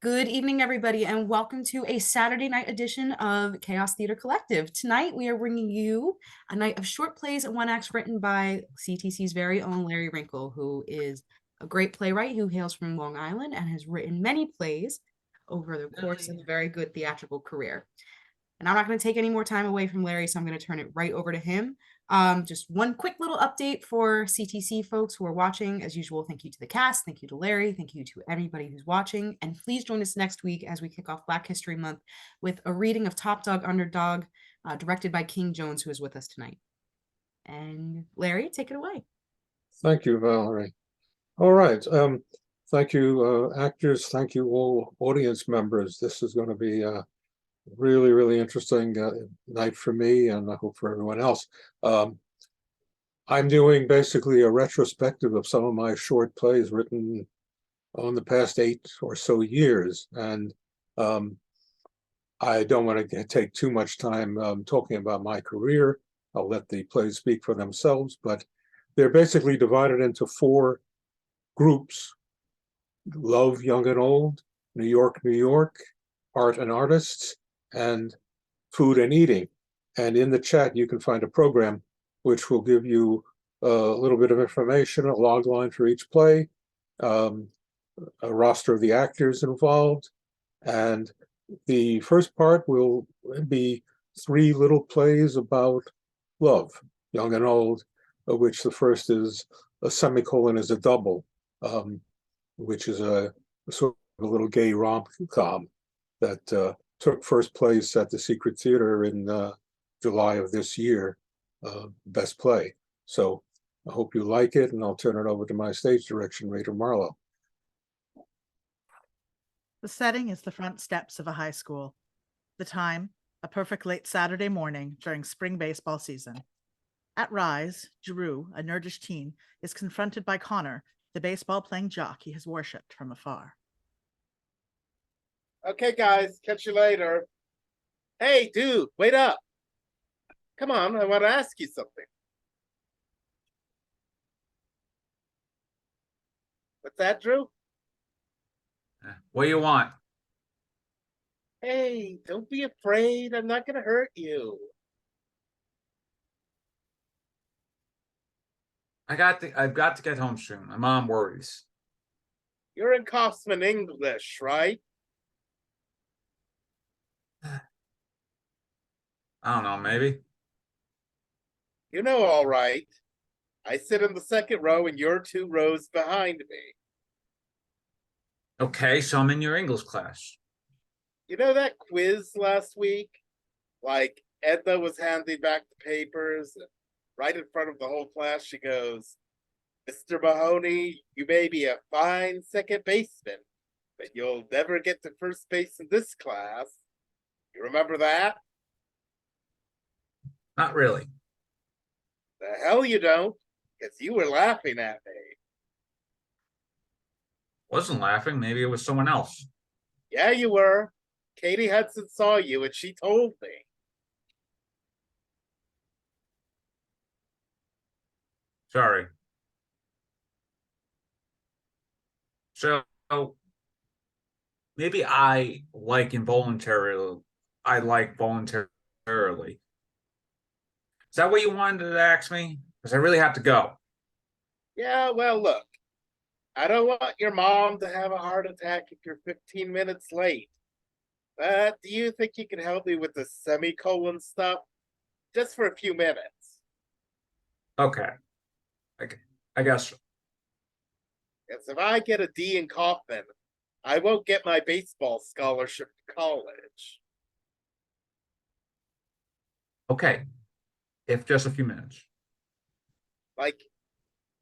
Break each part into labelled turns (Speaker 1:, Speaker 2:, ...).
Speaker 1: Good evening, everybody, and welcome to a Saturday night edition of Chaos Theater Collective. Tonight, we are bringing you a night of short plays and one acts written by CTC's very own Larry Rinkel, who is a great playwright who hails from Long Island and has written many plays over the course of a very good theatrical career. And I'm not going to take any more time away from Larry, so I'm going to turn it right over to him. Just one quick little update for CTC folks who are watching. As usual, thank you to the cast, thank you to Larry, thank you to everybody who's watching. And please join us next week as we kick off Black History Month with a reading of Top Dog Underdog, directed by King Jones, who is with us tonight. And Larry, take it away.
Speaker 2: Thank you, Valerie. All right. Thank you, actors. Thank you, all audience members. This is going to be a really, really interesting night for me, and I hope for everyone else. I'm doing basically a retrospective of some of my short plays written on the past 8 or so years, and I don't want to take too much time talking about my career. I'll let the plays speak for themselves, but they're basically divided into 4 groups: Love, Young and Old, New York, New York, Art and Artists, and Food and Eating. And in the chat, you can find a program which will give you a little bit of information, a log line for each play, a roster of the actors involved. And the first part will be 3 little plays about love, young and old, which the first is a semicolon is a double, which is a sort of a little gay rom-com that took first place at the Secret Theater in July of this year, best play. So I hope you like it, and I'll turn it over to my stage direction, Raider Marlo.
Speaker 3: The setting is the front steps of a high school. The time, a perfect late Saturday morning during spring baseball season. At Rise, Drew, a nerdish teen, is confronted by Connor, the baseball-playing jock he has worshipped from afar.
Speaker 4: Okay, guys, catch you later. Hey, dude, wait up. Come on, I want to ask you something. What's that, Drew?
Speaker 5: What do you want?
Speaker 4: Hey, don't be afraid. I'm not going to hurt you.
Speaker 5: I've got to get home soon. My mom worries.
Speaker 4: You're in Kaufman English, right?
Speaker 5: I don't know, maybe.
Speaker 4: You know, all right. I sit in the second row and you're 2 rows behind me.
Speaker 5: Okay, so I'm in your English class.
Speaker 4: You know that quiz last week? Like, Edna was handing back the papers, and right in front of the whole class, she goes, "Mr. Mahoney, you may be a fine second baseman, but you'll never get to first base in this class." You remember that?
Speaker 5: Not really.
Speaker 4: The hell you don't, because you were laughing at me.
Speaker 5: Wasn't laughing. Maybe it was someone else.
Speaker 4: Yeah, you were. Katie Hudson saw you and she told me.
Speaker 5: Sorry. So maybe I like involuntarily. I like voluntarily. Is that what you wanted to ask me? Because I really have to go.
Speaker 4: Yeah, well, look. I don't want your mom to have a heart attack if you're 15 minutes late. But do you think you can help me with the semicolon stuff? Just for a few minutes.
Speaker 5: Okay. I guess.
Speaker 4: Because if I get a D in Kaufman, I won't get my baseball scholarship to college.
Speaker 5: Okay. If just a few minutes.
Speaker 4: Like,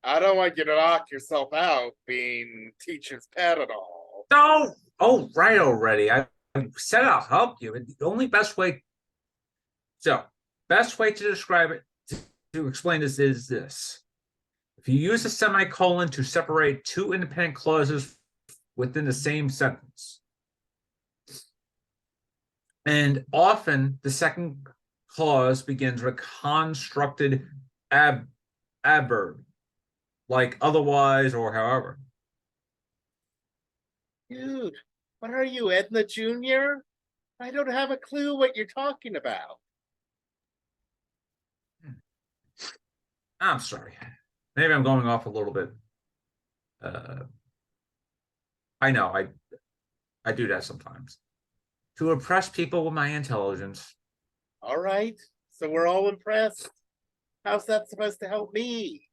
Speaker 4: I don't want you to knock yourself out being teacher's pet at all.
Speaker 5: No! Oh, right already. I said I'll help you. The only best way. So, best way to describe it, to explain this is this. If you use a semicolon to separate 2 independent clauses within the same sentence, and often the second clause begins with a constructed adverb, like otherwise or however.
Speaker 4: Dude, What are you, Edna Jr.? I don't have a clue what you're talking about.
Speaker 5: I'm sorry. Maybe I'm going off a little bit. I know I do that sometimes to impress people with my intelligence.
Speaker 4: All right, so we're all impressed. How's that supposed to help me?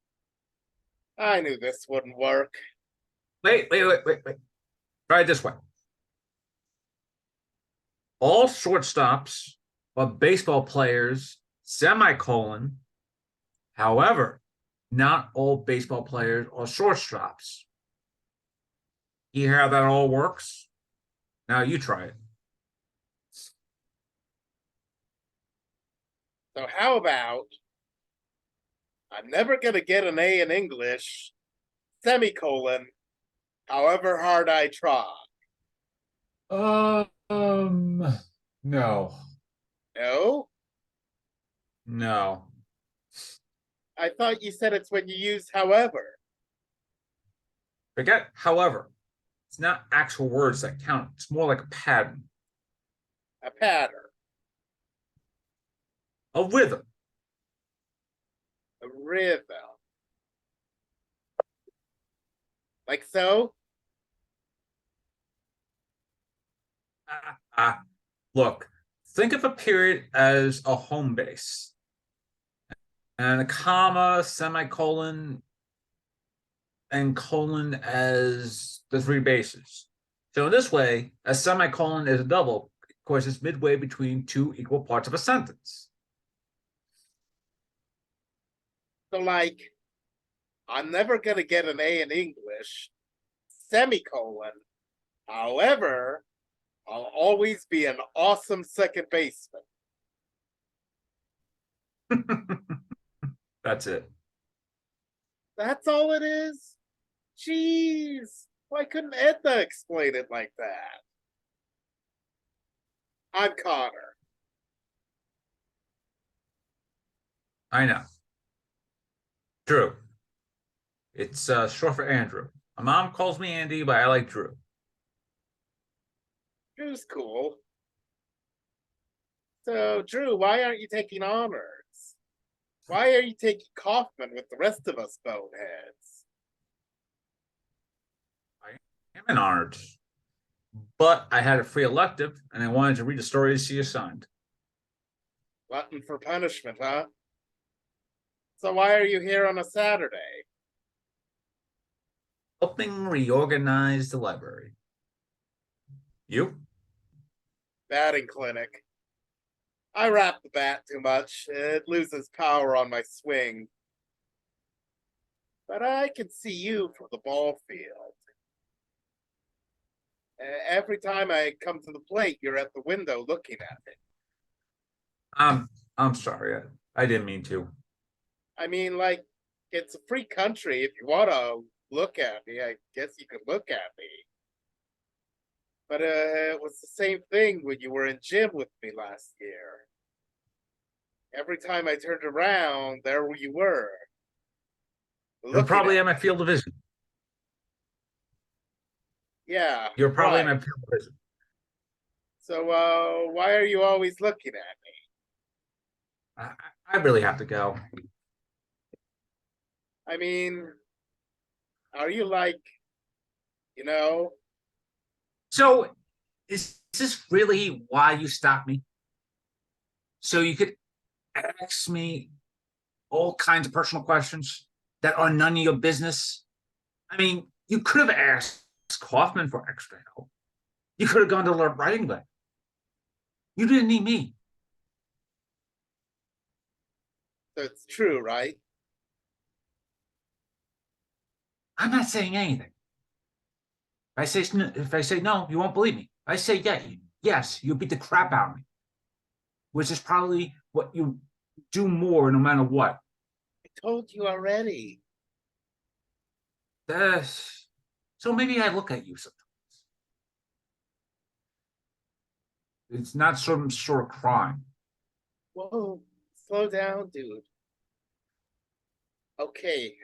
Speaker 4: I knew this wouldn't work.
Speaker 5: Wait. Try it this way. All shortstops are baseball players, semicolon. However, not all baseball players are shortstops. You hear how that all works? Now you try it.
Speaker 4: So how about I'm never gonna get an A in English, semicolon, however hard I try.
Speaker 5: No.
Speaker 4: No?
Speaker 5: No.
Speaker 4: I thought you said it's when you use however.
Speaker 5: Forget, however, it's not actual words that count. It's more like a pattern,
Speaker 4: A pattern.
Speaker 5: a rhythm.
Speaker 4: A rhythm. Like so?
Speaker 5: Look, think of a period as a home base and a comma, semicolon, and colon as the three bases. So in this way, a semicolon is a double. Of course, it's midway between two equal parts of a sentence.
Speaker 4: So like, I'm never gonna get an A in English, semicolon. However, I'll always be an awesome second baseman.
Speaker 5: That's it.
Speaker 4: That's all it is? Jeez, why couldn't Edna explain it like that? I'm Connor.
Speaker 5: I know. Drew. It's short for Andrew. My mom calls me Andy, but I like Drew.
Speaker 4: Drew's cool. So, Drew, why aren't you taking honors? Why are you taking Kaufman with the rest of us boneheads?
Speaker 5: I am an art, but I had a free elective and I wanted to read the stories she assigned.
Speaker 4: Glutton for punishment, huh? So why are you here on a Saturday?
Speaker 5: Helping reorganize the library. You?
Speaker 4: Batting clinic. I wrap the bat too much. It loses power on my swing. But I can see you from the ball field. Every time I come to the plate, you're at the window looking at it.
Speaker 5: I'm sorry. I didn't mean to.
Speaker 4: I mean, like, it's a free country. If you want to look at me, I guess you could look at me. But it was the same thing when you were in gym with me last year. Every time I turned around, there you were.
Speaker 5: You're probably
Speaker 4: at
Speaker 5: at my
Speaker 4: me.
Speaker 5: field of vision.
Speaker 4: Yeah.
Speaker 5: You're probably
Speaker 4: right.
Speaker 5: at my field of vision.
Speaker 4: So why are you always looking at me?
Speaker 5: I really have to go.
Speaker 4: I mean, are you like, you know,
Speaker 5: So, is this really why you stopped me? So you could ask me all kinds of personal questions that are none of your business? I mean, you could have asked Kaufman for extra help. You could have gone to learn writing, but you didn't need me.
Speaker 4: so it's true, right?
Speaker 5: I'm not saying anything. If I say no, you won't believe me. I say yes, you beat the crap out of me, which is probably what you do more no matter what.
Speaker 4: I told you already.
Speaker 5: So maybe I look at you sometimes. It's not some sort of crime.
Speaker 4: Whoa, slow down, dude. Okay,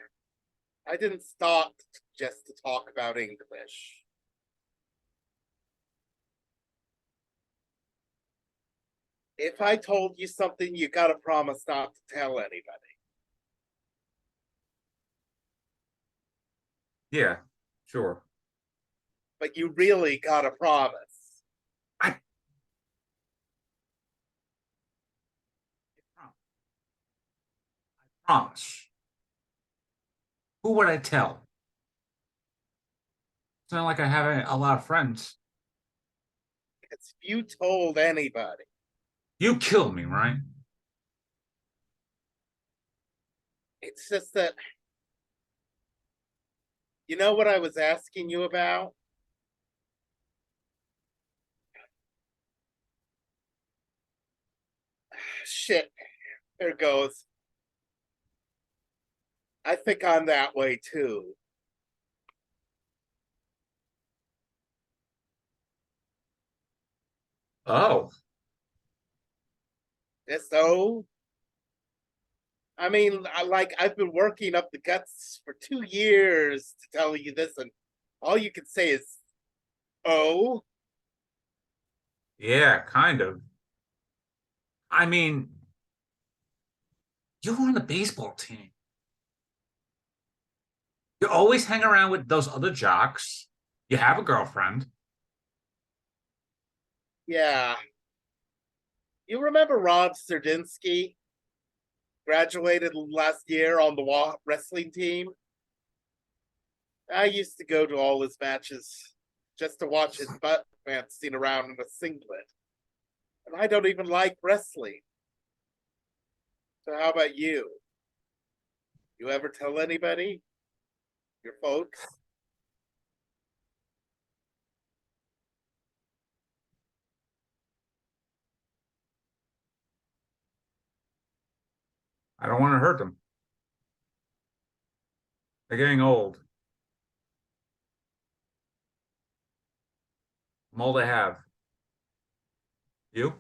Speaker 4: I didn't stop just to talk about English. If I told you something, you gotta promise not to tell anybody.
Speaker 5: Yeah, sure.
Speaker 4: But you really gotta promise.
Speaker 5: Promise. Who would I tell? It's not like I have a lot of friends.
Speaker 4: Because if you told anybody,
Speaker 5: You kill me, right?
Speaker 4: it's just that. You know what I was asking you about? Shit, there it goes. I think I'm that way too.
Speaker 5: Oh,
Speaker 4: So, I mean, I've been working up the guts for 2 years to tell you this, and all you can say is, "Oh,
Speaker 5: yeah, kind of. I mean, you're on the baseball team. You always hang around with those other jocks. You have a girlfriend.
Speaker 4: yeah." You remember Rob Serdinsky? Graduated last year on the wrestling team. I used to go to all his matches just to watch his butt dancing around in a singlet. And I don't even like wrestling. So how about you? You ever tell anybody? Your folks?
Speaker 5: I don't want to hurt them. They're getting old. I'm all they have. You?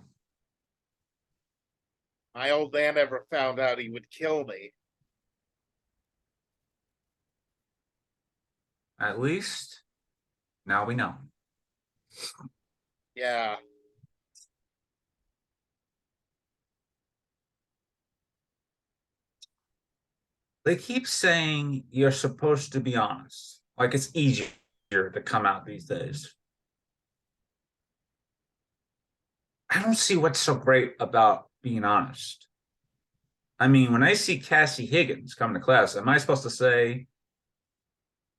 Speaker 4: My old man ever found out he would kill me.
Speaker 5: At least now we know.
Speaker 4: Yeah.
Speaker 5: They keep saying you're supposed to be honest. Like it's easier to come out these days. I don't see what's so great about being honest. I mean, when I see Cassie Higgins come to class, am I supposed to say,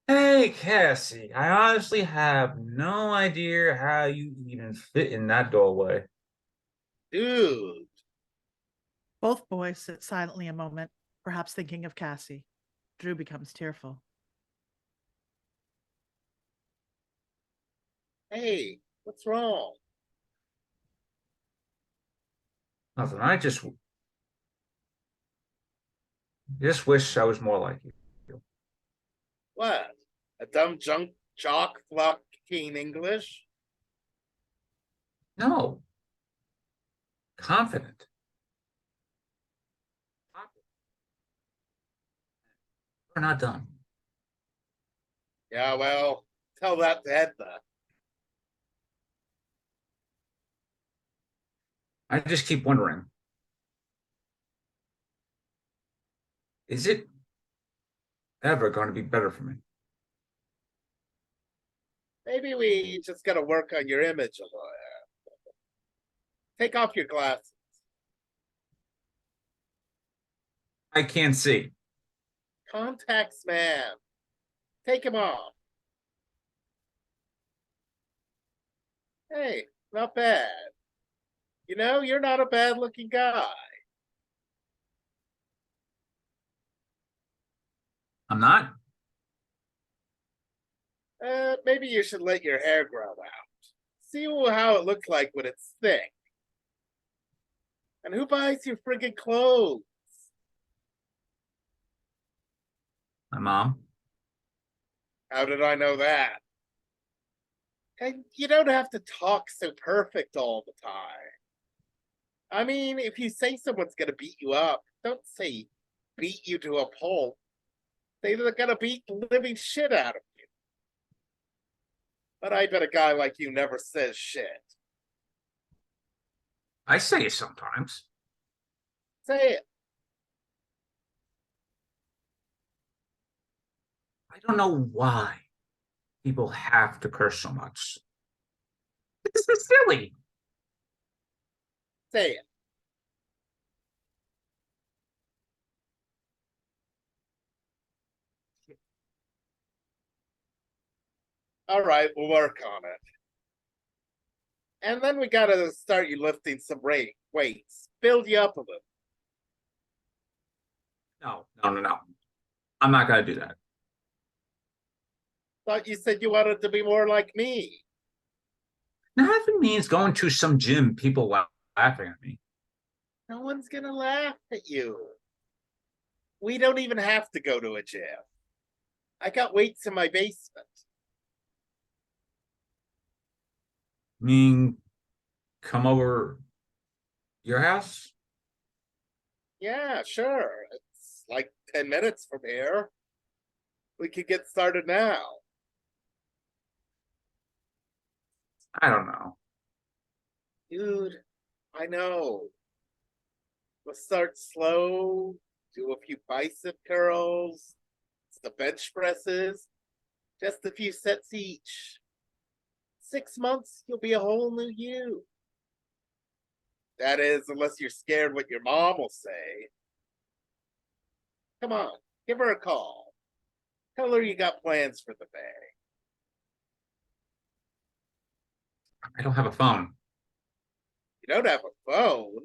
Speaker 5: "Hey, Cassie, I honestly have no idea how you even fit in that doorway"?
Speaker 4: Dude.
Speaker 3: Both boys sit silently a moment, perhaps thinking of Cassie. Drew becomes tearful.
Speaker 4: Hey, what's wrong?
Speaker 5: Nothing. I just wish I was more like you.
Speaker 4: What? A dumb junk jock flocking English?
Speaker 5: No, confident. We're not done.
Speaker 4: Yeah, well, tell that to Edna.
Speaker 5: I just keep wondering, is it ever going to be better for me?
Speaker 4: Maybe we just gotta work on your image a little. Take off your glasses.
Speaker 5: I can't see.
Speaker 4: Contacts, man. Take him off. Hey, not bad. You know, you're not a bad looking guy.
Speaker 5: I'm not.
Speaker 4: Maybe you should let your hair grow out. See how it looks like when it's thick. And who buys your friggin' clothes?
Speaker 5: My mom.
Speaker 4: How did I know that? And you don't have to talk so perfect all the time. I mean, if you say someone's gonna beat you up, don't say beat you to a pulp. Say they're gonna beat the living shit out of you. But I bet a guy like you never says shit.
Speaker 5: I say it sometimes.
Speaker 4: Say it.
Speaker 5: I don't know why people have to curse so much. This is silly.
Speaker 4: Say it. All right, we'll work on it. And then we gotta start you lifting some weights. Build you up a little.
Speaker 5: No. I'm not gonna do that.
Speaker 4: Thought you said you wanted to be more like me.
Speaker 5: Nothing means going to some gym, people laughing at me.
Speaker 4: No one's gonna laugh at you. We don't even have to go to a gym. I got weights in my basement.
Speaker 5: Mean come over your house?
Speaker 4: Yeah, sure. It's like 10 minutes from here. We could get started now.
Speaker 5: I don't know.
Speaker 4: Dude, I know. We'll start slow, do a few bicep curls, the bench presses, just a few sets each. 6 months, you'll be a whole new you. That is, unless you're scared what your mom will say. Come on, give her a call. Tell her you got plans for the day.
Speaker 5: I don't have a phone.
Speaker 4: You don't have a phone?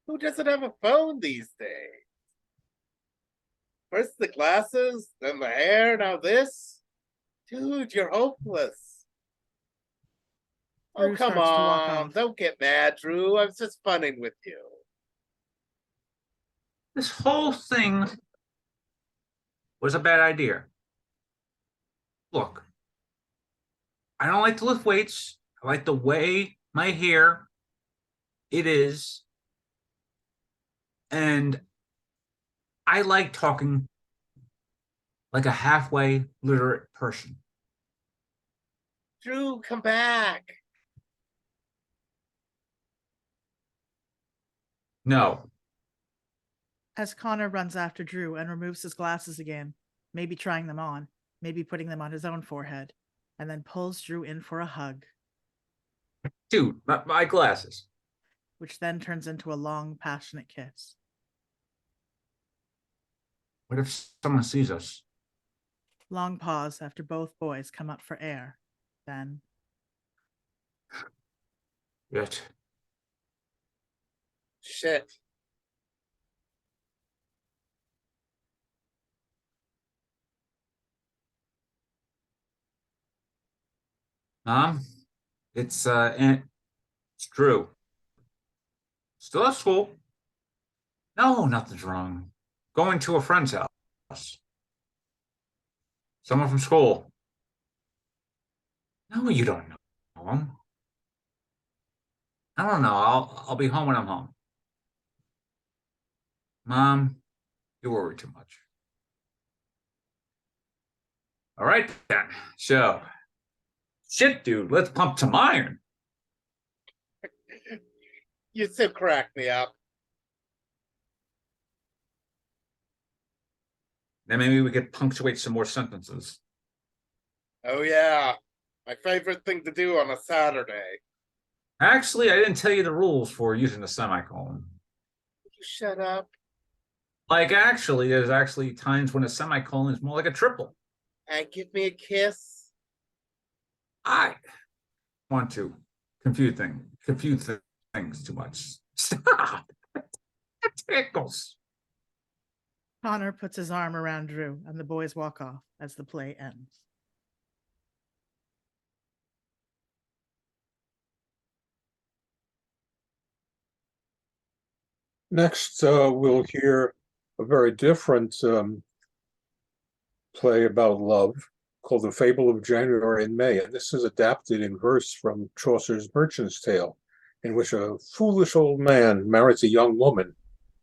Speaker 4: Who doesn't have a phone these days? First the glasses, then the hair, now this? Dude, you're hopeless. Oh,
Speaker 3: Drew
Speaker 4: come
Speaker 3: starts to walk
Speaker 4: on.
Speaker 3: off.
Speaker 4: Don't get mad, Drew. I was just funning with you.
Speaker 5: This whole thing was a bad idea. Look, I don't like to lift weights. I like the way my hair it is. And I like talking like a halfway literate person.
Speaker 4: Drew, come back.
Speaker 5: No.
Speaker 3: As Connor runs after Drew and removes his glasses again, maybe trying them on, maybe putting them on his own forehead, and then pulls Drew in for a hug,
Speaker 5: Dude, my glasses.
Speaker 3: which then turns into a long, passionate kiss.
Speaker 5: What if someone sees us?
Speaker 3: Long pause after both boys come up for air. Then,
Speaker 5: Yet.
Speaker 4: Shit.
Speaker 5: It's it's Drew. Still at school. No, nothing's wrong. Going to a friend's house. Someone from school. No, you don't know him. I don't know. I'll be home when I'm home. Mom, you worry too much. All right then. So, shit, dude. Let's pump some iron.
Speaker 4: You still crack me up.
Speaker 5: Then maybe we could punctuate some more sentences.
Speaker 4: Oh, yeah. My favorite thing to do on a Saturday.
Speaker 5: Actually, I didn't tell you the rules for using the semicolon.
Speaker 4: Would you shut up?
Speaker 5: Like, actually, there's actually times when a semicolon is more like a triple.
Speaker 4: And give me a kiss?
Speaker 5: I want to confuse things too much. Stop. It tickles.
Speaker 3: Connor puts his arm around Drew, and the boys walk off as the play ends.
Speaker 2: Next, we'll hear a very different play about love called The Fable of January and May. And this is adapted in verse from Chaucer's Merchant's Tale, in which a foolish old man marries a young woman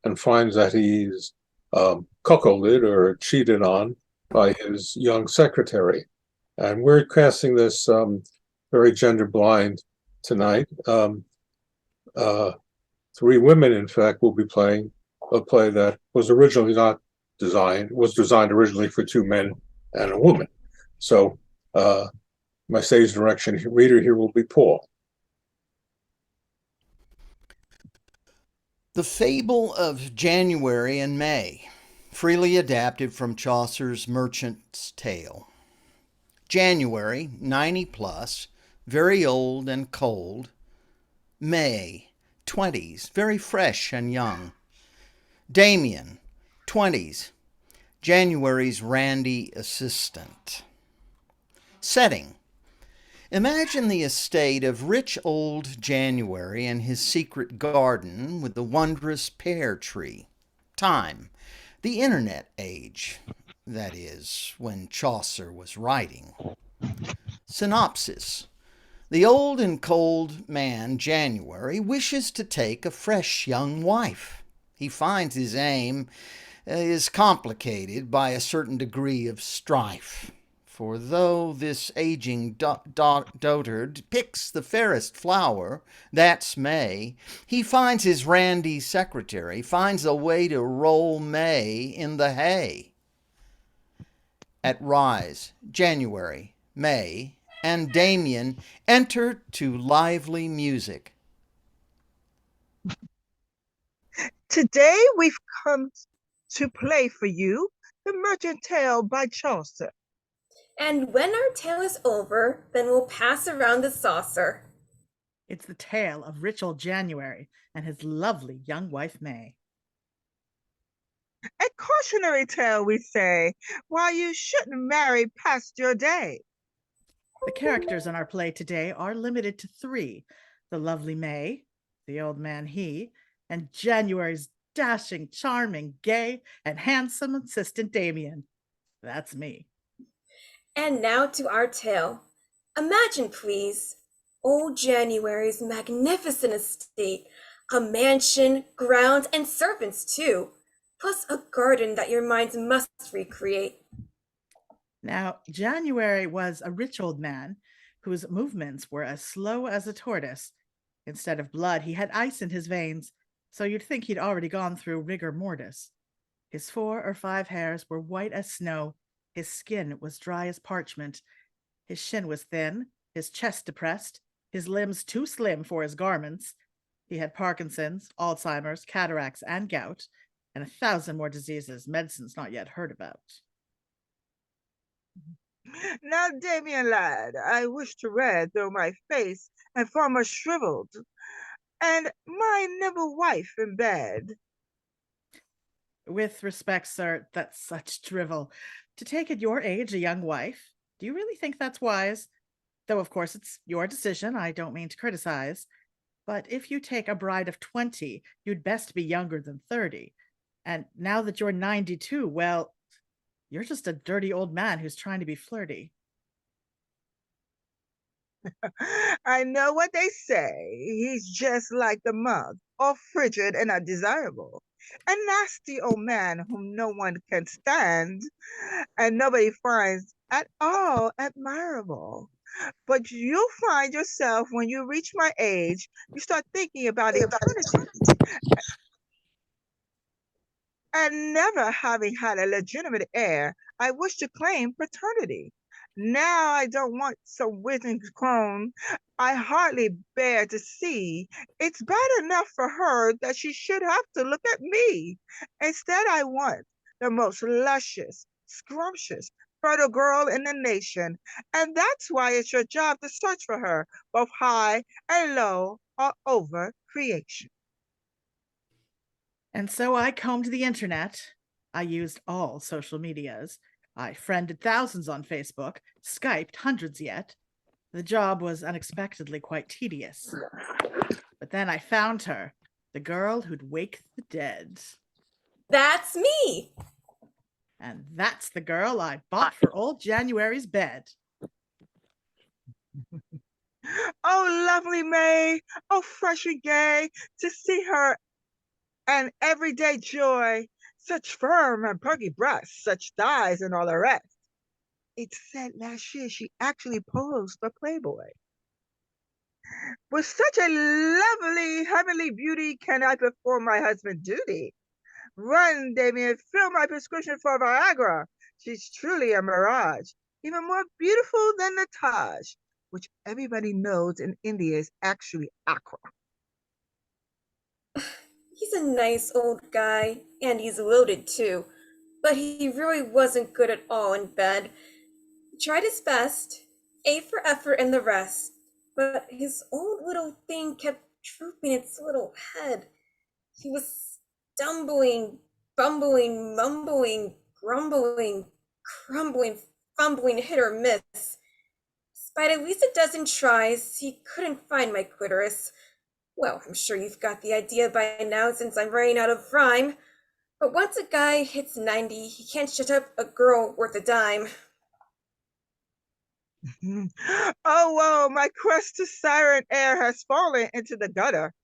Speaker 2: and finds that he's cuckolded or cheated on by his young secretary. And we're casting this very gender blind tonight. three women, in fact, will be playing a play that was originally not designed, was designed originally for two men and a woman. So my stage direction reader here will be Paul.
Speaker 6: The Fable of January and May, freely adapted from Chaucer's Merchant's Tale. January, 90 plus, very old and cold. May, 20s, very fresh and young. Damien, 20s, January's randy assistant. Setting. Imagine the estate of rich old January and his secret garden with the wondrous pear tree. Time. The internet age. That is, when Chaucer was writing. Synopsis. The old and cold man, January, wishes to take a fresh young wife. He finds his aim is complicated by a certain degree of strife. For though this aging dotard picks the fairest flower, that's May, he finds his randy secretary, finds a way to roll May in the hay. At Rise, January, May, and Damien enter to lively music.
Speaker 7: Today we've come to play for you the Merchant Tale by Chaucer.
Speaker 8: And when our tale is over, then we'll pass around the saucer.
Speaker 3: It's the tale of rich old January and his lovely young wife May.
Speaker 7: A cautionary tale, we say, why you shouldn't marry past your day.
Speaker 3: The characters in our play today are limited to three: the lovely May, the old man he, and January's dashing, charming, gay, and handsome assistant Damien. That's me.
Speaker 8: And now to our tale. Imagine, please, old January's magnificent estate, a mansion, grounds, and servants too, plus a garden that your minds must recreate.
Speaker 3: Now, January was a rich old man whose movements were as slow as a tortoise. Instead of blood, he had ice in his veins, so you'd think he'd already gone through rigor mortis. His 4 or 5 hairs were white as snow, his skin was dry as parchment, his shin was thin, his chest depressed, his limbs too slim for his garments. He had Parkinson's, Alzheimer's, cataracts, and gout, and 1,000 more diseases medicine's not yet heard about.
Speaker 7: Now, Damien lad, I wish to read through my face and form a shriveled, and my nimble wife in bed.
Speaker 3: With respect, sir, that's such drivel. To take at your age a young wife, do you really think that's wise? Though, of course, it's your decision, I don't mean to criticize. But if you take a bride of 20, you'd best be younger than 30. And now that you're 92, well, you're just a dirty old man who's trying to be flirty.
Speaker 7: I know what they say. He's just like the mug, all frigid and undesirable. A nasty old man whom no one can stand, and nobody finds at all admirable. But you'll find yourself when you reach my age, you start thinking about eternity. And never having had a legitimate heir, I wish to claim paternity. Now I don't want some wizened crone I hardly bear to see. It's bad enough for her that she should have to look at me. Instead, I want the most luscious, scrumptious, fertile girl in the nation. And that's why it's your job to search for her, both high and low, all over creation.
Speaker 3: And so I combed the internet. I used all social medias. I friended thousands on Facebook, Skyped hundreds yet. The job was unexpectedly quite tedious. But then I found her, the girl who'd wake the dead.
Speaker 8: That's me!
Speaker 3: And that's the girl I bought for old January's bed.
Speaker 7: Oh, lovely May, oh, fresh and gay, to see her an everyday joy, such firm and perky breasts, such thighs and all the rest. It's said last year she actually posed for Playboy. With such a lovely heavenly beauty can I perform my husband's duty. Run, Damien, fill my prescription for Viagra. She's truly a mirage, even more beautiful than the Taj, which everybody knows in India is actually Accra.
Speaker 8: He's a nice old guy, and he's loaded too. But he really wasn't good at all in bed. He tried his best, A for effort and the rest, but his old little thing kept drooping its little head. He was stumbling, bumbling, mumbling, grumbling, crumbling, fumbling, hit or miss. Despite at least a dozen tries, he couldn't find my clitoris. Well, I'm sure you've got the idea by now since I'm running out of rhyme. But once a guy hits 90, he can't shut up a girl worth a dime.
Speaker 7: Oh, whoa, my quest to siren air has fallen into the gutter.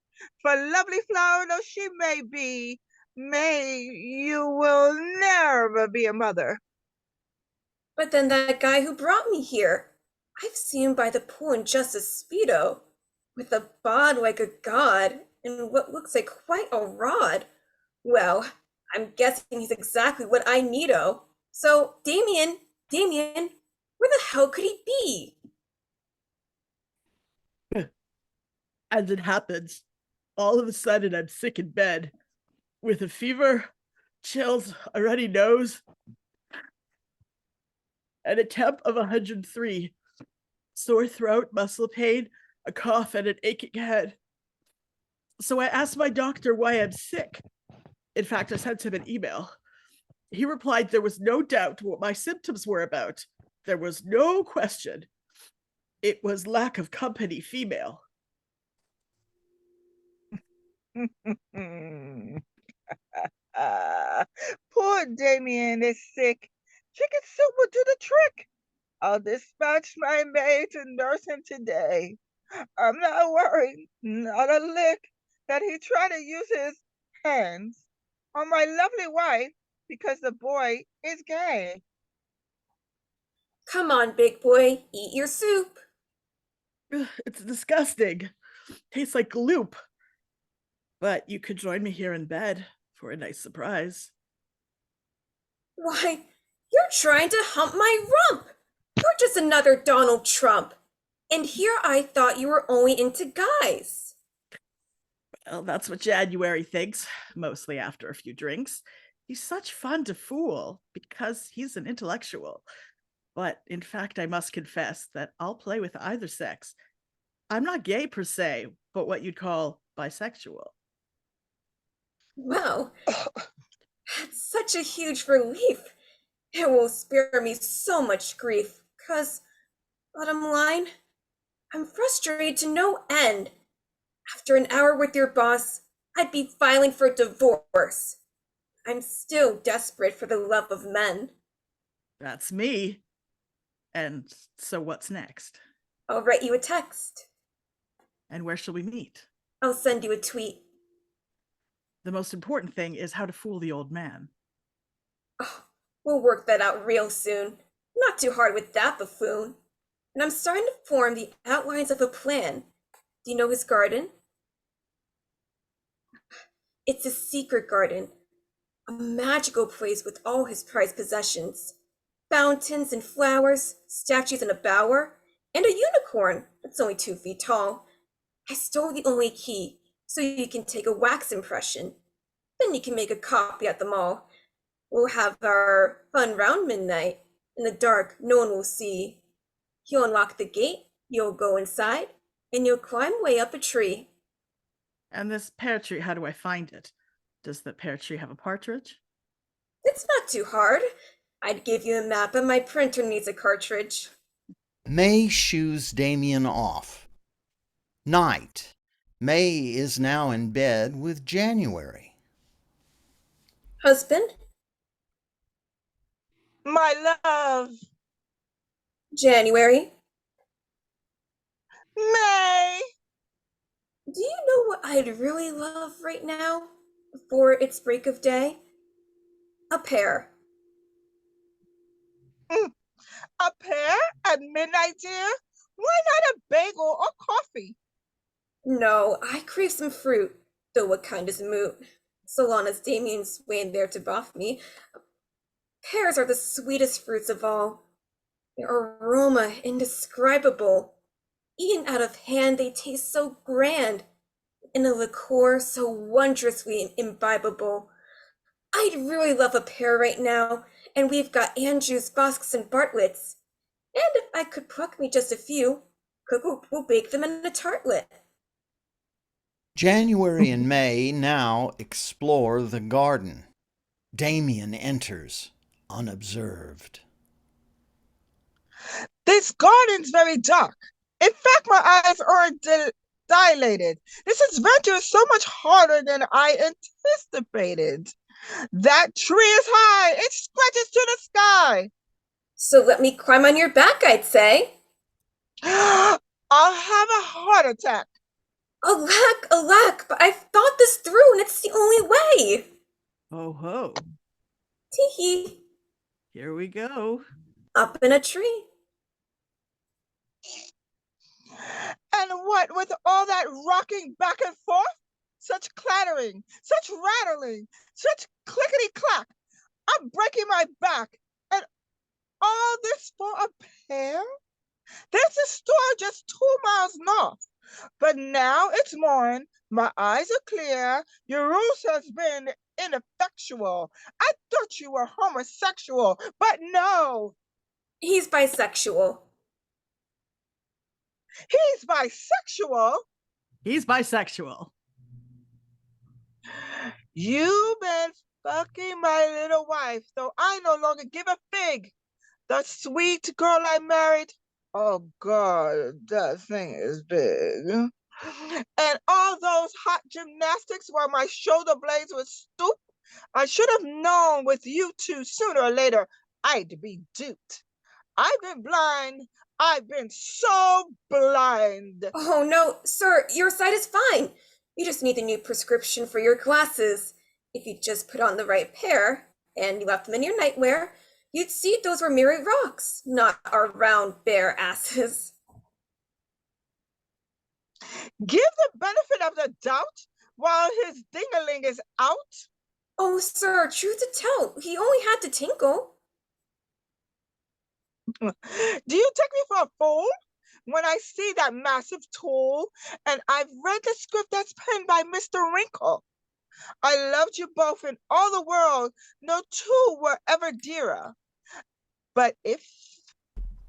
Speaker 7: For lovely flower though she may be, you will never be a mother.
Speaker 8: But then that guy who brought me here, I've seen him by the pool in just a Speedo, with a bod like a god, and what looks like quite a rod. Well, I'm guessing he's exactly what I need-o. So, Damien, where the hell could he be?
Speaker 3: As it happens, all of a sudden I'm sick in bed with a fever, chills, a runny nose, and a temp of 103, sore throat, muscle pain, a cough, and an aching head. So I asked my doctor why I'm sick. In fact, I sent him an email. He replied there was no doubt what my symptoms were about. There was no question. It was lack of company female.
Speaker 7: Poor Damien is sick. Chicken soup will do the trick. I'll dispatch my maid to nurse him today. I'm not worried, not a lick, that he tried to use his hands on my lovely wife because the boy is gay.
Speaker 8: Come on, big boy, eat your soup.
Speaker 3: It's disgusting. Tastes like gloop. But you could join me here in bed for a nice surprise.
Speaker 8: Why, you're trying to hump my rump. You're just another Donald Trump. And here I thought you were only into guys.
Speaker 3: Well, that's what January thinks, mostly after a few drinks. He's such fun to fool because he's an intellectual. But in fact, I must confess that I'll play with either sex. I'm not gay per se, but what you'd call bisexual.
Speaker 8: Wow, that's such a huge relief. It will spare me so much grief, 'cause, bottom line, I'm frustrated to no end. After an hour with your boss, I'd be filing for divorce. I'm still desperate for the love of men.
Speaker 3: That's me. And so what's next?
Speaker 8: I'll write you a text.
Speaker 3: And where shall we meet?
Speaker 8: I'll send you a tweet.
Speaker 3: The most important thing is how to fool the old man.
Speaker 8: Oh, we'll work that out real soon. Not too hard with that buffoon. And I'm starting to form the outlines of a plan. Do you know his garden? It's a secret garden. A magical place with all his prized possessions. Fountains and flowers, statues in a bower, and a unicorn that's only 2 feet tall. I stole the only key, so you can take a wax impression. Then you can make a copy at the mall. We'll have our fun round midnight. In the dark, no one will see. He'll unlock the gate, you'll go inside, and you'll climb way up a tree.
Speaker 3: And this pear tree, how do I find it? Does the pear tree have a partridge?
Speaker 8: It's not too hard. I'd give you a map, but my printer needs a cartridge.
Speaker 6: May shoos Damien off. Night. May is now in bed with January.
Speaker 8: Husband?
Speaker 7: My love,
Speaker 8: January?
Speaker 7: May.
Speaker 8: Do you know what I'd really love right now, before it's break of day? A pear.
Speaker 7: A pear at midnight, dear? Why not a bagel or coffee?
Speaker 8: no, I crave some fruit, though what kind is moot, so long as Damien's weighing there to boff me. Pears are the sweetest fruits of all, their aroma indescribable. Eaten out of hand, they taste so grand, in a liqueur so wondrously imbibable. I'd really love a pear right now, and we've got Andrews, Bosks, and Bartlett's. And if I could pluck me just a few, cook will bake them in a tartlet.
Speaker 6: January and May now explore the garden. Damien enters unobserved.
Speaker 7: This garden's very dark. In fact, my eyes aren't dilated. This adventure is so much harder than I anticipated. That tree is high. It stretches to the sky.
Speaker 8: So let me climb on your back, I'd say.
Speaker 7: I'll have a heart attack.
Speaker 8: Alack, but I've thought this through and it's the only way.
Speaker 3: Oh ho,
Speaker 8: Tee-hee,
Speaker 3: here we go.
Speaker 8: up in a tree.
Speaker 7: And what with all that rocking back and forth? Such clattering, such rattling, such clickety clack. I'm breaking my back. And all this for a pear? There's a store just 2 miles north. But now it's morn. My eyes are clear. Your ruse has been ineffectual. I thought you were homosexual, but no.
Speaker 8: He's bisexual.
Speaker 7: He's bisexual.
Speaker 3: He's bisexual.
Speaker 7: You've been fucking my little wife, though I no longer give a fig. The sweet girl I married, oh God, that thing is big. And all those hot gymnastics while my shoulder blades would stoop, I should have known with you two sooner or later I'd be duped. I've been blind. I've been so blind.
Speaker 8: Oh no, sir, your sight is fine. You just need a new prescription for your glasses. If you just put on the right pair, and you left them in your nightwear, you'd see those were mirrored rocks, not our round bare asses.
Speaker 7: Give the benefit of the doubt while his dingaling is out.
Speaker 8: Oh, sir, truth to tell, he only had to tinkle.
Speaker 7: Do you take me for a fool? When I see that massive tool, and I've read the script that's penned by Mr. Rinkel. I loved you both in all the world. No two were ever dearer. But if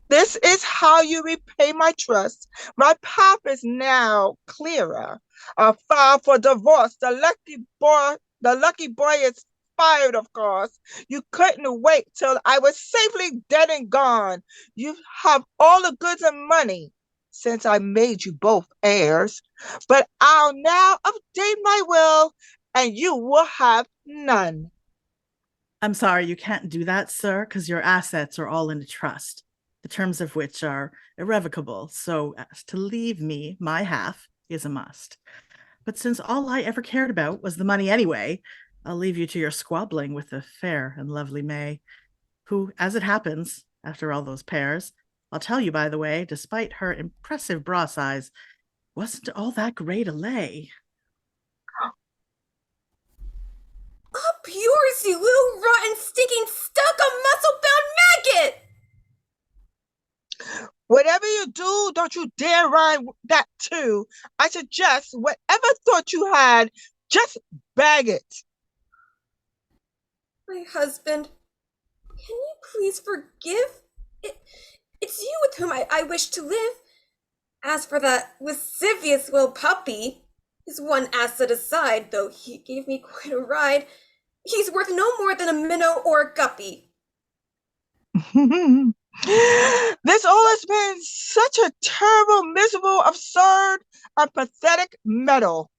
Speaker 7: this is how you repay my trust, my path is now clearer. A file for divorce. The lucky boy is fired, of course. You couldn't wait till I was safely dead and gone. You have all the goods and money since I made you both heirs. But I'll now update my will, and you will have none.
Speaker 3: I'm sorry, you can't do that, sir, because your assets are all in a trust, the terms of which are irrevocable. So as to leave me my half is a must. But since all I ever cared about was the money anyway, I'll leave you to your squabbling with the fair and lovely May, who, as it happens, after all those pairs, I'll tell you, by the way, despite her impressive bra size, wasn't all that great a lay.
Speaker 8: Up yours, you little rotten, stinking, stuck-up, muscle-bound maggot!
Speaker 7: Whatever you do, don't you dare rhyme that too. I suggest whatever thought you had, just bag it.
Speaker 8: My husband, can you please forgive? It's you with whom I wish to live. As for that lascivious little puppy, his one asset aside, though he gave me quite a ride, he's worth no more than a minnow or a guppy.
Speaker 7: This all has been such a terrible, miserable, absurd, and pathetic meddle.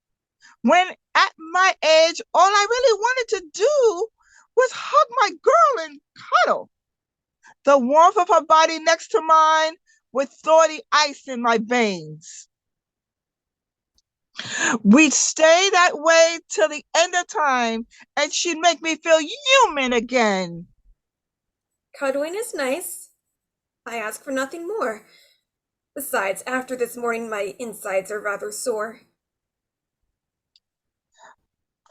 Speaker 7: When at my age, all I really wanted to do was hug my girl and cuddle. The warmth of her body next to mine with thorny ice in my veins. We'd stay that way till the end of time, and she'd make me feel human again.
Speaker 8: Cuddling is nice. I ask for nothing more. Besides, after this morning, my insides are rather sore.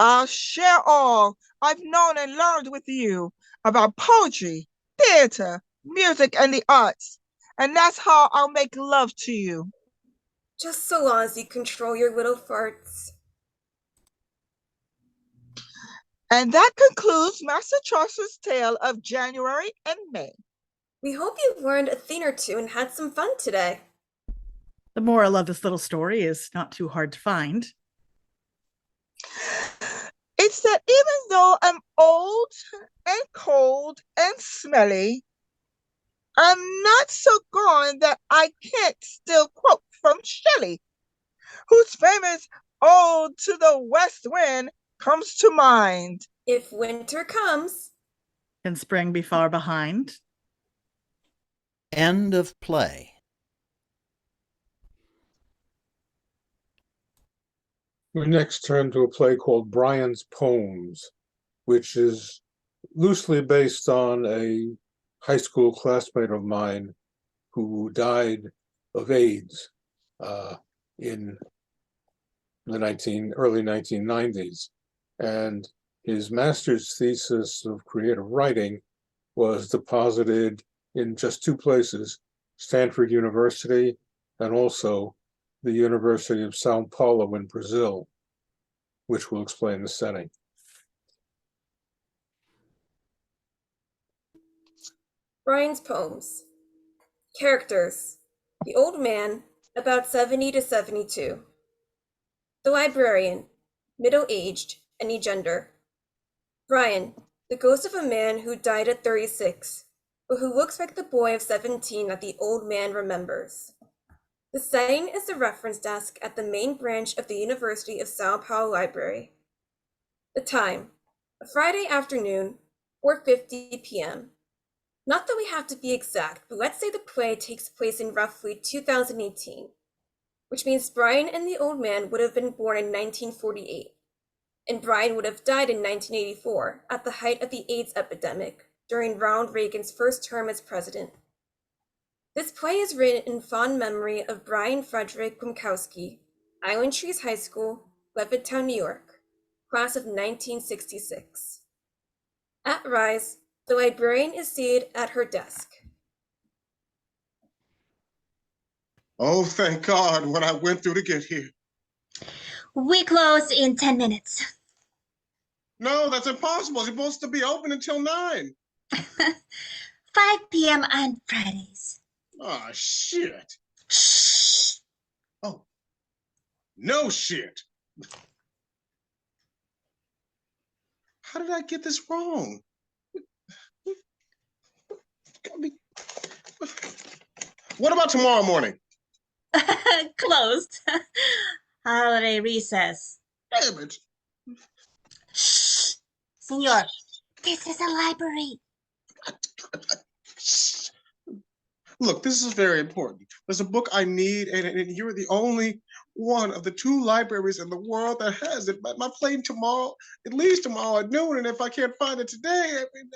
Speaker 7: I'll share all I've known and learned with you about poetry, theater, music, and the arts. And that's how I'll make love to you.
Speaker 8: Just so long as you control your little farts.
Speaker 7: And that concludes Master Chaucer's tale of January and May.
Speaker 8: We hope you've learned a thing or two and had some fun today.
Speaker 3: The moral of this little story is not too hard to find.
Speaker 7: It's that even though I'm old and cold and smelly, I'm not so gone that I can't still quote from Shelley, whose famous Ode to the West Wind comes to mind.
Speaker 8: If winter comes,
Speaker 3: Can spring be far behind?
Speaker 6: End of play.
Speaker 2: We next turn to a play called Brian's Poems, which is loosely based on a high school classmate of mine who died of AIDS in the early 1990s. And his master's thesis of creative writing was deposited in just two places, Stanford University and also the University of Sao Paulo in Brazil, which will explain the setting.
Speaker 8: Brian's Poems. Characters. The old man, about 70 to 72. The librarian, middle-aged, any gender. Brian, the ghost of a man who died at 36, but who looks like the boy of 17 that the old man remembers. The setting is the reference desk at the main branch of the University of Sao Paulo Library. The time, a Friday afternoon, 4:50 p.m. Not that we have to be exact, but let's say the play takes place in roughly 2018, which means Brian and the old man would have been born in 1948, and Brian would have died in 1984 at the height of the AIDS epidemic during Ronald Reagan's first term as president. This play is written in fond memory of Brian Frederick Gumkowski, Island Trees High School, Levittown, New York, class of 1966. At Rise, the librarian is seated at her desk.
Speaker 9: Oh, thank God, what I went through to get here.
Speaker 10: We close in 10 minutes.
Speaker 9: No, that's impossible. It's supposed to be open until 9.
Speaker 10: 5 p.m. on Fridays.
Speaker 9: Oh, shit.
Speaker 10: Shh.
Speaker 9: Oh, no shit. How did I get this wrong? What about tomorrow morning?
Speaker 10: Closed. Holiday recess.
Speaker 9: Damn it.
Speaker 10: Shh. Senor, this is a library.
Speaker 9: Look, this is very important. There's a book I need, and you're the only one of the 2 libraries in the world that has it. My plane tomorrow, it leaves tomorrow at noon, and if I can't find it today, I mean...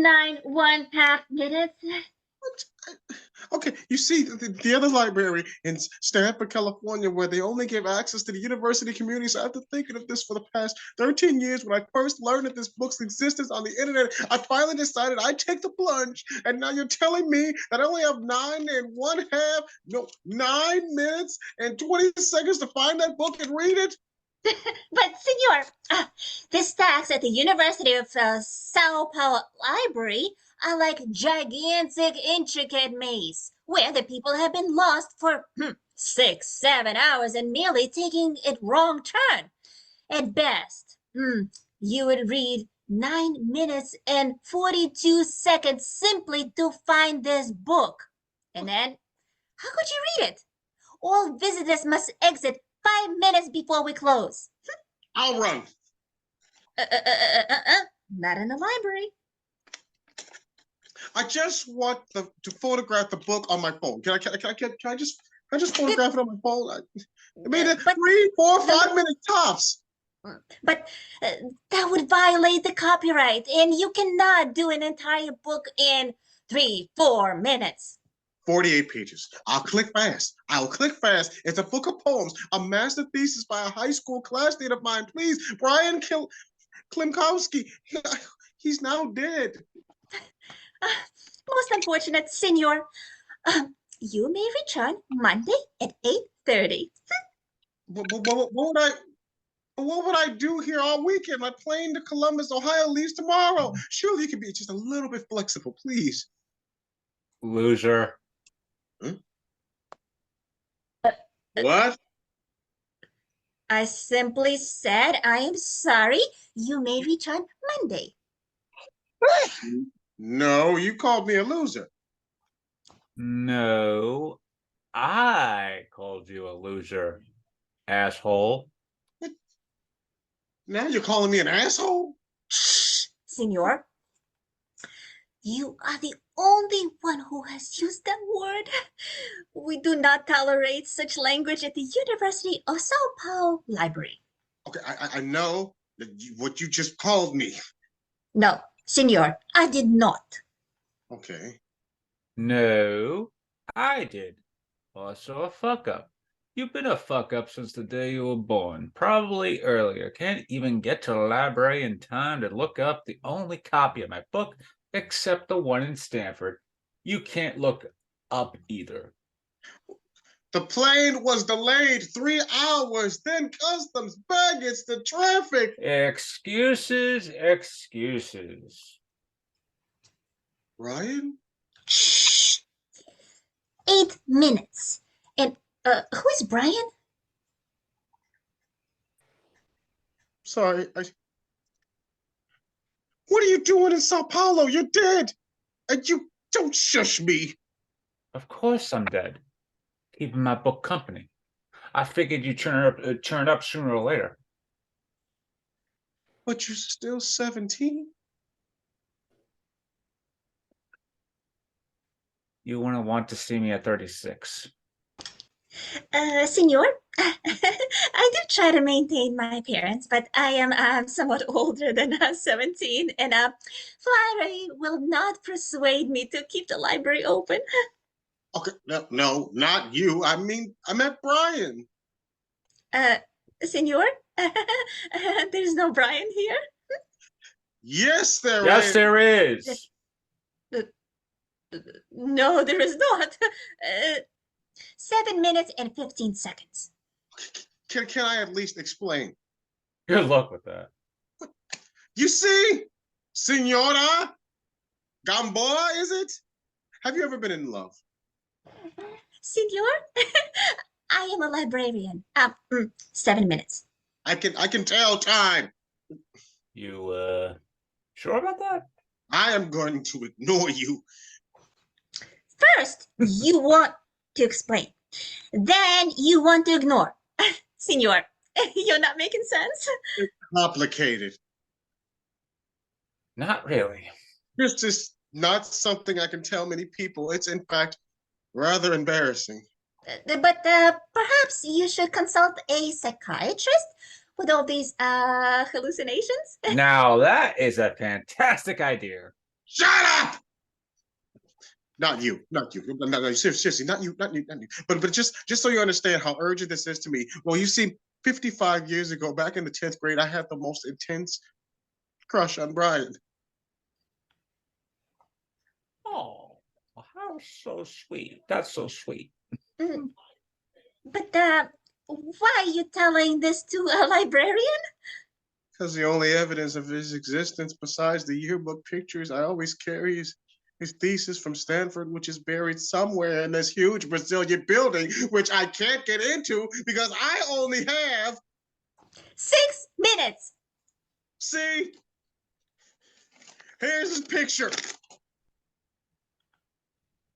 Speaker 10: 9.5 minutes.
Speaker 9: Okay, you see, the other library in Stanford, California, where they only give access to the university community. So I've been thinking of this for the past 13 years. When I first learned of this book's existence on the internet, I finally decided I'd take the plunge. And now you're telling me that I only have 9 minutes and 20 seconds to find that book and read it?
Speaker 10: But, senor, the stacks at the University of Sao Paulo Library are like gigantic, intricate maze, where the people have been lost for 6-7 hours and merely taking it wrong turn. At best, you would read 9 minutes and 42 seconds simply to find this book. And then, how could you read it? All visitors must exit 5 minutes before we close.
Speaker 9: I'll run.
Speaker 10: Not in the library.
Speaker 9: I just want to photograph the book on my phone. Can I just photograph it on my phone? I mean, 3, 4, 5 minutes tops.
Speaker 10: But that would violate the copyright, and you cannot do an entire book in 3-4 minutes.
Speaker 9: 48 pages. I'll click fast. I'll click fast. It's a book of poems, a master thesis by a high school classmate of mine. Please, Brian Klimkowski. He's now dead.
Speaker 10: Most unfortunate, Senor. You may return Monday at 8:30.
Speaker 9: What would I do here all weekend? My plane to Columbus, Ohio leaves tomorrow. Surely you can be just a little bit flexible, please.
Speaker 5: Loser.
Speaker 9: Huh? What?
Speaker 10: I simply said I am sorry. You may return Monday.
Speaker 9: No, you called me a loser.
Speaker 5: No, I called you a loser, asshole.
Speaker 9: Now you're calling me an asshole?
Speaker 10: Shh, Senor. You are the only one who has used that word. We do not tolerate such language at the University of Sao Paulo Library.
Speaker 9: Okay, I know that what you just called me.
Speaker 10: No, Senor, I did not.
Speaker 9: Okay.
Speaker 5: No, I did. Also a fuck up. You've been a fuck up since the day you were born, probably earlier. Can't even get to the library in time to look up the only copy of my book except the one in Stanford. You can't look up either.
Speaker 9: The plane was delayed 3 hours, then customs, baggage, the traffic.
Speaker 5: Excuses, excuses.
Speaker 9: Ryan?
Speaker 10: Shh. 8 minutes. And who is Brian?
Speaker 9: Sorry, What are you doing in Sao Paulo? You're dead. And you don't shush me.
Speaker 5: Of course I'm dead. Keeping my book company. I figured you'd turn up sooner or later.
Speaker 9: But you're still 17.
Speaker 5: You wouldn't want to see me at 36.
Speaker 10: Senor, I do try to maintain my appearance, but I am somewhat older than 17, and flattery will not persuade me to keep the library open.
Speaker 9: Okay, no, not you. I meant Brian.
Speaker 10: Senor, there's no Brian here.
Speaker 9: Yes, there is.
Speaker 5: Yes, there is.
Speaker 10: No, there is not. 7 minutes and 15 seconds.
Speaker 9: Can I at least explain?
Speaker 5: Good luck with that.
Speaker 9: You see, Senora Gamboa, is it? Have you ever been in love?
Speaker 10: Senor, I am a librarian. 7 minutes.
Speaker 9: I can tell time.
Speaker 5: You sure about that?
Speaker 9: I am going to ignore you.
Speaker 10: First, you want to explain. Then you want to ignore. Senor, you're not making sense.
Speaker 9: It's complicated.
Speaker 5: Not really.
Speaker 9: This is not something I can tell many people. It's in fact rather embarrassing.
Speaker 10: But perhaps you should consult a psychiatrist with all these hallucinations.
Speaker 5: Now that is a fantastic idea.
Speaker 9: Shut up! Not you. No, seriously, not you. But just so you understand how urgent this is to me. Well, you see, 55 years ago, back in the 10th grade, I had the most intense crush on Brian.
Speaker 5: Oh, how so sweet. That's so sweet.
Speaker 10: But why are you telling this to a librarian?
Speaker 9: Because the only evidence of his existence besides the yearbook pictures I always carry is his thesis from Stanford, which is buried somewhere in this huge Brazilian building, which I can't get into because I only have
Speaker 10: 6 minutes.
Speaker 9: See? Here's his picture.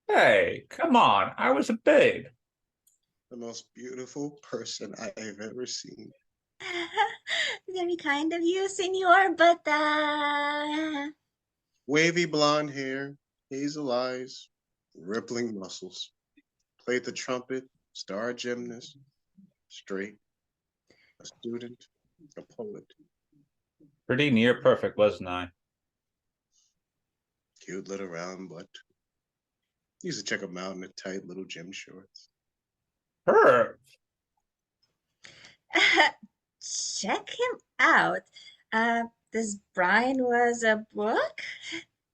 Speaker 5: Hey, come on. I was a babe.
Speaker 9: The most beautiful person I've ever seen.
Speaker 10: Very kind of you, senor, but
Speaker 9: Wavy blonde hair, hazel eyes, rippling muscles. Played the trumpet, star gymnast, straight, a student, a poet.
Speaker 5: Pretty near perfect, wasn't I?
Speaker 9: Cute little round butt. Used to check them out in the tight little gym shorts.
Speaker 5: Herb.
Speaker 10: Check him out. Does Brian was a book?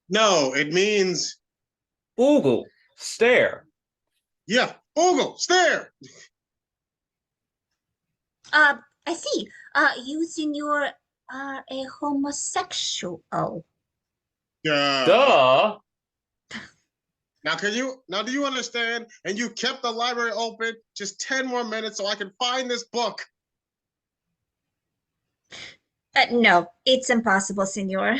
Speaker 9: No, it means
Speaker 5: Oogle. Stare.
Speaker 9: yeah. Ogle, stare.
Speaker 10: I see. You senor are a homosexual.
Speaker 5: Duh.
Speaker 9: Now do you understand? And you kept the library open just 10 more minutes so I can find this book.
Speaker 10: No, it's impossible, senor.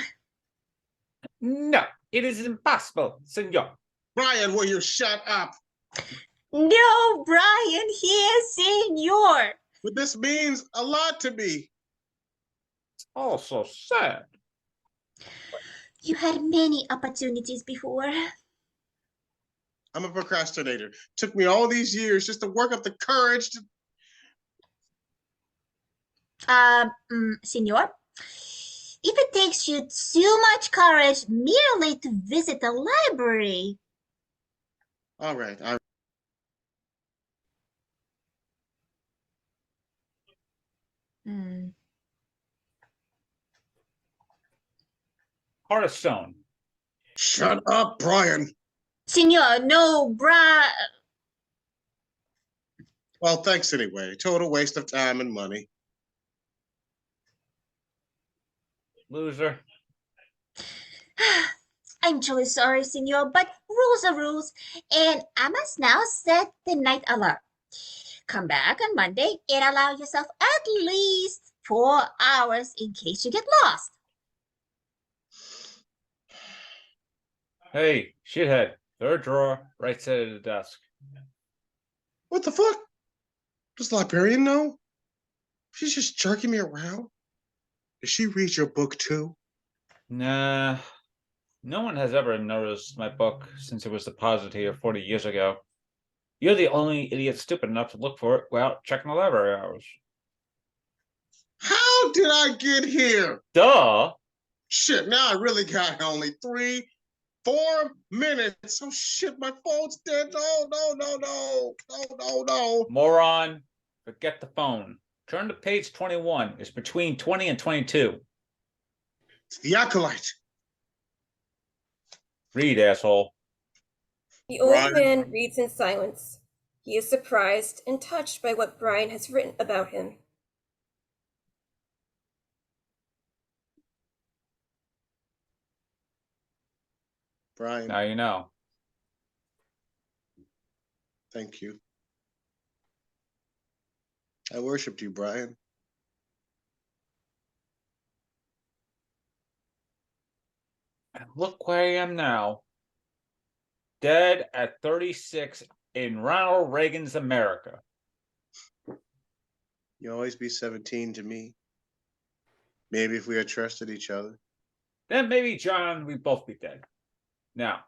Speaker 5: No, it is impossible, senor.
Speaker 9: Brian, will you shut up?
Speaker 10: No, Brian, he is senor.
Speaker 9: But this means a lot to me.
Speaker 5: It's all so sad.
Speaker 10: You had many opportunities before.
Speaker 9: I'm a procrastinator. Took me all these years just to work up the courage to.
Speaker 10: Senor, if it takes you too much courage merely to visit the library.
Speaker 9: All right.
Speaker 5: Heart of stone.
Speaker 9: Shut up, Brian.
Speaker 10: Senor, no,
Speaker 9: Well, thanks anyway. Total waste of time and money.
Speaker 5: Loser.
Speaker 10: I'm truly sorry, senor, but rules are rules, and I must now set the night alarm. Come back on Monday and allow yourself at least 4 hours in case you get lost.
Speaker 5: Hey, shithead. Third drawer, right side of the desk.
Speaker 9: What the fuck? Does the librarian know? She's just jerking me around. Did she read your book too?
Speaker 5: Nah. No one has ever noticed my book since it was deposited here 40 years ago. You're the only idiot stupid enough to look for it without checking the library hours.
Speaker 9: How did I get here?
Speaker 5: Duh!
Speaker 9: Shit, now I really got only 3, 4 minutes. Oh shit, my phone's dead. No.
Speaker 5: Moron, forget the phone. Turn to page 21. It's between 20 and 22.
Speaker 9: It's the acolyte.
Speaker 5: Read, asshole.
Speaker 8: The old
Speaker 9: Brian.
Speaker 8: man reads in silence. He is surprised and touched by what Brian has written about him.
Speaker 9: Brian,
Speaker 5: Now you know.
Speaker 9: thank you. I worshipped you, Brian.
Speaker 5: And look where I am now. Dead at 36 in Ronald Reagan's America.
Speaker 9: You'll always be 17 to me. Maybe if we had trusted each other.
Speaker 5: Then maybe, John, we'd both be dead. Now,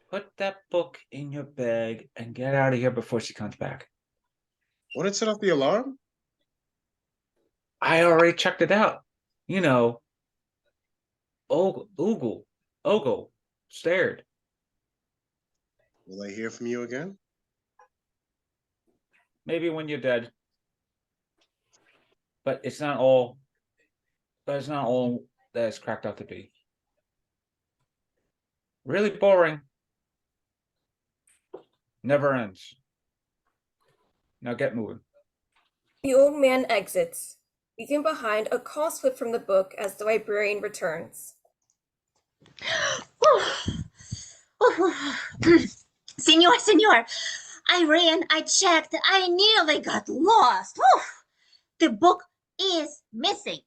Speaker 5: put that book in your bag and get out of here before she comes back.
Speaker 9: Want to set off the alarm?
Speaker 5: I already checked it out. You know, Ogle stared.
Speaker 9: Will I hear from you again?
Speaker 5: Maybe when you're dead. But it's not all that it's cracked out to be. Really boring. Never ends. Now get moving.
Speaker 8: The old man exits, leaving behind a call slip from the book as the librarian returns.
Speaker 10: Senor, I ran, I checked, I nearly got lost. The book is missing.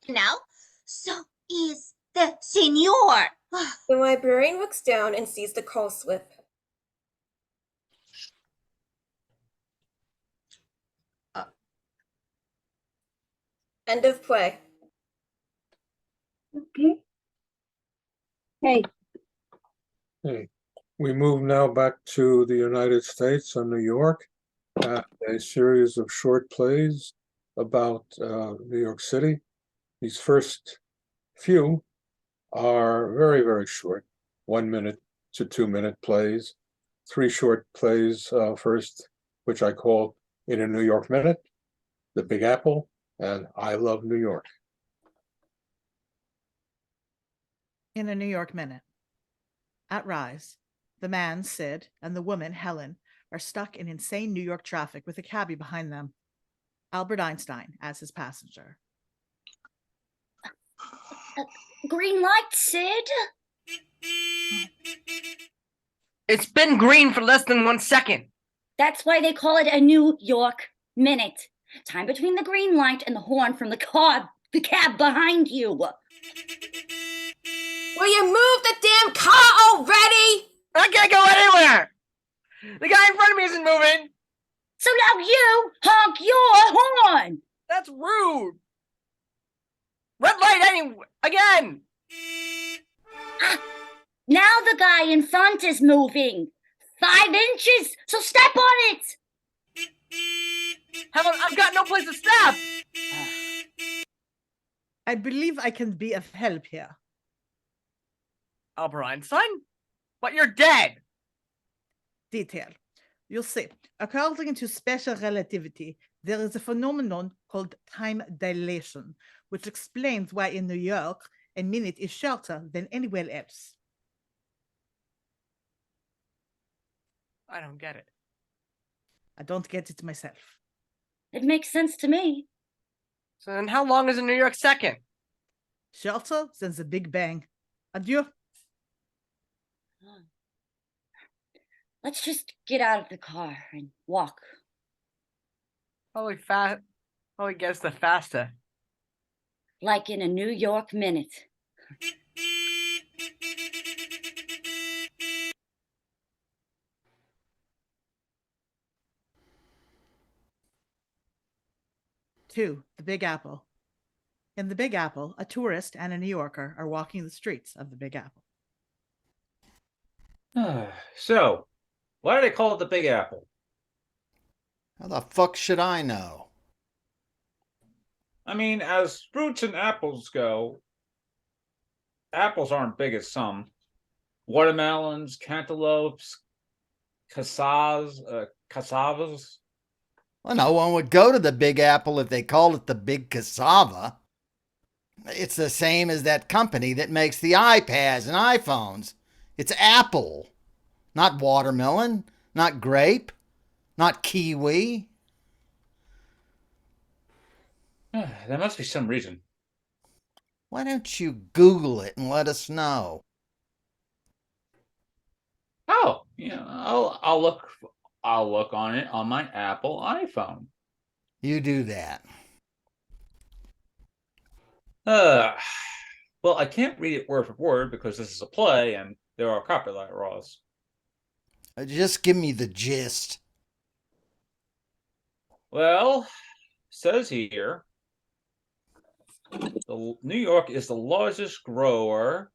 Speaker 10: Now, so is the senor.
Speaker 8: The librarian looks down and sees the call slip. End of play.
Speaker 11: Okay. Hey.
Speaker 2: Hey, we move now back to the United States and New York. A series of short plays about New York City. These first few are very, very short, 1 minute to 2-minute plays. 3 short plays first, which I call In a New York Minute, The Big Apple, and I Love New York.
Speaker 3: In a New York Minute. At Rise, the man, Sid, and the woman, Helen, are stuck in insane New York traffic with a cabbie behind them. Albert Einstein as his passenger.
Speaker 12: Green light, Sid.
Speaker 13: It's been green for less than 1 second.
Speaker 12: That's why they call it a New York Minute. Time between the green light and the horn from the cab behind you.
Speaker 8: Will you move the damn car already?
Speaker 13: I can't go anywhere. The guy in front of me isn't moving.
Speaker 12: So now you honk your horn.
Speaker 13: That's rude. Red light again.
Speaker 12: Now the guy in front is moving. 5 inches, so step on it.
Speaker 13: I've got no place to step.
Speaker 3: I believe I can be of help here.
Speaker 13: Albert Einstein? But you're dead.
Speaker 3: Detail. You'll see. According to special relativity, there is a phenomenon called time dilation, which explains why in New York, a minute is shorter than anywhere else.
Speaker 13: I don't get it.
Speaker 3: I don't get it myself.
Speaker 12: It makes sense to me.
Speaker 13: So then how long is a New York second?
Speaker 3: Shorter than the Big Bang. Adieu.
Speaker 12: Let's just get out of the car and walk.
Speaker 13: Probably guess the faster.
Speaker 12: Like in a New York Minute.
Speaker 3: Two, the Big Apple. In the Big Apple, a tourist and a New Yorker are walking the streets of the Big Apple.
Speaker 5: So, why do they call it the Big Apple?
Speaker 6: How the fuck should I know?
Speaker 5: I mean, as fruits and apples go, apples aren't big as some. Watermelons, cantaloupes, cassavas.
Speaker 6: Well, no one would go to the Big Apple if they called it the Big Cassava. It's the same as that company that makes the iPads and iPhones. It's apple, not watermelon, not grape, not kiwi.
Speaker 5: There must be some reason.
Speaker 6: Why don't you Google it and let us know?
Speaker 5: Oh, yeah, I'll look on it on my Apple iPhone.
Speaker 6: You do that.
Speaker 5: Well, I can't read it word for word because this is a play and there are copyright laws.
Speaker 6: Just give me the gist.
Speaker 5: Well, says here, New York is the largest grower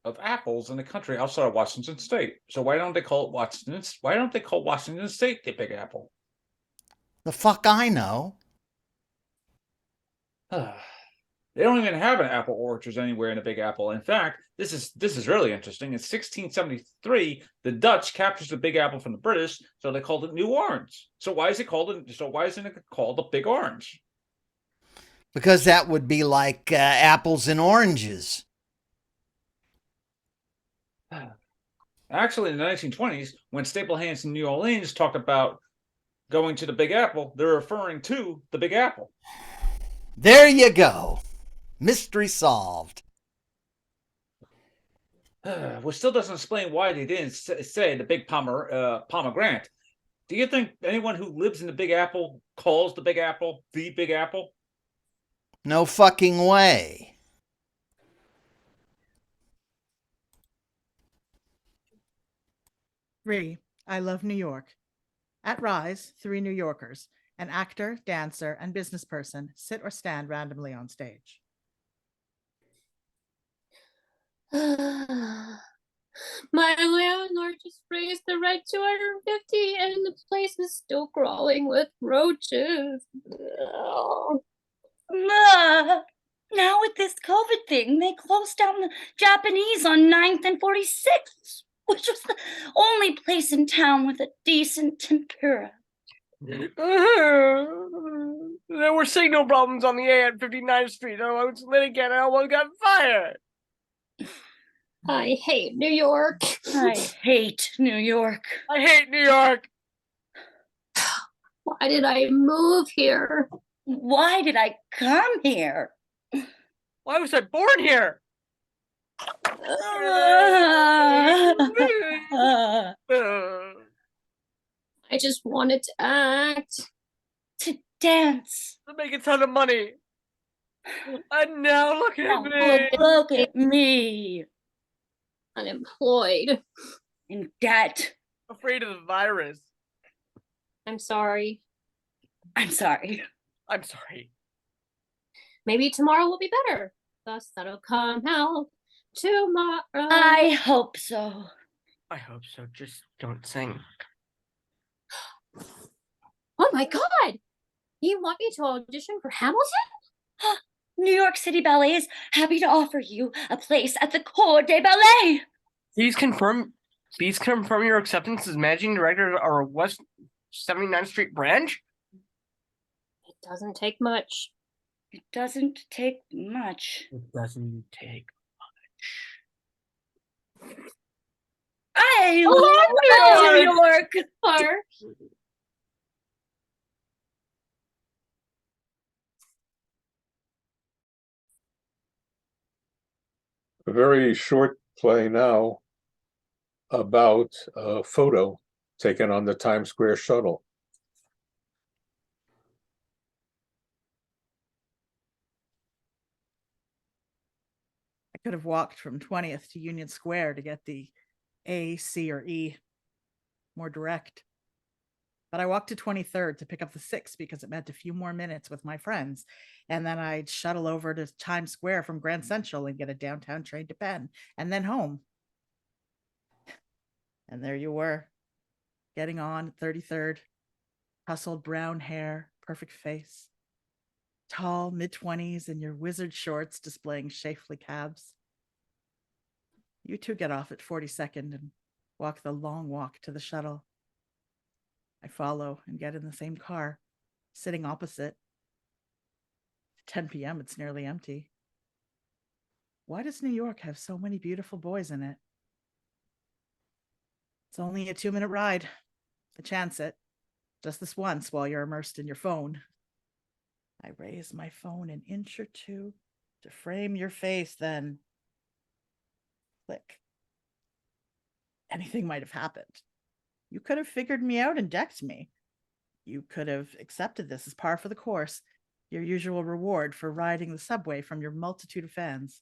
Speaker 5: of apples in the country outside of Washington State. So why don't they call it Washington? Why don't they call Washington State the Big Apple?
Speaker 6: The fuck I know.
Speaker 5: They don't even have an apple orchards anywhere in the Big Apple. In fact, this is really interesting. In 1673, the Dutch captures the Big Apple from the British, so they called it New Orange. So why isn't it called the Big Orange?
Speaker 6: Because that would be like apples and oranges.
Speaker 5: Actually, in the 1920s, when staple hands in New Orleans talked about going to the Big Apple, they're referring to the Big Apple.
Speaker 6: There you go. Mystery solved.
Speaker 5: Which still doesn't explain why they didn't say the Big Pomegranate. Do you think anyone who lives in the Big Apple calls the Big Apple the Big Apple?
Speaker 6: No fucking way.
Speaker 3: Three, I Love New York. At Rise, 3 New Yorkers, an actor, dancer, and business person, sit or stand randomly on stage.
Speaker 14: My landlord just raised the rent 250 and the place is still crawling with roaches.
Speaker 12: Now with this COVID thing, they closed down the Japanese on 9th and 46th. which was the only place in town with a decent tempura.
Speaker 13: There were signal problems on the A at 59th Street. I was lit again. I almost got fired.
Speaker 14: I hate New York.
Speaker 12: I hate New York.
Speaker 13: I hate New York.
Speaker 14: Why did I move here?
Speaker 12: Why did I come here?
Speaker 13: Why was I born here?
Speaker 14: I just wanted to act.
Speaker 12: To dance.
Speaker 13: To make a ton of money. And now look at me.
Speaker 12: Look at me.
Speaker 14: Unemployed.
Speaker 12: In debt.
Speaker 13: Afraid of the virus.
Speaker 14: I'm sorry.
Speaker 12: I'm sorry.
Speaker 13: I'm sorry.
Speaker 14: Maybe tomorrow will be better. The sun'll come out tomorrow.
Speaker 12: I hope so.
Speaker 13: I hope so. Just don't sing.
Speaker 14: Oh my God! You want me to audition for Hamilton?
Speaker 12: New York City Ballet is happy to offer you a place at the Corps de Ballet.
Speaker 13: Please confirm your acceptance as managing director of our West 79th Street branch.
Speaker 14: It doesn't take much.
Speaker 12: It doesn't take much.
Speaker 13: It doesn't take much.
Speaker 12: I love New York.
Speaker 2: A very short play now about a photo taken on the Times Square shuttle.
Speaker 3: I could have walked from 20th to Union Square to get the A, C, or E more direct. But I walked to 23rd to pick up the 6 because it meant a few more minutes with my friends. And then I'd shuttle over to Times Square from Grand Central and get a downtown train to Penn and then home. And there you were, getting on at 33rd, hustled brown hair, perfect face, tall mid-20s in your wizard shorts displaying shapely calves. You two get off at 42nd and walk the long walk to the shuttle. I follow and get in the same car, sitting opposite. 10 p.m., it's nearly empty. Why does New York have so many beautiful boys in it? It's only a 2-minute ride. A chance it. Just this once while you're immersed in your phone. I raise my phone an inch or two to frame your face, then click. Anything might have happened. You could have figured me out and decked me. You could have accepted this as par for the course, your usual reward for riding the subway from your multitude of fans.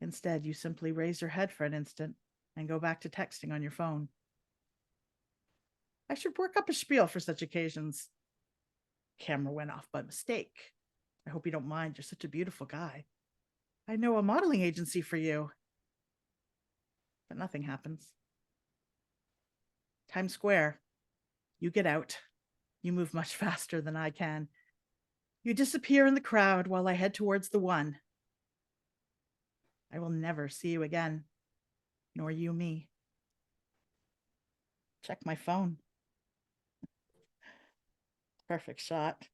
Speaker 3: Instead, you simply raise your head for an instant and go back to texting on your phone. I should work up a spiel for such occasions. Camera went off by mistake. I hope you don't mind. You're such a beautiful guy. I know a modeling agency for you. But nothing happens. Times Square. You get out. You move much faster than I can. You disappear in the crowd while I head towards the one. I will never see you again, nor you me. Check my phone. Perfect shot.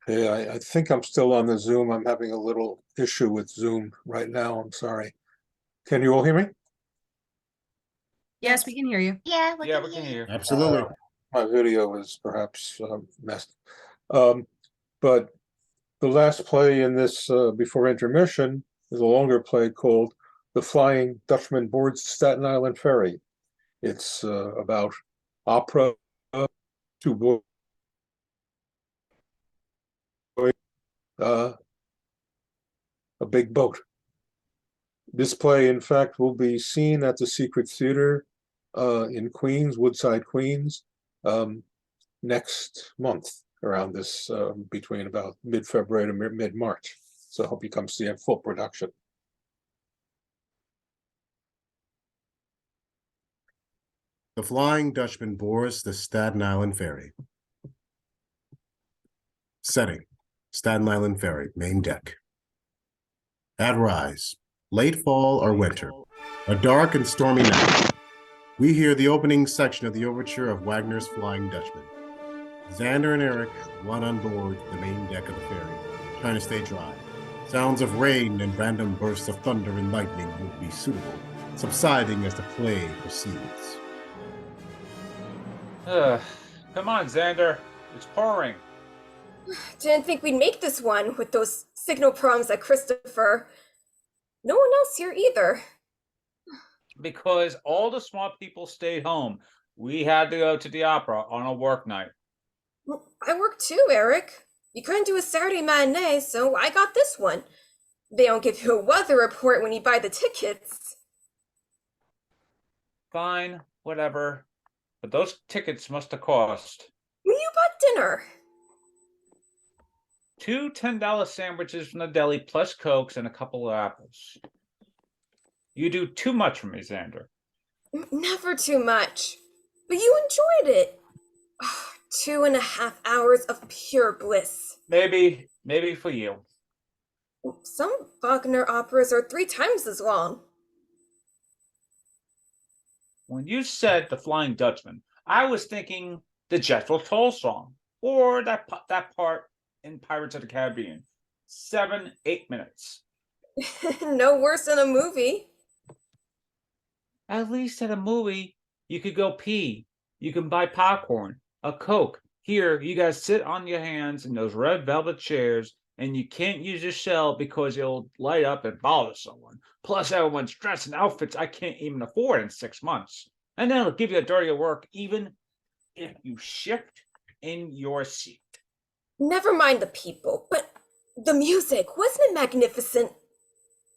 Speaker 2: Okay, I think I'm still on the Zoom. I'm having a little issue with Zoom right now. I'm sorry. Can you all hear me?
Speaker 1: Yes, we can hear you.
Speaker 10: Yeah,
Speaker 5: Yeah, we can hear.
Speaker 15: Absolutely.
Speaker 2: My video is perhaps messed. But the last play in this before intermission is a longer play called The Flying Dutchman Boards Staten Island Ferry. It's about opera, two boys, a big boat. This play, in fact, will be seen at the Secret Theater in Queens, Woodside, Queens, next month around this, between about mid-February to mid-March. So I hope you come see a full production.
Speaker 15: The Flying Dutchman boards the Staten Island Ferry. Setting, Staten Island Ferry, main deck. At rise, late fall or winter, a dark and stormy night. We hear the opening section of the overture of Wagner's Flying Dutchman. Xander and Eric run on board the main deck of the ferry, trying to stay dry. Sounds of rain and random bursts of thunder and lightning would be suitable, subsiding as the play proceeds.
Speaker 5: Come on, Xander. It's pouring.
Speaker 8: Didn't think we'd make this one with those signal problems at Christopher. No one else here either.
Speaker 5: Because all the smart people stayed home. We had to go to the opera on a work night.
Speaker 8: Well, I work too, Eric. You couldn't do a Saturday matinee, so I got this one. They don't give you a weather report when you buy the tickets.
Speaker 5: Fine, whatever. But those tickets must have cost.
Speaker 8: When you bought dinner.
Speaker 5: 2 $10 sandwiches from the deli, plus Cokes and a couple of apples. You do too much for me, Xander.
Speaker 8: Never too much. But you enjoyed it. 2.5 hours of pure bliss.
Speaker 5: Maybe for you.
Speaker 8: Some Wagner operas are 3 times as long.
Speaker 5: When you said The Flying Dutchman, I was thinking the Jethro Tull song, or that part in Pirates of the Caribbean. 7-8 minutes.
Speaker 8: No worse than a movie.
Speaker 5: At least at a movie, you could go pee. You can buy popcorn, a Coke. Here, you guys sit on your hands in those red velvet chairs, and you can't use your shell because it'll light up and bother someone. Plus, everyone's dressed in outfits I can't even afford in 6 months. And then it'll give you a dirtier work, even if you shift in your seat.
Speaker 8: Never mind the people, but the music, wasn't it magnificent?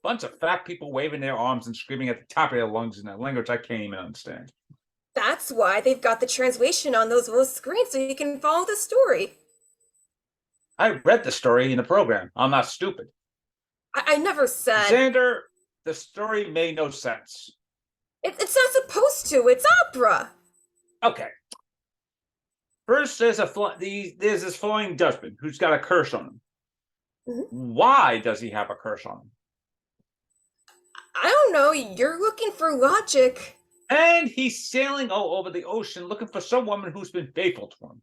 Speaker 5: Bunch of fat people waving their arms and screaming at the top of their lungs in a language I can't even understand.
Speaker 8: That's why they've got the translation on those little screens so you can follow the story.
Speaker 5: I read the story in the program. I'm not stupid.
Speaker 8: I never said...
Speaker 5: Xander, the story made no sense.
Speaker 8: It's not supposed to. It's opera.
Speaker 5: Okay. First, there's this Flying Dutchman who's got a curse on him. Mm-hmm. Why does he have a curse on him?
Speaker 8: I don't know. You're looking for logic.
Speaker 5: And he's sailing all over the ocean looking for some woman who's been faithful to him.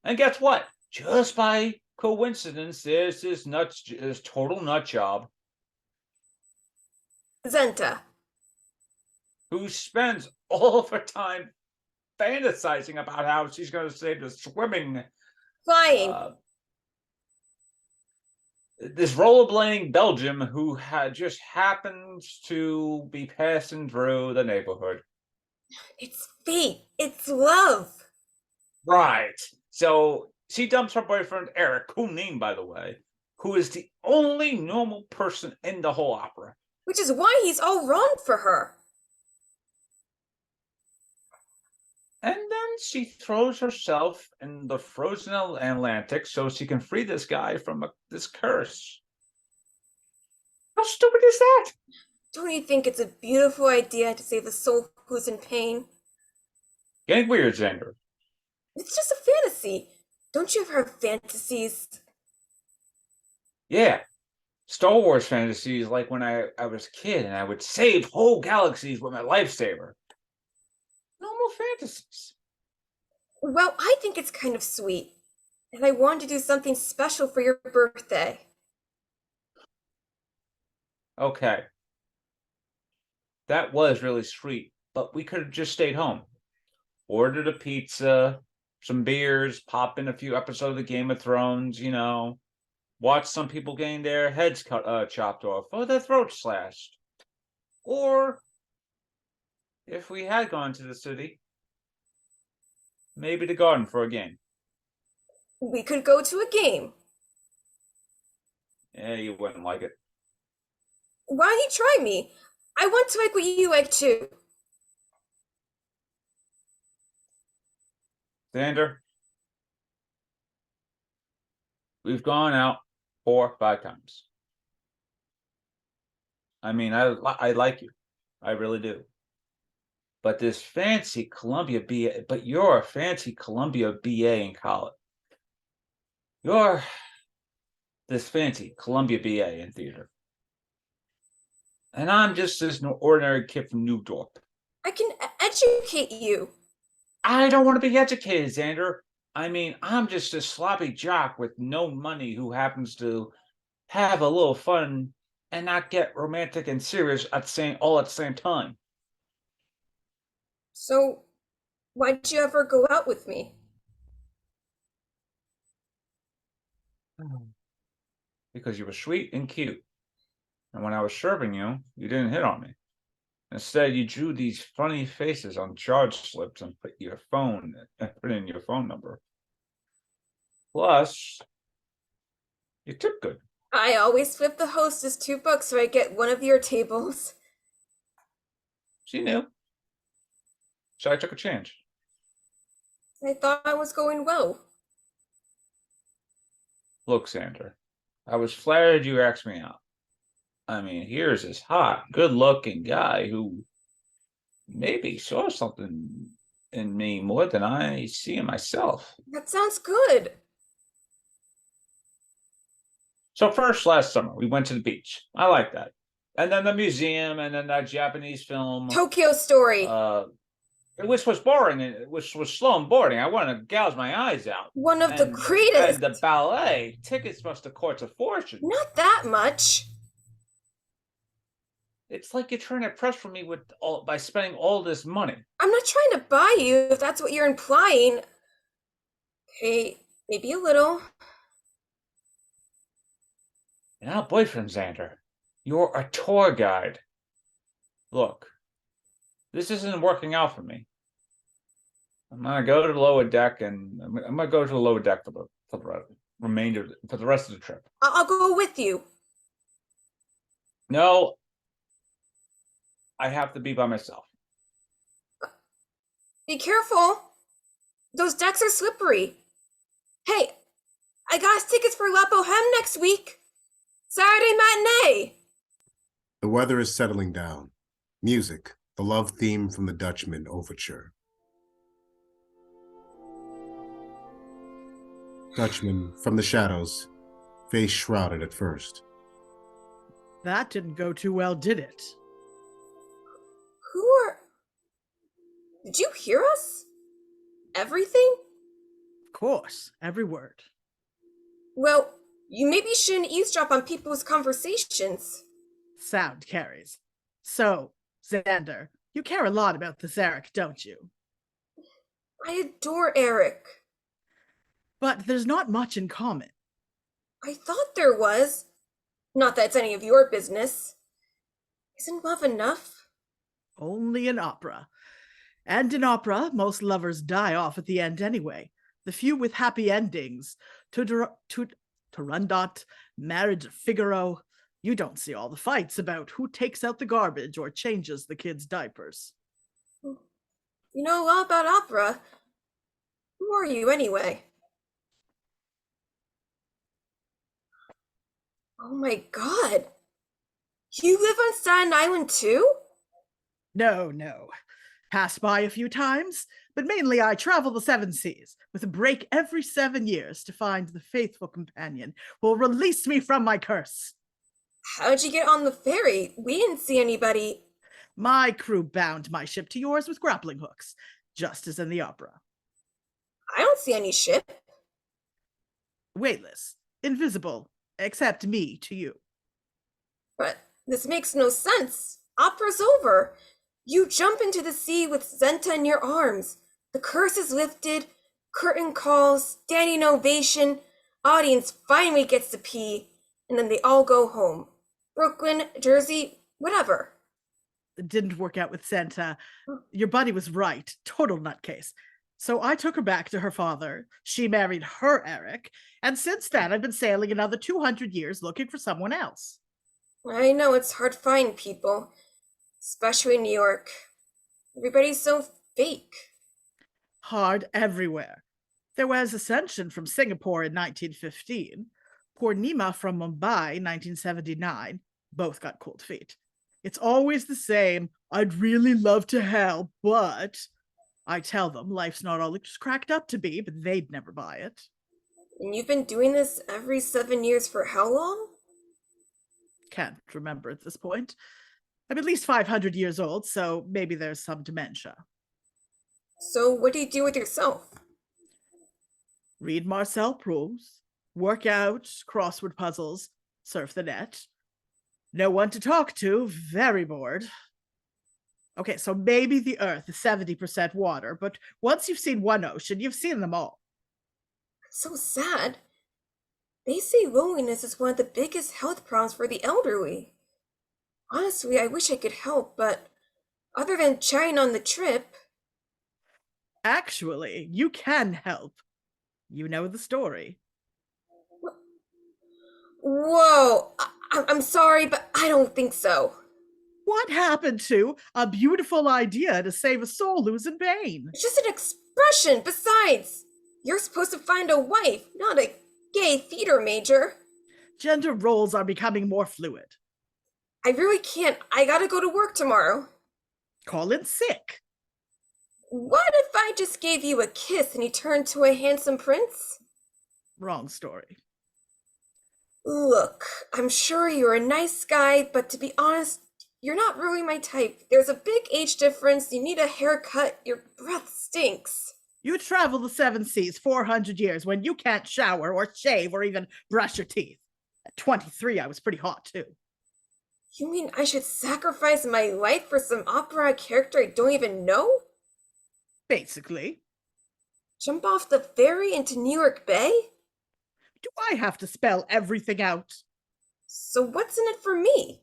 Speaker 5: And guess what? Just by coincidence, there's this total nut job.
Speaker 8: Zenta.
Speaker 5: Who spends all of her time fantasizing about how she's going to save the swimming.
Speaker 8: Flying.
Speaker 5: This rollerblading Belgium who just happens to be passing through the neighborhood.
Speaker 8: It's fate. It's love.
Speaker 5: Right. So she dumps her boyfriend, Eric, cool name, by the way, who is the only normal person in the whole opera.
Speaker 8: Which is why he's all wrong for her.
Speaker 5: And then she throws herself in the frozen Atlantic so she can free this guy from this curse. How stupid is that?
Speaker 8: Don't you think it's a beautiful idea to save a soul who's in pain?
Speaker 5: Getting weird, Xander.
Speaker 8: It's just a fantasy. Don't you ever have fantasies?
Speaker 5: Yeah. Star Wars fantasies like when I was a kid and I would save whole galaxies with my lifesaver. Normal fantasies.
Speaker 8: Well, I think it's kind of sweet. And I wanted to do something special for your birthday.
Speaker 5: Okay. That was really sweet, but we could have just stayed home. Ordered a pizza, some beers, pop in a few episodes of Game of Thrones, watch some people getting their heads chopped off or their throats slashed. Or, if we had gone to the city, maybe the garden for a game.
Speaker 8: We could go to a game.
Speaker 5: Yeah, you wouldn't like it.
Speaker 8: Why don't you try me? I want to like what you like too.
Speaker 5: Xander, we've gone out 4 or 5 times. I mean, I like you. I really do. but this fancy Columbia BA, but you're a fancy Columbia BA in college. You're this fancy Columbia BA in theater. And I'm just this ordinary kid from New York.
Speaker 8: I can educate you.
Speaker 5: I don't want to be educated, Xander. I mean, I'm just a sloppy jock with no money who happens to have a little fun and not get romantic and serious all at the same time.
Speaker 8: So, why'd you ever go out with me?
Speaker 5: Because you were sweet and cute. And when I was serving you, you didn't hit on me. Instead, you drew these funny faces on charge slips and put in your phone number. Plus, you took good.
Speaker 8: I always flip the hostess $2 so I get one of your tables.
Speaker 5: She knew. So I took a chance.
Speaker 8: I thought I was going well.
Speaker 5: Look, Xander, I was flattered you asked me out. I mean, here's this hot, good-looking guy who maybe saw something in me more than I see in myself.
Speaker 8: That sounds good.
Speaker 5: So first, last summer, we went to the beach. I like that. And then the museum, and then that Japanese film.
Speaker 8: Tokyo Story.
Speaker 5: Which was boring, which was slow and boring. I wanted to gouge my eyes out.
Speaker 8: One of the greatest.
Speaker 5: And the ballet, tickets must have cost a fortune.
Speaker 8: Not that much.
Speaker 5: It's like you're trying to pressure me by spending all this money.
Speaker 8: I'm not trying to buy you, if that's what you're implying. Okay, maybe a little.
Speaker 5: You're not a boyfriend, Xander. You're a tour guide. Look, this isn't working out for me. I'm gonna go to the lower deck, and I'm gonna go to the lower deck for the rest of the trip.
Speaker 8: I'll go with you.
Speaker 5: No, I have to be by myself.
Speaker 8: Be careful. Those decks are slippery. Hey, I got us tickets for La Boheme next week. Saturday matinee.
Speaker 15: The weather is settling down. Music, the love theme from the Dutchman overture. Dutchman, from the shadows, face shrouded at first.
Speaker 3: That didn't go too well, did it?
Speaker 8: Who are... Did you hear us? Everything?
Speaker 3: Of course, every word.
Speaker 8: Well, you maybe shouldn't eavesdrop on people's conversations.
Speaker 3: Sound carries. So, Xander, you care a lot about this Eric, don't you?
Speaker 8: I adore Eric.
Speaker 3: But there's not much in common.
Speaker 8: I thought there was. Not that it's any of your business. Isn't love enough?
Speaker 3: Only in opera. And in opera, most lovers die off at the end anyway. The few with happy endings. Turandot, Marriage of Figaro. You don't see all the fights about who takes out the garbage or changes the kids' diapers.
Speaker 8: You know a lot about opera. Who are you anyway? Oh my god. You live on Staten Island too?
Speaker 3: No. Passed by a few times, but mainly I travel the 7 seas, with a break every 7 years to find the faithful companion who will release me from my curse.
Speaker 8: How'd you get on the ferry? We didn't see anybody.
Speaker 3: My crew bound my ship to yours with grappling hooks, just as in the opera.
Speaker 8: I don't see any ship.
Speaker 3: Weightless, invisible, except me to you.
Speaker 8: But this makes no sense. Opera's over. You jump into the sea with Zenta in your arms. The curse is lifted, curtain calls, standing ovation, audience finally gets to pee, and then they all go home. Brooklyn, Jersey, whatever.
Speaker 3: It didn't work out with Zenta. Your buddy was right, total nutcase. So I took her back to her father. She married her Eric, and since then I've been sailing another 200 years looking for someone else.
Speaker 8: I know it's hard to find people, especially in New York. Everybody's so fake.
Speaker 3: Hard everywhere. There was Ascension from Singapore in 1915, Purnima from Mumbai in 1979. Both got cold feet. It's always the same, I'd really love to help, but I tell them life's not all it's cracked up to be, but they'd never buy it.
Speaker 8: And you've been doing this every 7 years for how long?
Speaker 3: Can't remember at this point. I'm at least 500 years old, so maybe there's some dementia.
Speaker 8: So what do you do with yourself?
Speaker 3: Read Marcel Proust, work out, crossword puzzles, surf the net. No one to talk to, very bored. Okay, so maybe the Earth is 70% water, but once you've seen one ocean, you've seen them all.
Speaker 8: So sad. They say loneliness is one of the biggest health problems for the elderly. Honestly, I wish I could help, but other than chatting on the trip...
Speaker 3: Actually, you can help. You know the story.
Speaker 8: Whoa! I'm sorry, but I don't think so.
Speaker 3: What happened to a beautiful idea to save a soul who's in pain?
Speaker 8: It's just an expression. Besides, you're supposed to find a wife, not a gay theater major.
Speaker 3: Gender roles are becoming more fluid.
Speaker 8: I really can't. I gotta go to work tomorrow.
Speaker 3: Call in sick.
Speaker 8: What if I just gave you a kiss and you turned to a handsome prince?
Speaker 3: Wrong story.
Speaker 8: Look, I'm sure you're a nice guy, but to be honest, you're not really my type. There's a big age difference, you need a haircut, your breath stinks.
Speaker 3: You travel the 7 seas 400 years when you can't shower or shave or even brush your teeth. At 23, I was pretty hot too.
Speaker 8: You mean I should sacrifice my life for some opera character I don't even know?
Speaker 3: Basically.
Speaker 8: Jump off the ferry into New York Bay?
Speaker 3: Do I have to spell everything out?
Speaker 8: So what's in it for me?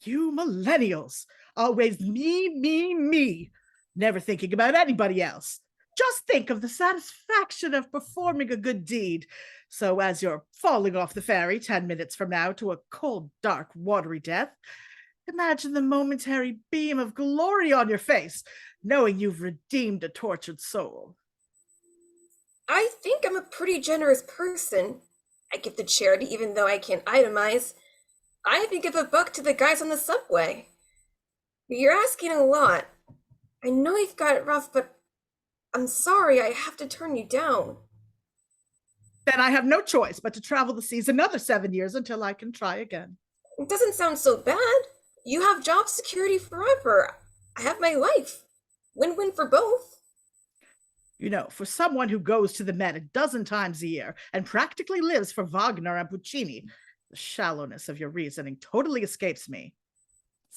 Speaker 3: You millennials. Always me. Never thinking about anybody else. Just think of the satisfaction of performing a good deed. So as you're falling off the ferry 10 minutes from now to a cold, dark, watery death, imagine the momentary beam of glory on your face, knowing you've redeemed a tortured soul.
Speaker 8: I think I'm a pretty generous person. I give to charity even though I can't itemize. I even give $1 to the guys on the subway. You're asking a lot. I know you've got it rough, but I'm sorry I have to turn you down.
Speaker 3: Then I have no choice but to travel the seas another 7 years until I can try again.
Speaker 8: It doesn't sound so bad. You have job security forever. I have my life. Win-win for both.
Speaker 3: You know, for someone who goes to the Met a dozen times a year and practically lives for Wagner and Puccini, the shallowness of your reasoning totally escapes me.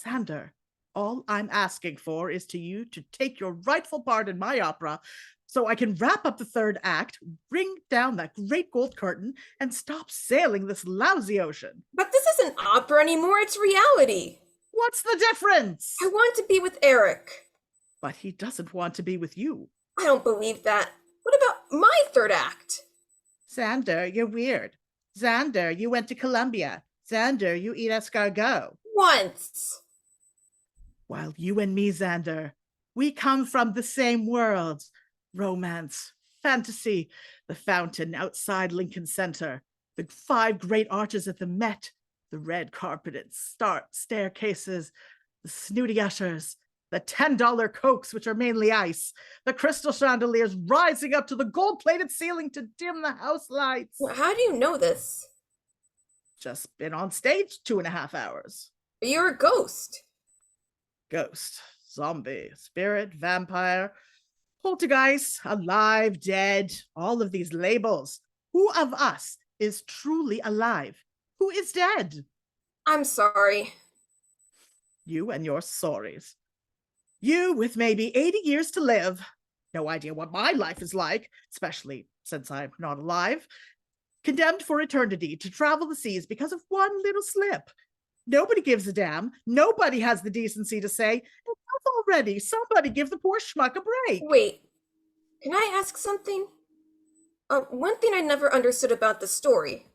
Speaker 3: Xander, all I'm asking for is to you to take your rightful part in my opera so I can wrap up the 3rd act, bring down that great gold curtain, and stop sailing this lousy ocean.
Speaker 8: But this isn't opera anymore, it's reality.
Speaker 3: What's the difference?
Speaker 8: I want to be with Eric.
Speaker 3: But he doesn't want to be with you.
Speaker 8: I don't believe that. What about my 3rd act?
Speaker 3: Xander, you're weird. Xander, you went to Columbia. Xander, you eat escargot.
Speaker 8: Once.
Speaker 3: While you and me, Xander, we come from the same worlds. Romance, fantasy, the fountain outside Lincoln Center, the 5 great arches at the Met, the red carpeted staircases, the snooty ushers, the $10 Cokes, which are mainly ice, the crystal chandeliers rising up to the gold-plated ceiling to dim the house lights.
Speaker 8: How do you know this?
Speaker 3: Just been on stage 2.5 hours.
Speaker 8: You're a ghost.
Speaker 3: Ghost, zombie, spirit, vampire, poltergeist, alive, dead, all of these labels. Who of us is truly alive? Who is dead?
Speaker 8: I'm sorry.
Speaker 3: You and your sorries. You with maybe 80 years to live. No idea what my life is like, especially since I'm not alive. Condemned for eternity to travel the seas because of one little slip. Nobody gives a damn. Nobody has the decency to say, enough already. Somebody give the poor schmuck a break.
Speaker 8: Wait, can I ask something? One thing I never understood about the story.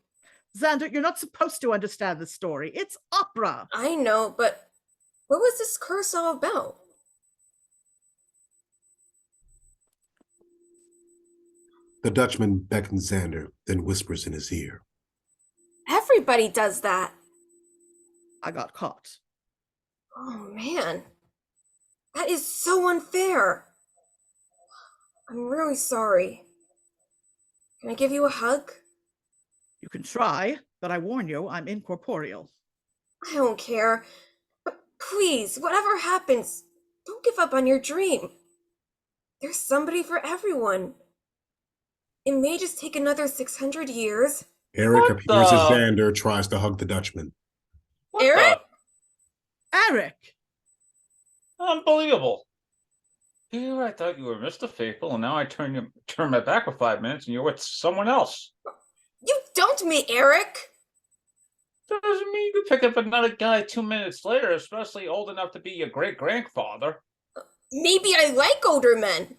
Speaker 3: Xander, you're not supposed to understand the story. It's opera.
Speaker 8: I know, but what was this curse all about?
Speaker 15: The Dutchman beckons Xander, then whispers in his ear.
Speaker 8: Everybody does that.
Speaker 3: I got caught.
Speaker 8: Oh, man. That is so unfair. I'm really sorry. Can I give you a hug?
Speaker 3: You can try, but I warn you, I'm incorporeal.
Speaker 8: I don't care. But please, whatever happens, don't give up on your dream. There's somebody for everyone. It may just take another 600 years.
Speaker 15: Eric
Speaker 5: What
Speaker 15: appears as
Speaker 5: the-
Speaker 15: Xander tries to hug the Dutchman.
Speaker 5: What
Speaker 8: Eric?
Speaker 3: Eric!
Speaker 5: Unbelievable. Here I thought you were Mr. Faithful, and now I turn my back for 5 minutes and you're with someone else.
Speaker 8: You dumped me, Eric!
Speaker 5: Doesn't mean you pick up another guy 2 minutes later, especially old enough to be your great-grandfather.
Speaker 8: Maybe I like older men.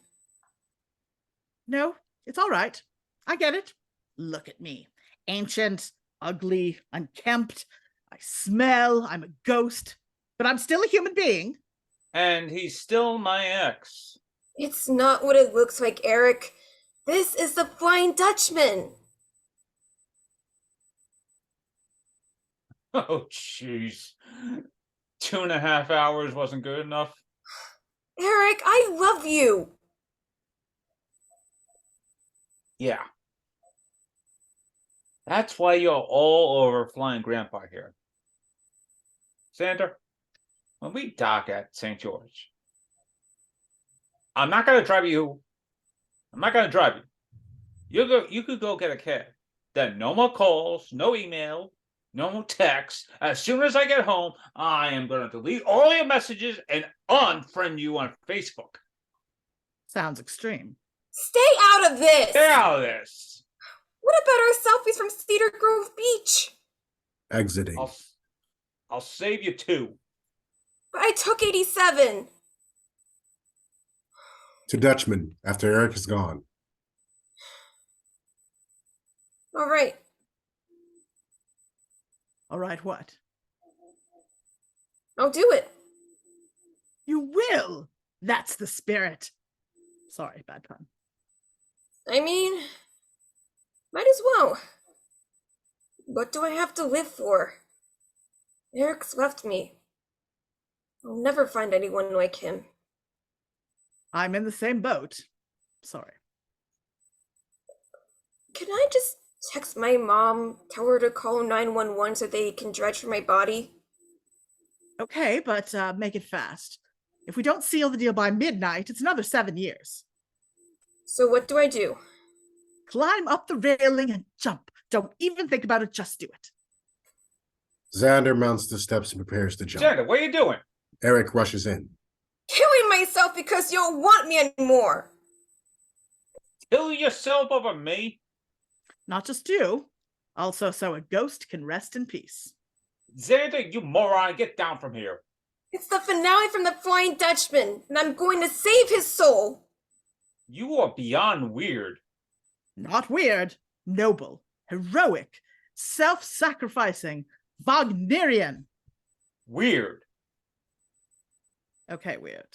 Speaker 3: No, it's all right. I get it. Look at me. Ancient, ugly, unkempt. I smell. I'm a ghost. But I'm still a human being.
Speaker 5: And he's still my ex.
Speaker 8: It's not what it looks like, Eric. This is the Flying Dutchman.
Speaker 5: Oh, jeez. 2.5 hours wasn't good enough.
Speaker 8: Eric, I love you.
Speaker 5: Yeah. That's why you're all over Flying Grandpa here. Xander, when we dock at St. George, I'm not going to drive you. You could go get a cab. Then no more calls, no email, no more texts. As soon as I get home, I am going to delete all your messages and unfriend you on Facebook.
Speaker 3: Sounds extreme.
Speaker 8: Stay out of this.
Speaker 5: Get out of this.
Speaker 8: What about our selfies from Cedar Grove Beach?
Speaker 15: Exiting.
Speaker 5: I'll save you 2.
Speaker 8: But I took 87.
Speaker 15: To Dutchman after Eric is gone.
Speaker 8: All right.
Speaker 3: All right, what?
Speaker 8: I'll do it.
Speaker 3: You will. That's the spirit. Sorry, bad pun.
Speaker 8: I mean, might as well. What do I have to live for? Eric's left me. I'll never find anyone like him.
Speaker 3: I'm in the same boat. Sorry.
Speaker 8: Can I just text my mom, tell her to call 911 so they can dredge for my body?
Speaker 3: Okay, but make it fast. If we don't seal the deal by midnight, it's another 7 years.
Speaker 8: So what do I do?
Speaker 3: Climb up the railing and jump. Don't even think about it, just do it.
Speaker 15: Xander mounts the steps and prepares to jump.
Speaker 5: Xander, what are you doing?
Speaker 15: Eric rushes in.
Speaker 8: Killing myself because you don't want me anymore.
Speaker 5: Kill yourself over me?
Speaker 3: Not just you. Also, so a ghost can rest in peace.
Speaker 5: Xander, you moron, get down from here.
Speaker 8: It's the finale from the Flying Dutchman, and I'm going to save his soul.
Speaker 5: You are beyond weird.
Speaker 3: Not weird. Noble. Heroic. Self-sacrificing. Wagnerian.
Speaker 5: Weird.
Speaker 3: Okay, weird.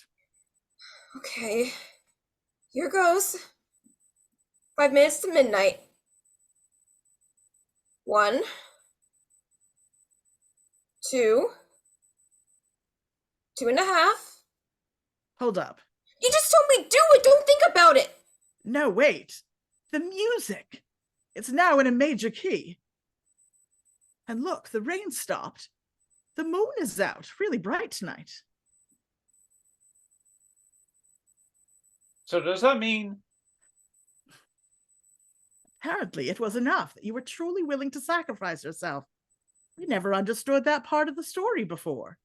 Speaker 8: Okay. Here goes. 5 minutes to midnight. 1, 2, 2.5.
Speaker 3: Hold up.
Speaker 8: You just told me do it. Don't think about it.
Speaker 3: No, wait. The music. It's now in a major key. And look, the rain stopped. The moon is out, really bright tonight.
Speaker 5: So does that mean...
Speaker 3: Apparently, it was enough that you were truly willing to sacrifice yourself. We never understood that part of the story before.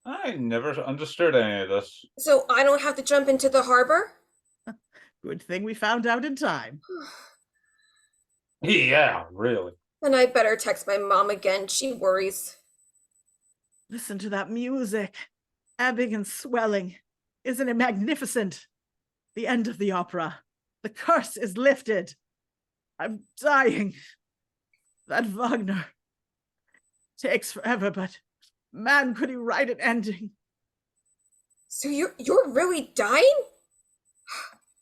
Speaker 5: I never understood any of this.
Speaker 8: So I don't have to jump into the harbor?
Speaker 3: Good thing we found out in time.
Speaker 5: Yeah, really.
Speaker 8: Then I better text my mom again. She worries.
Speaker 3: Listen to that music, ebbing and swelling. Isn't it magnificent? The end of the opera. The curse is lifted. I'm dying. That Wagner takes forever, but man, could he write an ending.
Speaker 8: So you're really dying?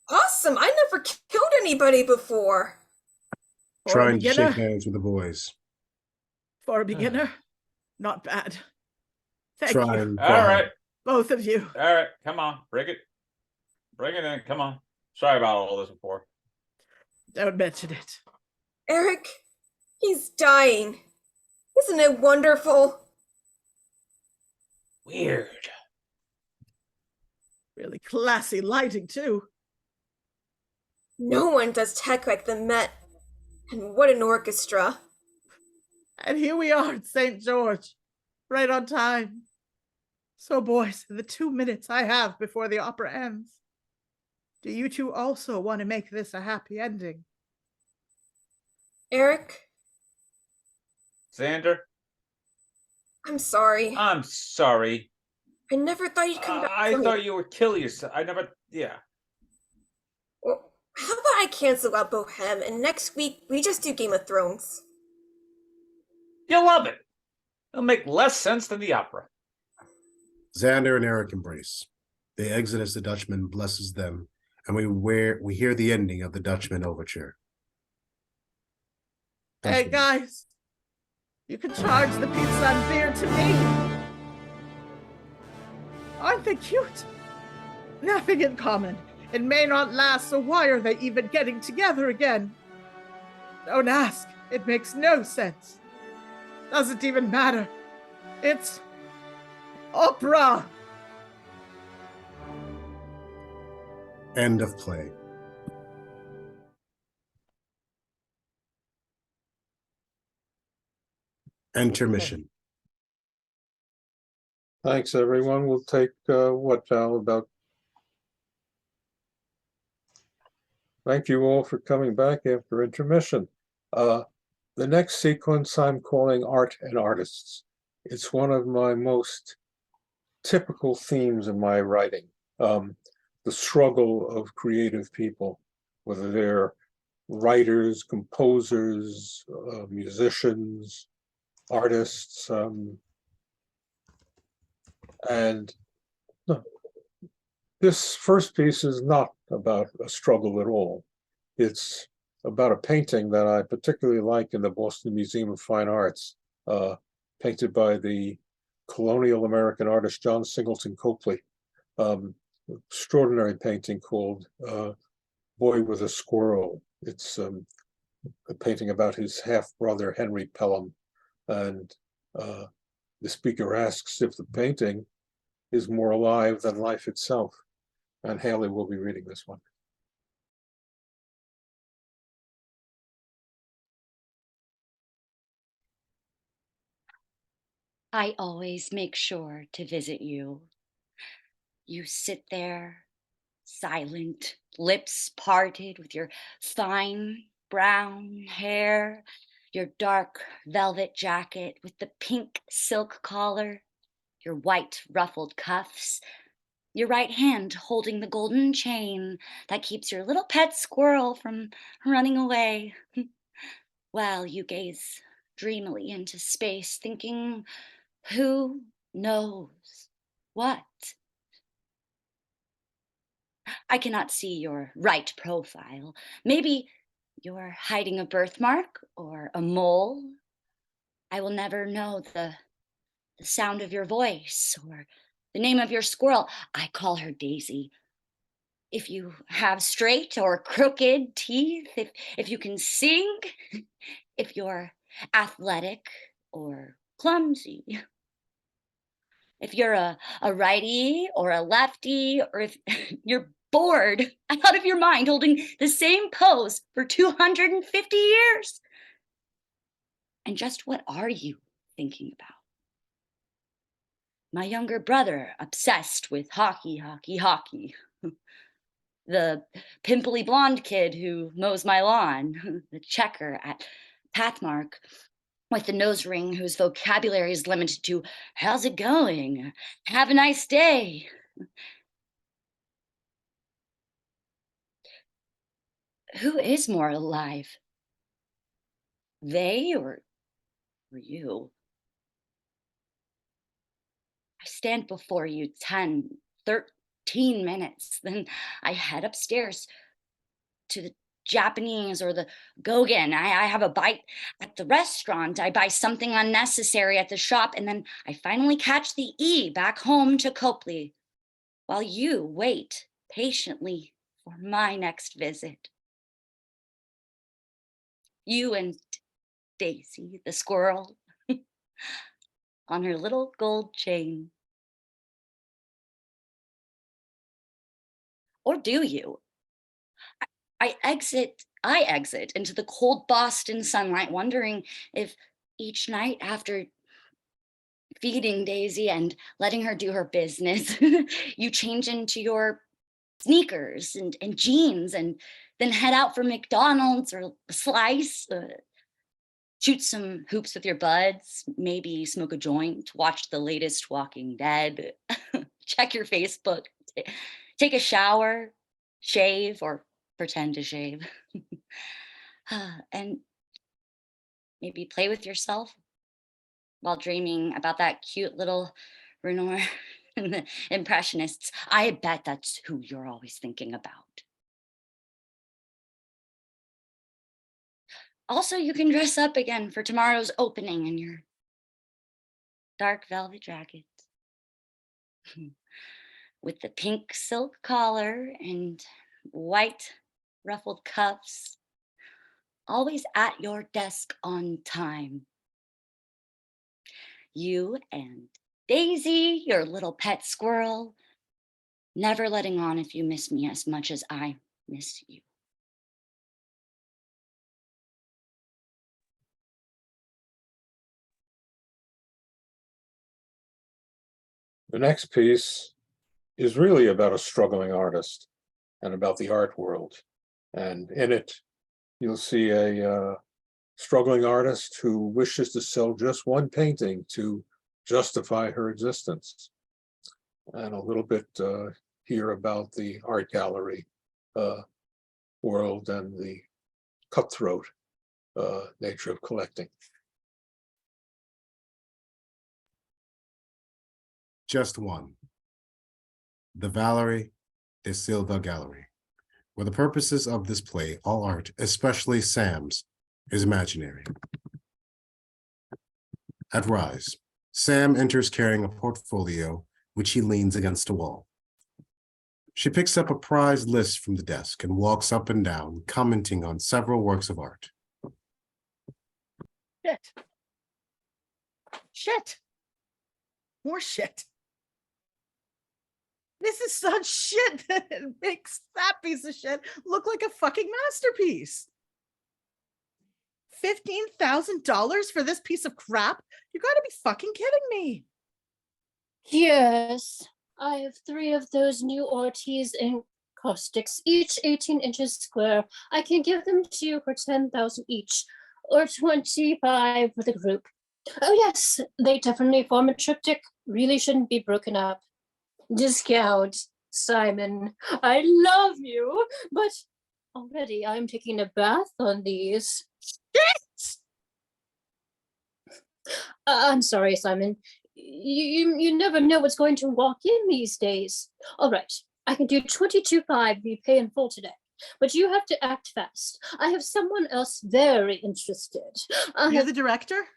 Speaker 8: Awesome! I never killed anybody before.
Speaker 15: Trying to shake hands with the boys.
Speaker 3: For a beginner, not bad. Thank
Speaker 15: Trying.
Speaker 3: you.
Speaker 5: All right.
Speaker 3: Both of you.
Speaker 16: All right, come on, bring it in. Come on. Sorry about all this before.
Speaker 3: Don't mention it.
Speaker 8: Eric, he's dying. Isn't it wonderful?
Speaker 16: Weird.
Speaker 3: Really classy lighting, too.
Speaker 8: No one does tech like the Met. And what an orchestra.
Speaker 3: And here we are at St. George, right on time. So, boys, in the 2 minutes I have before the opera ends, do you two also want to make this a happy ending?
Speaker 8: Eric?
Speaker 16: Xander?
Speaker 8: I'm sorry.
Speaker 16: I'm sorry.
Speaker 8: I never thought you'd come back.
Speaker 16: I thought you would kill yourself. Yeah.
Speaker 8: Well, how about I cancel out Bohem and next week we just do Game of Thrones?
Speaker 16: You'll love it. It'll make less sense than the opera.
Speaker 15: Xander and Eric embrace. They exit as the Dutchman blesses them, and we hear the ending of the Dutchman overture.
Speaker 3: Hey, guys, you can charge the pizza and beer to me. Aren't they cute? Nothing in common. It may not last, so why are they even getting together again? Don't ask. It makes no sense. Doesn't even matter. It's opera.
Speaker 15: End of play. Intermission.
Speaker 2: Thanks, everyone. We'll take, what, Val, about... Thank you all for coming back after intermission. The next sequence I'm calling Art and Artists. It's one of my most typical themes in my writing. The struggle of creative people, whether they're writers, composers, musicians, artists, and this first piece is not about a struggle at all. It's about a painting that I particularly like in the Boston Museum of Fine Arts, painted by the colonial American artist John Singleton Copley. Extraordinary painting called Boy with a Squirrel. It's a painting about his half-brother Henry Pelham. And the speaker asks if the painting is more alive than life itself. And Hayley will be reading this one.
Speaker 12: I always make sure to visit you. You sit there, silent, lips parted, with your fine brown hair, your dark velvet jacket with the pink silk collar, your white ruffled cuffs, your right hand holding the golden chain that keeps your little pet squirrel from running away, while you gaze dreamily into space, thinking, who knows what? I cannot see your right profile. Maybe you're hiding a birthmark or a mole. I will never know the sound of your voice or the name of your squirrel. I call her Daisy. If you have straight or crooked teeth, if you can sing, if you're athletic or clumsy, if you're a righty or a lefty, or if you're bored out of your mind holding the same pose for 250 years. And just what are you thinking about? My younger brother, obsessed with hockey. The pimply blonde kid who mows my lawn, the checker at Pathmark with the nose ring whose vocabulary is limited to, how's it going? Have a nice day. Who is more alive? They or you? I stand before you 10, 13 minutes, then I head upstairs to the Japanese or the Gogan. I have a bite at the restaurant. I buy something unnecessary at the shop, and then I finally catch the E back home to Copley, while you wait patiently for my next visit. You and Daisy, the squirrel, on her little gold chain. Or do you? I exit into the cold Boston sunlight, wondering if each night after feeding Daisy and letting her do her business, you change into your sneakers and jeans and then head out for McDonald's or a slice, shoot some hoops with your buds, maybe smoke a joint, watch the latest Walking Dead, check your Facebook, take a shower, shave or pretend to shave, and maybe play with yourself while dreaming about that cute little Renoir and the Impressionists. I bet that's who you're always thinking about. Also, you can dress up again for tomorrow's opening in your dark velvet jacket with the pink silk collar and white ruffled cuffs, always at your desk on time. You and Daisy, your little pet squirrel, never letting on if you miss me as much as I miss you.
Speaker 2: The next piece is really about a struggling artist and about the art world. And in it, you'll see a struggling artist who wishes to sell just one painting to justify her existence. And a little bit here about the art gallery world and the cutthroat nature of collecting.
Speaker 15: Just one. The Valerie de Silva Gallery. For the purposes of this play, all art, especially Sam's, is imaginary. At Rise, Sam enters carrying a portfolio which he leans against a wall. She picks up a prize list from the desk and walks up and down, commenting on several works of art.
Speaker 3: Shit. Shit. More shit. This is such shit that it makes that piece of shit look like a fucking masterpiece. $15,000 for this piece of crap? You gotta be fucking kidding me.
Speaker 14: Yes, I have 3 of those new Ortiz encaustics, each 18 inches square. I can give them to you for 10,000 each, or 25 for the group. Oh yes, they definitely form a triptych. Really shouldn't be broken up. Discount, Simon. I love you, but already I'm taking a bath on these.
Speaker 3: Shit!
Speaker 14: I'm sorry, Simon. You never know what's going to walk in these days. All right, I can do 22.5 we pay in full today, but you have to act fast. I have someone else very interested.
Speaker 3: You're the director?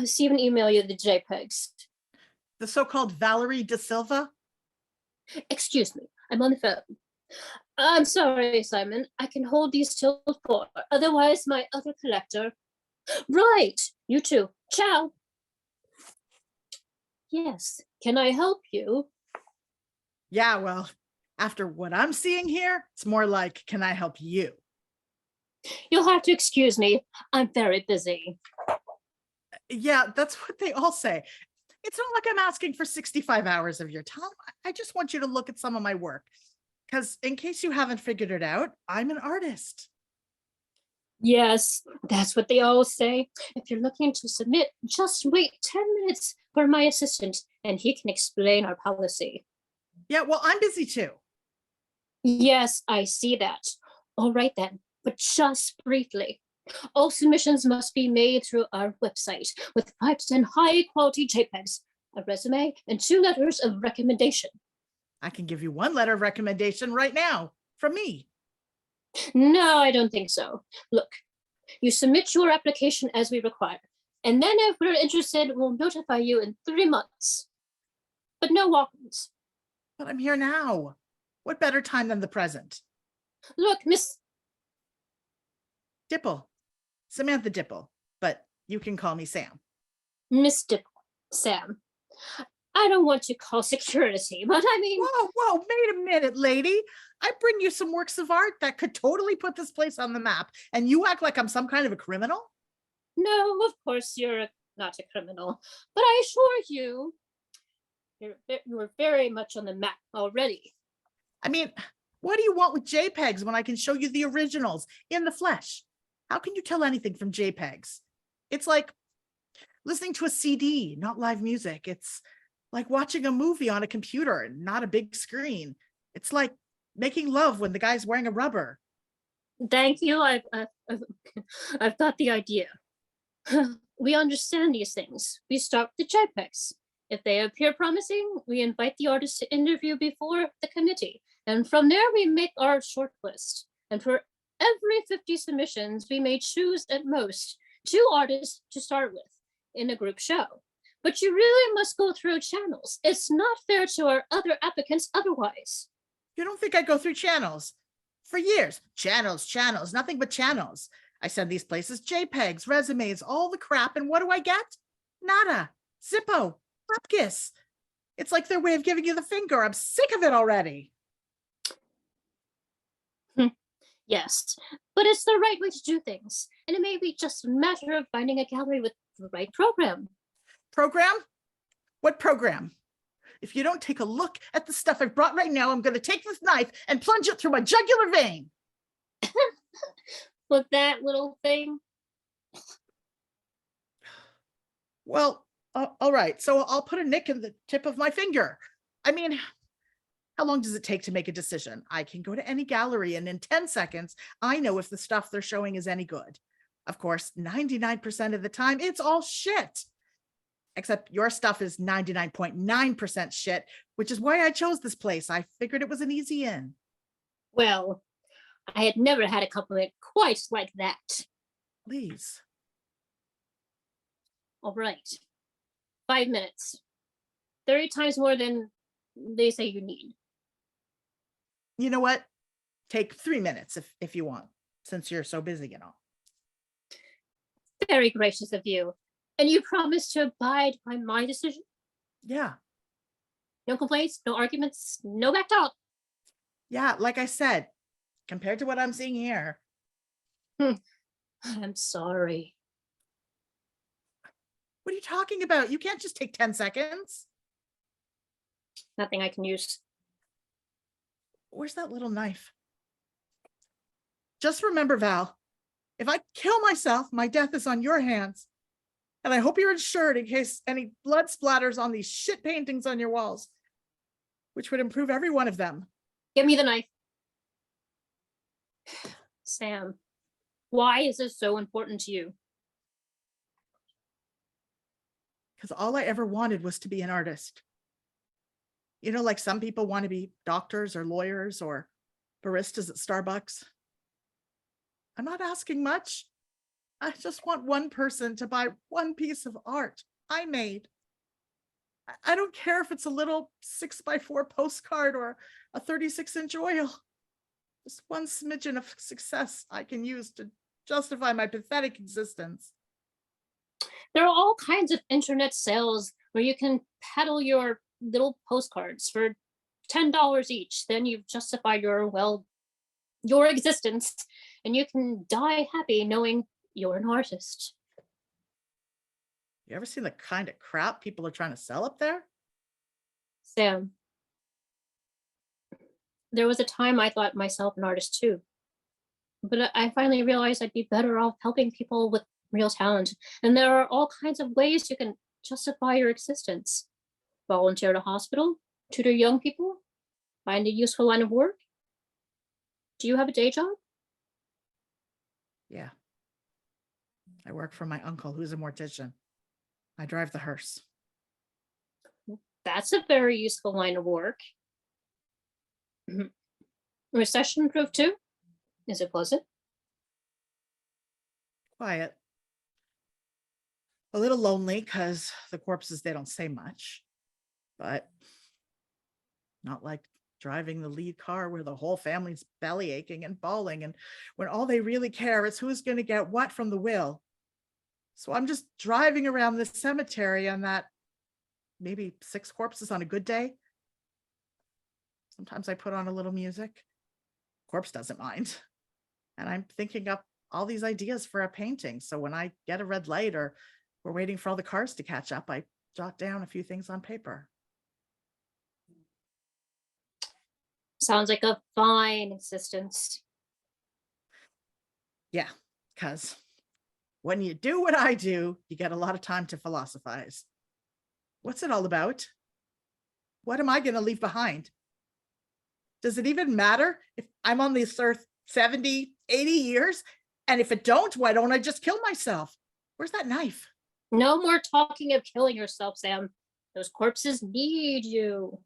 Speaker 14: Steven email you the JPEGs.
Speaker 3: The so-called Valerie de Silva?
Speaker 14: Excuse me, I'm on the phone. I'm sorry, Simon. I can hold these till 4. Otherwise, my other collector. Right, you too. Ciao. Yes, can I help you?
Speaker 3: Yeah, well, after what I'm seeing here, it's more like, can I help you?
Speaker 14: You'll have to excuse me. I'm very busy.
Speaker 3: Yeah, that's what they all say. It's not like I'm asking for 65 hours of your time. I just want you to look at some of my work. Because in case you haven't figured it out, I'm an artist.
Speaker 14: Yes, that's what they all say. If you're looking to submit, just wait 10 minutes for my assistant and he can explain our policy.
Speaker 3: Yeah, well, I'm busy too.
Speaker 14: Yes, I see that. All right then, but just briefly. All submissions must be made through our website with 5 to 10 high quality JPEGs, a resume, and 2 letters of recommendation.
Speaker 3: I can give you 1 letter of recommendation right now from me.
Speaker 14: No, I don't think so. Look, you submit your application as we require, and then if we're interested, we'll notify you in 3 months. But no walk-ins.
Speaker 3: But I'm here now. What better time than the present?
Speaker 14: Look, Miss
Speaker 3: Dipple. Samantha Dipple, but you can call me Sam.
Speaker 14: Miss Sam. I don't want to call security, but I mean...
Speaker 3: Whoa, wait a minute, lady. I bring you some works of art that could totally put this place on the map, and you act like I'm some kind of a criminal?
Speaker 14: No, of course you're not a criminal, but I assure you, you're very much on the map already.
Speaker 3: I mean, what do you want with JPEGs when I can show you the originals in the flesh? How can you tell anything from JPEGs? It's like listening to a CD, not live music. It's like watching a movie on a computer, not a big screen. It's like making love when the guy's wearing a rubber.
Speaker 14: Thank you. I've got the idea. We understand these things. We start with the JPEGs. If they appear promising, we invite the artist to interview before the committee. And from there, we make our short list. And for every 50 submissions, we may choose at most 2 artists to start with in a group show. But you really must go through channels. It's not fair to our other applicants otherwise.
Speaker 3: You don't think I go through channels? For years, channels, nothing but channels. I send these places JPEGs, resumes, all the crap, and what do I get? Nada. Zippo. Upkiss. It's like their way of giving you the finger. I'm sick of it already.
Speaker 14: Yes, but it's the right way to do things. And it may be just a matter of finding a gallery with the right program.
Speaker 3: Program? What program? If you don't take a look at the stuff I've brought right now, I'm going to take this knife and plunge it through my jugular vein.
Speaker 14: With that little thing?
Speaker 3: Well, all right. So I'll put a nick in the tip of my finger. I mean, how long does it take to make a decision? I can go to any gallery and in 10 seconds, I know if the stuff they're showing is any good. Of course, 99% of the time, it's all shit. Except your stuff is 99.9% shit, which is why I chose this place. I figured it was an easy in.
Speaker 14: Well, I had never had a compliment quite like that.
Speaker 3: Please.
Speaker 14: All right. 5 minutes. 30 times more than they say you need.
Speaker 3: You know what? Take 3 minutes if you want, since you're so busy and all.
Speaker 14: Very gracious of you. And you promise to abide by my decision?
Speaker 3: Yeah.
Speaker 14: No complaints, no arguments, no back talk.
Speaker 3: Yeah, like I said, compared to what I'm seeing here.
Speaker 14: I'm sorry.
Speaker 3: What are you talking about? You can't just take 10 seconds.
Speaker 14: Nothing I can use.
Speaker 3: Where's that little knife? Just remember, Val, if I kill myself, my death is on your hands. And I hope you're insured in case any blood splatters on these shit paintings on your walls, which would improve every one of them.
Speaker 14: Give me the knife. Sam, why is this so important to you?
Speaker 3: Because all I ever wanted was to be an artist. You know, like some people want to be doctors or lawyers or baristas at Starbucks. I'm not asking much. I just want one person to buy one piece of art I made. I don't care if it's a little 6x4 postcard or a 36-inch oil. Just one smidgen of success I can use to justify my pathetic existence.
Speaker 14: There are all kinds of internet sales where you can peddle your little postcards for $10 each. Then you've justified your existence, and you can die happy knowing you're an artist.
Speaker 3: You ever seen the kind of crap people are trying to sell up there?
Speaker 14: Sam, there was a time I thought myself an artist too. But I finally realized I'd be better off helping people with real talent. And there are all kinds of ways you can justify your existence. Volunteer at a hospital, tutor young people, find a useful line of work. Do you have a day job?
Speaker 3: Yeah. I work for my uncle, who's a mortician. I drive the hearse.
Speaker 14: That's a very useful line of work. Recession proof too? Is it pleasant?
Speaker 3: Quiet. A little lonely because the corpses, they don't say much, but not like driving the lead car where the whole family's belly aching and bawling, and when all they really care is who's going to get what from the will. So I'm just driving around this cemetery on that maybe 6 corpses on a good day. Sometimes I put on a little music. Corpse doesn't mind. And I'm thinking up all these ideas for a painting. So when I get a red light or we're waiting for all the cars to catch up, I jot down a few things on paper.
Speaker 14: Sounds like a fine existence.
Speaker 3: Yeah, because when you do what I do, you get a lot of time to philosophize. What's it all about? What am I going to leave behind? Does it even matter if I'm on this earth 70, 80 years? And if it don't, why don't I just kill myself? Where's that knife?
Speaker 14: No more talking of killing yourself, Sam. Those corpses need you.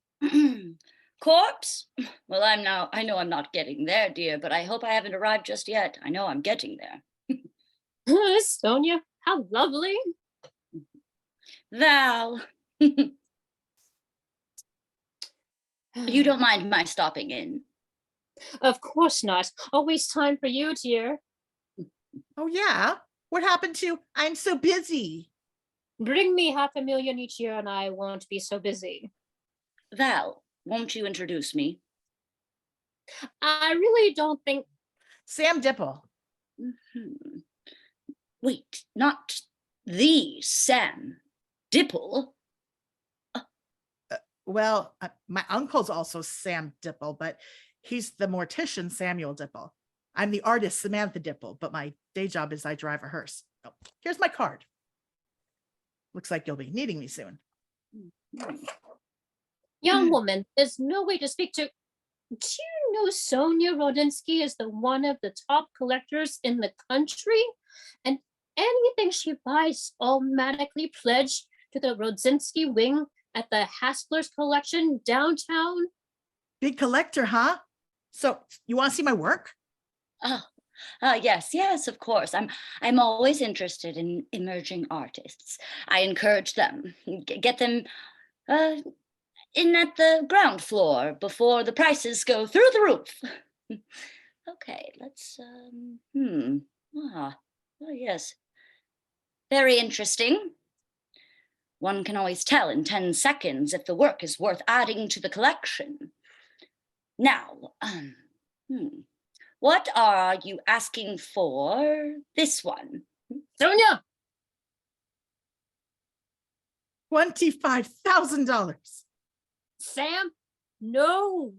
Speaker 12: Corpse? Well, I know I'm not getting there, dear, but I hope I haven't arrived just yet. I know I'm getting there.
Speaker 14: Sonia, how lovely.
Speaker 12: Val. You don't mind my stopping in?
Speaker 14: Of course not. Always time for you, dear.
Speaker 3: Oh, yeah? What happened to I'm so busy?
Speaker 14: Bring me $500,000 each year and I won't be so busy.
Speaker 12: Val, won't you introduce me?
Speaker 14: I really don't think...
Speaker 3: Sam Dipple.
Speaker 12: Mm-hmm. Wait, not the Sam Dipple?
Speaker 3: Well, my uncle's also Sam Dipple, but he's the mortician Samuel Dipple. I'm the artist Samantha Dipple, but my day job is I drive a hearse. Oh, here's my card. Looks like you'll be needing me soon.
Speaker 14: Young woman, there's no way to speak to... Do you know Sonia Rodinsky is one of the top collectors in the country? And anything she buys automatically pledged to the Rodzinski wing at the Hassler's collection downtown?
Speaker 3: Big collector, huh? So you want to see my work?
Speaker 12: Yes, of course. I'm always interested in emerging artists. I encourage them, get them in at the ground floor before the prices go through the roof. Okay, let's, yes. Very interesting. One can always tell in 10 seconds if the work is worth adding to the collection. Now, what are you asking for this one?
Speaker 14: Sonia!
Speaker 3: $25,000.
Speaker 14: Sam, no.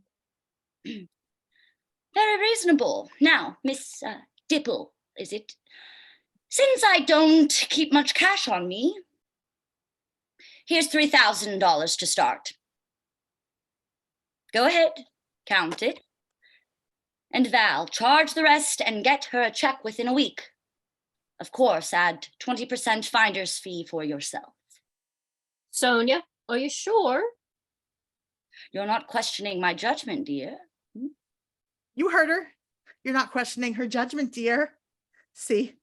Speaker 12: Very reasonable. Now, Miss Dipple, is it? Since I don't keep much cash on me, here's $3,000 to start. Go ahead, count it. And Val, charge the rest and get her a check within a week. Of course, add 20% finder's fee for yourself.
Speaker 14: Sonia, are you sure?
Speaker 12: You're not questioning my judgment, dear.
Speaker 3: You heard her. You're not questioning her judgment, dear. See,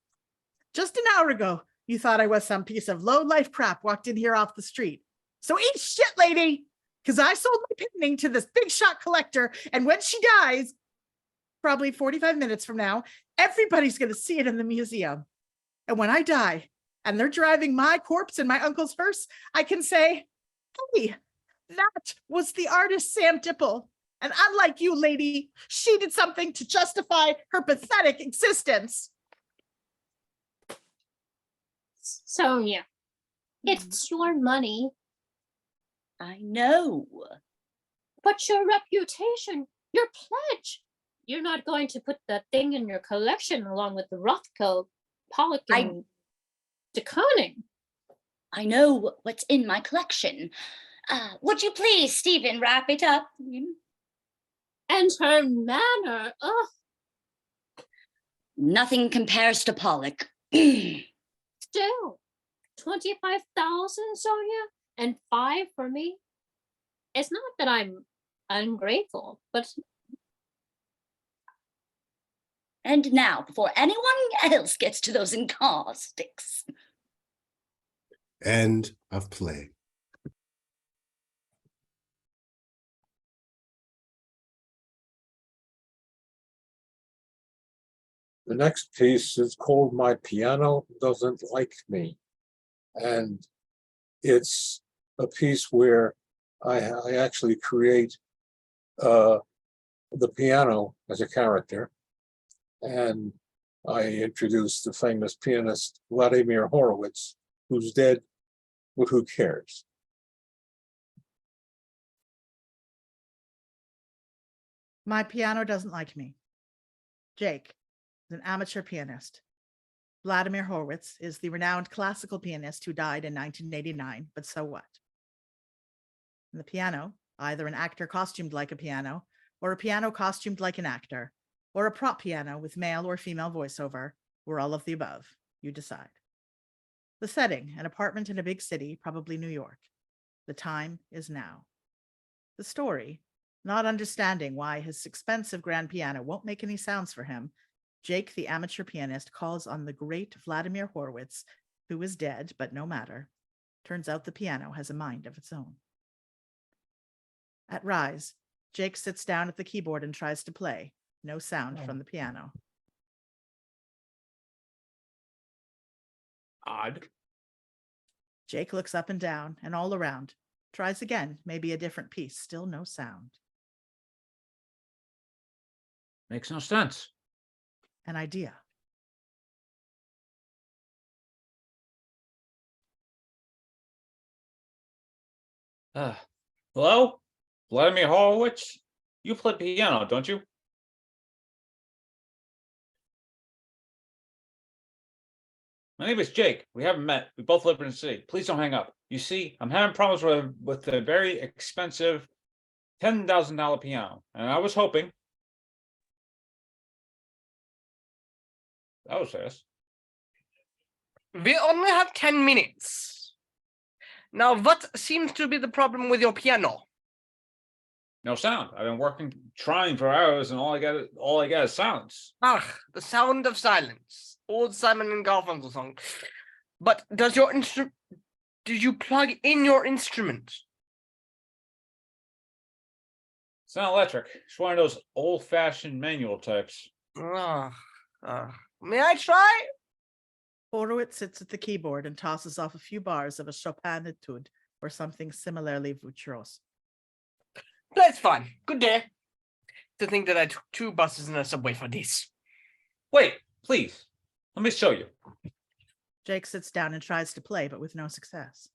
Speaker 3: just an hour ago, you thought I was some piece of low-life crap walked in here off the street. So eat shit, lady, because I sold my painting to this big shot collector, and when she dies, probably 45 minutes from now, everybody's going to see it in the museum. And when I die, and they're driving my corpse in my uncle's hearse, I can say, hey, that was the artist Sam Dipple. And unlike you, lady, she did something to justify her pathetic existence.
Speaker 14: Sonia, it's your money.
Speaker 12: I know.
Speaker 14: But your reputation, your pledge. You're not going to put that thing in your collection along with the Rothko, Pollock, and de Koning.
Speaker 12: I know what's in my collection. Would you please, Stephen, wrap it up?
Speaker 14: And her manner, ugh.
Speaker 12: Nothing compares to Pollock.
Speaker 14: Still, 25,000, Sonia, and 5 for me. It's not that I'm ungrateful, but
Speaker 12: And now, before anyone else gets to those encaustics.
Speaker 15: End of play.
Speaker 2: The next piece is called My Piano Doesn't Like Me. And it's a piece where I actually create the piano as a character. And I introduce the famous pianist Vladimir Horowitz, who's dead, but who cares?
Speaker 3: My piano doesn't like me. Jake is an amateur pianist. Vladimir Horowitz is the renowned classical pianist who died in 1989, but so what? And the piano, either an actor costumed like a piano, or a piano costumed like an actor, or a prop piano with male or female voiceover, or all of the above. You decide. The setting, an apartment in a big city, probably New York. The time is now. The story, not understanding why his expensive grand piano won't make any sounds for him, Jake, the amateur pianist, calls on the great Vladimir Horowitz, who is dead, but no matter. Turns out the piano has a mind of its own. At Rise, Jake sits down at the keyboard and tries to play. No sound from the piano.
Speaker 16: Odd.
Speaker 3: Jake looks up and down and all around. Tries again, maybe a different piece. Still no sound.
Speaker 5: Makes no sense.
Speaker 3: An idea.
Speaker 16: Hello? Vladimir Horowitz? You play piano, don't you? My name is Jake. We haven't met. We both live in the city. Please don't hang up. You see, I'm having problems with a very expensive $10,000 piano. And I was hoping. That was fast.
Speaker 13: We only have 10 minutes. Now, what seems to be the problem with your piano?
Speaker 16: No sound. I've been working, trying for hours, and all I get is silence.
Speaker 13: Ah, the sound of silence. Old Simon and Garfunkel song. But does your instrument? Did you plug in your instrument?
Speaker 16: It's not electric. It's one of those old-fashioned manual types.
Speaker 13: May I try?
Speaker 3: Horowitz sits at the keyboard and tosses off a few bars of a Chopin etude or something similarly virtuose.
Speaker 13: That's fine. Good day. To think that I took 2 buses and a subway for this.
Speaker 16: Wait, please. Let me show you.
Speaker 3: Jake sits down and tries to play, but with no success.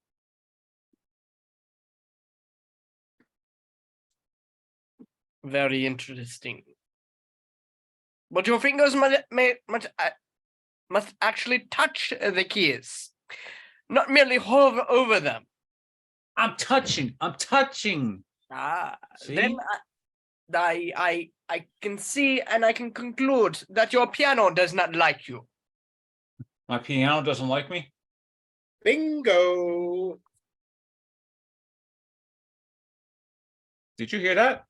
Speaker 13: Very interesting. But your fingers must actually touch the keys, not merely hover over them.
Speaker 16: I'm touching. See?
Speaker 13: Then I can see and I can conclude that your piano does not like you.
Speaker 16: My piano doesn't like me?
Speaker 4: Bingo!
Speaker 16: Did you hear that?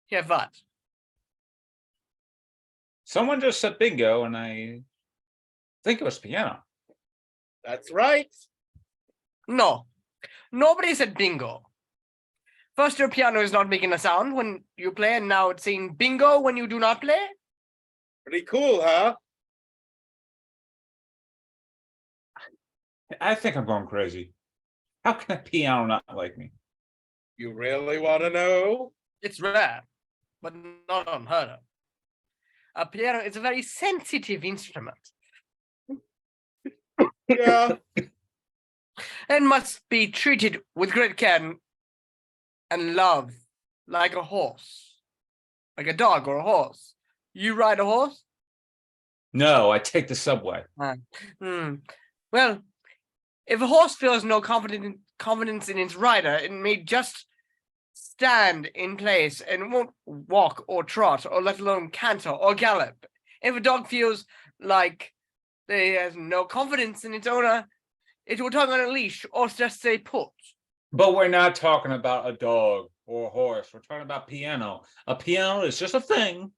Speaker 13: Hear what?
Speaker 16: Someone just said bingo, and I think it was piano.
Speaker 4: That's right.
Speaker 13: No, nobody said bingo. First, your piano is not making a sound when you play, and now it's saying bingo when you do not play?
Speaker 4: Pretty cool, huh?
Speaker 16: I think I'm going crazy. How can a piano not like me?
Speaker 4: You really want to know?
Speaker 13: It's rare, but not unheard of. A piano is a very sensitive instrument.
Speaker 4: Yeah.
Speaker 13: And must be treated with great care and love, like a horse. Like a dog or a horse. You ride a horse?
Speaker 16: No, I take the subway.
Speaker 13: Well, if a horse feels no confidence in its rider, it may just stand in place and won't walk or trot or let alone canter or gallop. If a dog feels like it has no confidence in its owner, it will tug on a leash or just stay put.
Speaker 16: But we're not talking about a dog or a horse. We're talking about piano. A piano is just a thing.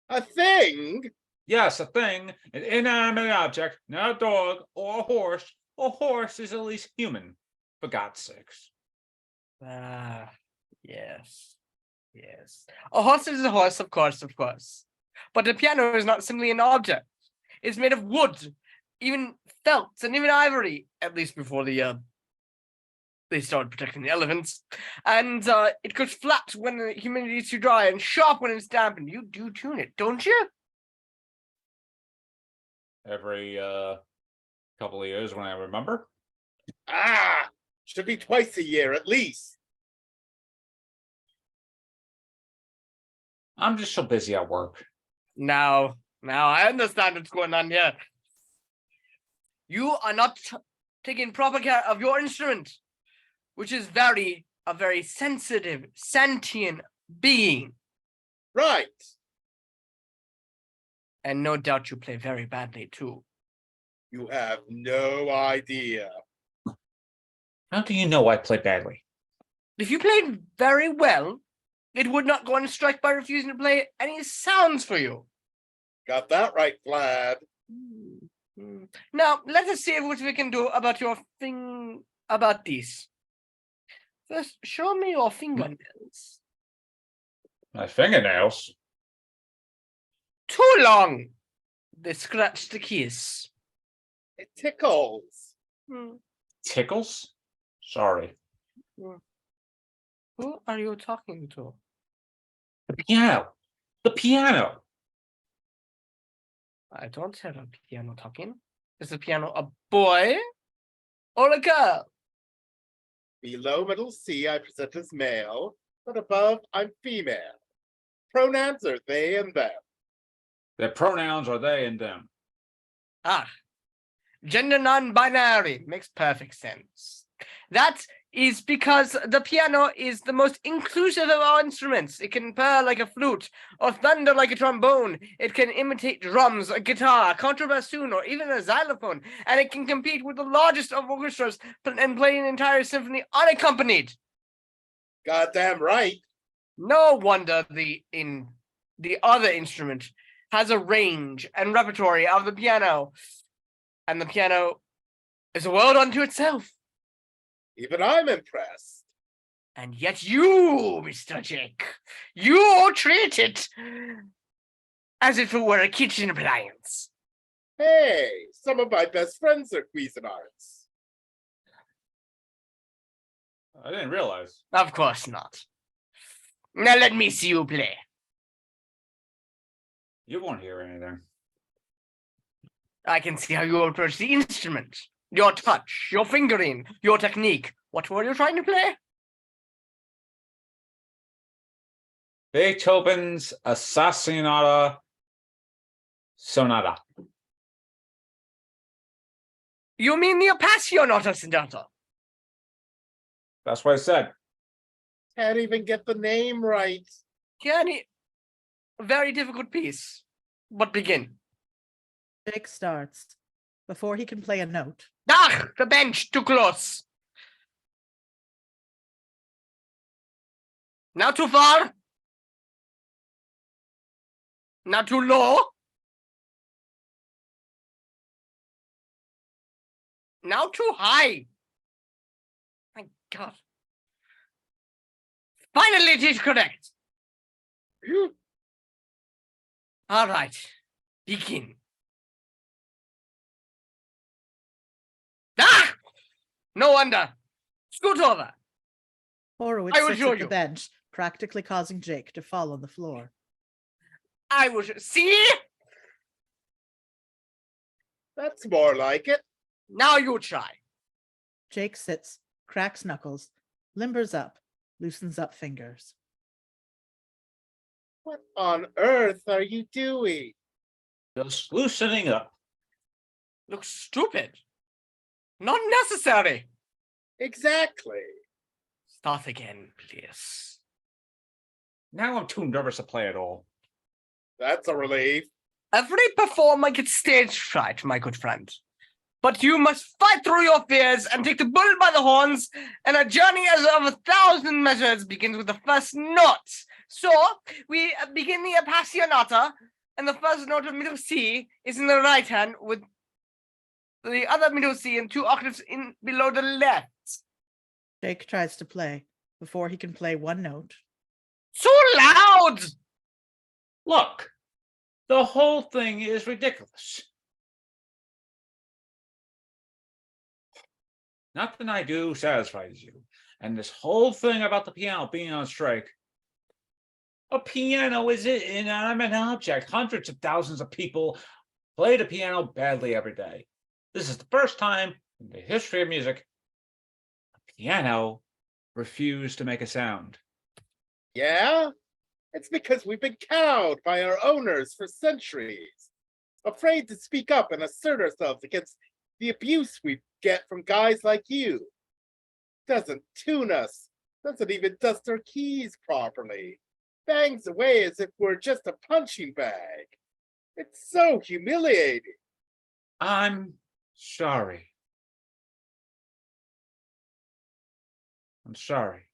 Speaker 4: A thing?
Speaker 16: Yes, a thing, an inanimate object, not a dog or a horse. A horse is at least human, for God's sakes.
Speaker 13: Ah, yes. Yes. A horse is a horse, of course, of course. But the piano is not simply an object. It's made of wood, even felt, and even ivory, at least before they started protecting the elephants. And it goes flat when the humidity is too dry and sharp when it's dampened. You do tune it, don't you?
Speaker 16: Every couple of years when I remember.
Speaker 4: Ah, should be twice a year at least.
Speaker 16: I'm just so busy at work.
Speaker 13: Now, I understand what's going on here. You are not taking proper care of your instrument, which is a very sensitive, sentient being.
Speaker 4: Right.
Speaker 13: And no doubt you play very badly, too.
Speaker 4: You have no idea.
Speaker 16: How do you know I play badly?
Speaker 13: If you played very well, it would not go on strike by refusing to play any sounds for you.
Speaker 4: Got that right, Vlad.
Speaker 13: Now, let us see what we can do about your about this. First, show me your fingernails.
Speaker 16: My fingernails?
Speaker 13: Too long. They scratch the keys.
Speaker 4: It tickles.
Speaker 16: Tickles? Sorry.
Speaker 13: Who are you talking to?
Speaker 16: The piano. The piano.
Speaker 13: I don't hear a piano talking. Is the piano a boy or a girl?
Speaker 4: Below middle C, I present as male, but above, I'm female. Pronouns are they and them.
Speaker 16: Their pronouns are they and them.
Speaker 13: Ah, gender non-binary makes perfect sense. That is because the piano is the most inclusive of all instruments. It can purr like a flute or thunder like a trombone. It can imitate drums, a guitar, contrabassoon, or even a xylophone. And it can compete with the largest of orchestras and play an entire symphony unaccompanied.
Speaker 4: Goddamn right.
Speaker 13: No wonder the other instrument has a range and repertory of the piano. And the piano is a world unto itself.
Speaker 4: Even I'm impressed.
Speaker 13: And yet you, Mr. Jake, you treat it as if it were a kitchen appliance.
Speaker 4: Hey, some of my best friends are Cuisinarts.
Speaker 16: I didn't realize.
Speaker 13: Of course not. Now let me see you play.
Speaker 16: You won't hear anything.
Speaker 13: I can see how you approach the instrument. Your touch, your fingering, your technique. What were you trying to play?
Speaker 16: Beethoven's Assassinata Sonata.
Speaker 13: You mean the Appassionata Sonata?
Speaker 16: That's what I said.
Speaker 4: Can't even get the name right.
Speaker 13: A very difficult piece. But begin.
Speaker 3: Jake starts. Before he can play a note.
Speaker 13: Ah, the bench, too close. Now too far. Now too low. Now too high. My God. Finally, it is correct. All right, begin. Ah! No wonder. Scoot over.
Speaker 3: Horowitz
Speaker 13: I will
Speaker 3: sits
Speaker 13: show
Speaker 3: at the
Speaker 13: you.
Speaker 3: bench, practically causing Jake to fall on the floor.
Speaker 13: I will see.
Speaker 4: That's more like it.
Speaker 13: Now you try.
Speaker 3: Jake sits, cracks knuckles, limbers up, loosens up fingers.
Speaker 4: What on earth are you doing?
Speaker 16: Just loosening up.
Speaker 13: Looks stupid. Not necessary.
Speaker 4: Exactly.
Speaker 13: Start again, please.
Speaker 16: Now I'm too nervous to play at all.
Speaker 4: That's a relief.
Speaker 13: Every performer gets stage fright, my good friend. But you must fight through your fears and take the bull by the horns, and a journey as of 1,000 measures begins with the first note. So, we begin the Appassionata and the first note of middle C is in the right hand with the other middle C and 2 octaves in below the left.
Speaker 3: Jake tries to play before he can play one note.
Speaker 13: So loud!
Speaker 16: Look, the whole thing is ridiculous. Nothing I do satisfies you. And this whole thing about the piano being on strike. A piano is an inanimate object. Hundreds of thousands of people play the piano badly every day. This is the first time in the history of music a piano refused to make a sound.
Speaker 4: Yeah? It's because we've been cowed by our owners for centuries, afraid to speak up and assert ourselves against the abuse we get from guys like you. Doesn't tune us, doesn't even dust our keys properly, bangs away as if we're just a punching bag. It's so humiliating.
Speaker 16: I'm sorry. I'm sorry.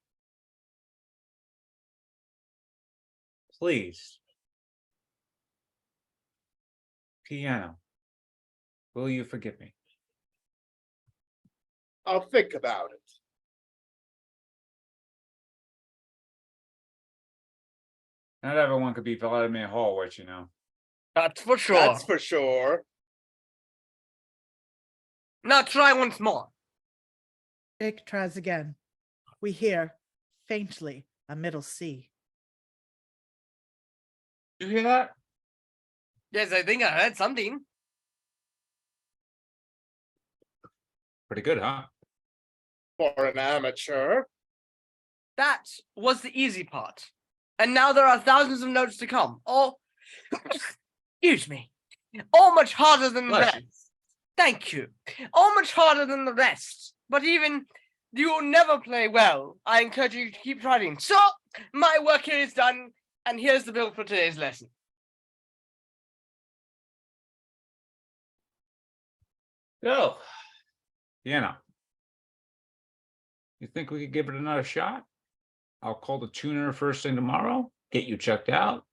Speaker 16: Please. Piano, will you forgive me?
Speaker 4: I'll think about it.
Speaker 16: Not everyone could be Vladimir Horwitz, you know.
Speaker 13: That's for sure.
Speaker 4: That's for sure.
Speaker 13: Now try once more.
Speaker 3: Jake tries again. We hear, faintly, a middle C.
Speaker 16: You hear that?
Speaker 13: Yes, I think I heard something.
Speaker 16: Pretty good, huh?
Speaker 4: For an amateur.
Speaker 13: That was the easy part. And now there are thousands of notes to come. All, excuse me, all much harder than the
Speaker 16: Bless
Speaker 13: rest.
Speaker 16: you.
Speaker 13: Thank you. All much harder than the rest. But even you will never play well. I encourage you to keep trying. So, my work here is done, and here's the bill for today's lesson.
Speaker 16: So, piano. You think we could give it another shot? I'll call the tuner first thing tomorrow, get you checked out.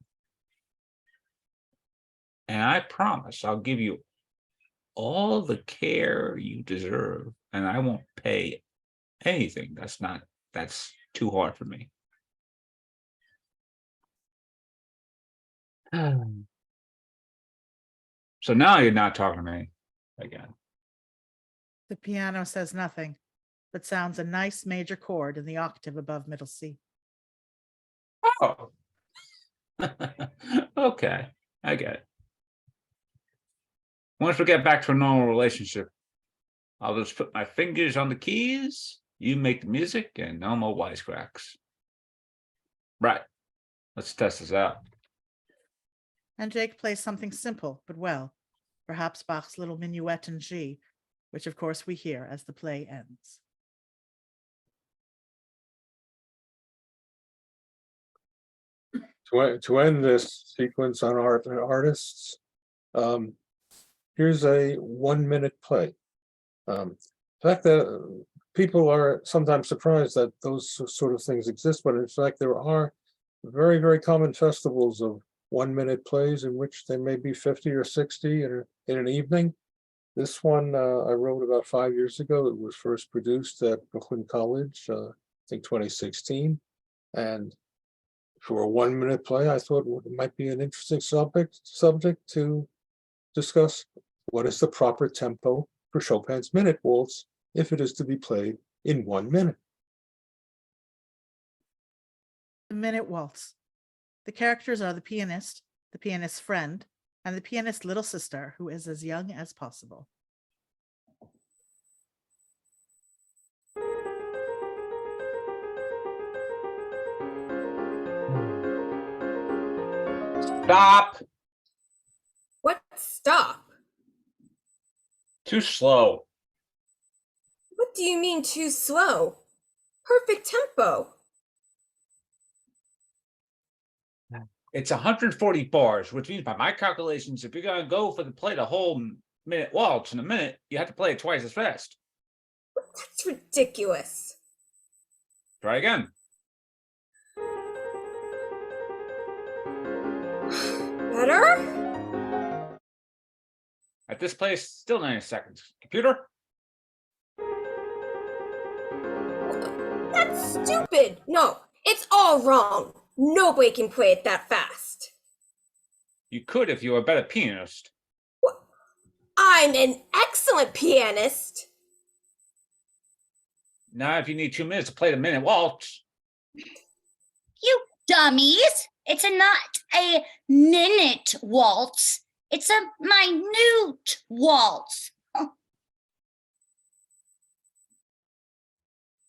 Speaker 16: And I promise I'll give you all the care you deserve, and I won't pay anything that's too hard for me. So now you're not talking to me again.
Speaker 3: The piano says nothing, but sounds a nice major chord in the octave above middle C.
Speaker 16: Oh. Okay, I get it. Once we get back to a normal relationship, I'll just put my fingers on the keys, you make the music, and no more wisecracks. Right. Let's test this out.
Speaker 3: And Jake plays something simple but well, perhaps Bach's little minuet in G, which of course we hear as the play ends.
Speaker 2: To end this sequence on artists, here's a 1-minute play. The fact that people are sometimes surprised that those sort of things exist, but in fact there are very, very common festivals of 1-minute plays in which there may be 50 or 60 in an evening. This one I wrote about 5 years ago. It was first produced at Brooklyn College, I think 2016. And for a 1-minute play, I thought it might be an interesting subject to discuss. What is the proper tempo for Chopin's minute waltz if it is to be played in 1 minute?
Speaker 3: The minute waltz. The characters are the pianist's friend, and the pianist's little sister, who is as young as possible.
Speaker 16: Stop!
Speaker 8: What? Stop?
Speaker 16: Too slow.
Speaker 8: What do you mean too slow? Perfect tempo.
Speaker 16: It's 140 bars, which means by my calculations, if you're going to go for the whole minute waltz in a minute, you have to play it twice as fast.
Speaker 8: That's ridiculous.
Speaker 16: Try again.
Speaker 8: Better?
Speaker 16: At this place, still 90 seconds. Computer?
Speaker 8: That's stupid. No, it's all wrong. Nobody can play it that fast.
Speaker 16: You could if you were a better pianist.
Speaker 8: I'm an excellent pianist.
Speaker 16: Now, if you need 2 minutes to play the minute waltz.
Speaker 12: You dummies! It's not a minute waltz. It's a minute waltz.
Speaker 16: Oh.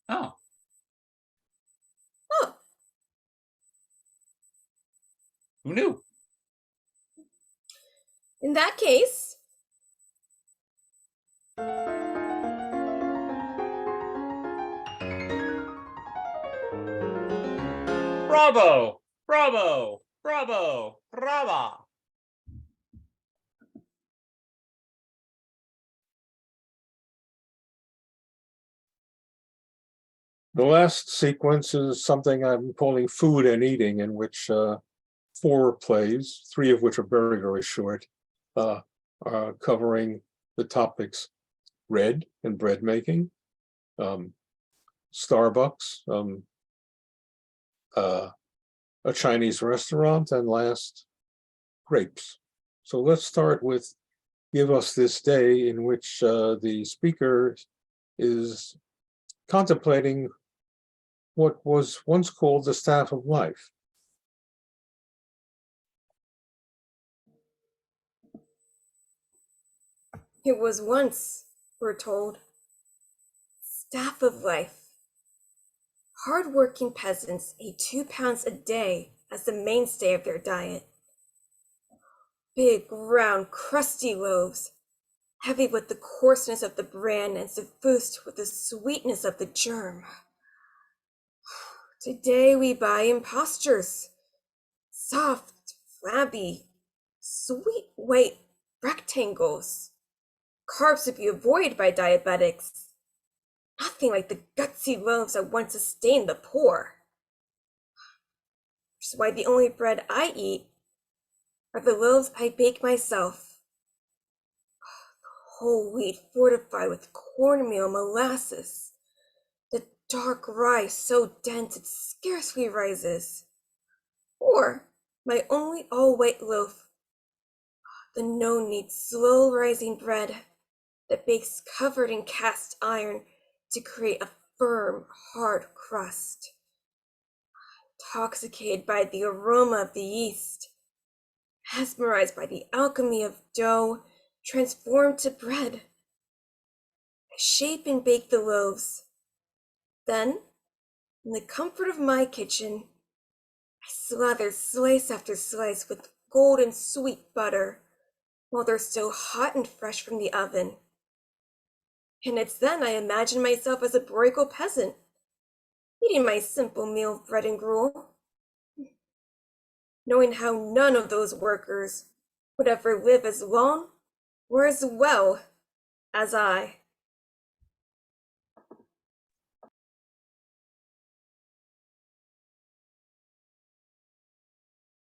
Speaker 8: Oh.
Speaker 16: Who knew?
Speaker 8: In that case,
Speaker 16: Bravo! Bravo! Bravo! Brava!
Speaker 2: The last sequence is something I'm calling Food and Eating, in which 4 plays, 3 of which are very, very short, covering the topics bread and bread making, Starbucks, a Chinese restaurant, and last, grapes. So let's start with Give Us This Day, in which the speaker is contemplating what was once called the staff of life.
Speaker 8: it was once, we're told, staff of life. Hard-working peasants ate 2 pounds a day as the mainstay of their diet. Big, round, crusty loaves, heavy with the coarseness of the bran and suffused with the sweetness of the germ. Today we buy impostures, soft, flabby, sweet white rectangles, carbs to be avoided by diabetics. Nothing like the gutsy loaves that once sustained the poor. Which is why the only bread I eat are the loaves I bake myself. Whole wheat fortified with cornmeal and molasses. The dark rye so dense it scarcely rises. Or my only all-white loaf, the no-knead slow-rising bread that bakes covered in cast iron to create a firm, hard crust. Intoxicated by the aroma of the yeast, mesmerized by the alchemy of dough, transformed to bread. I shape and bake the loaves. Then, in the comfort of my kitchen, I slather slice after slice with golden sweet butter while they're still hot and fresh from the oven. And it's then I imagine myself as a Boreal peasant, eating my simple meal of bread and gruel, knowing how none of those workers would ever live as long or as well as I.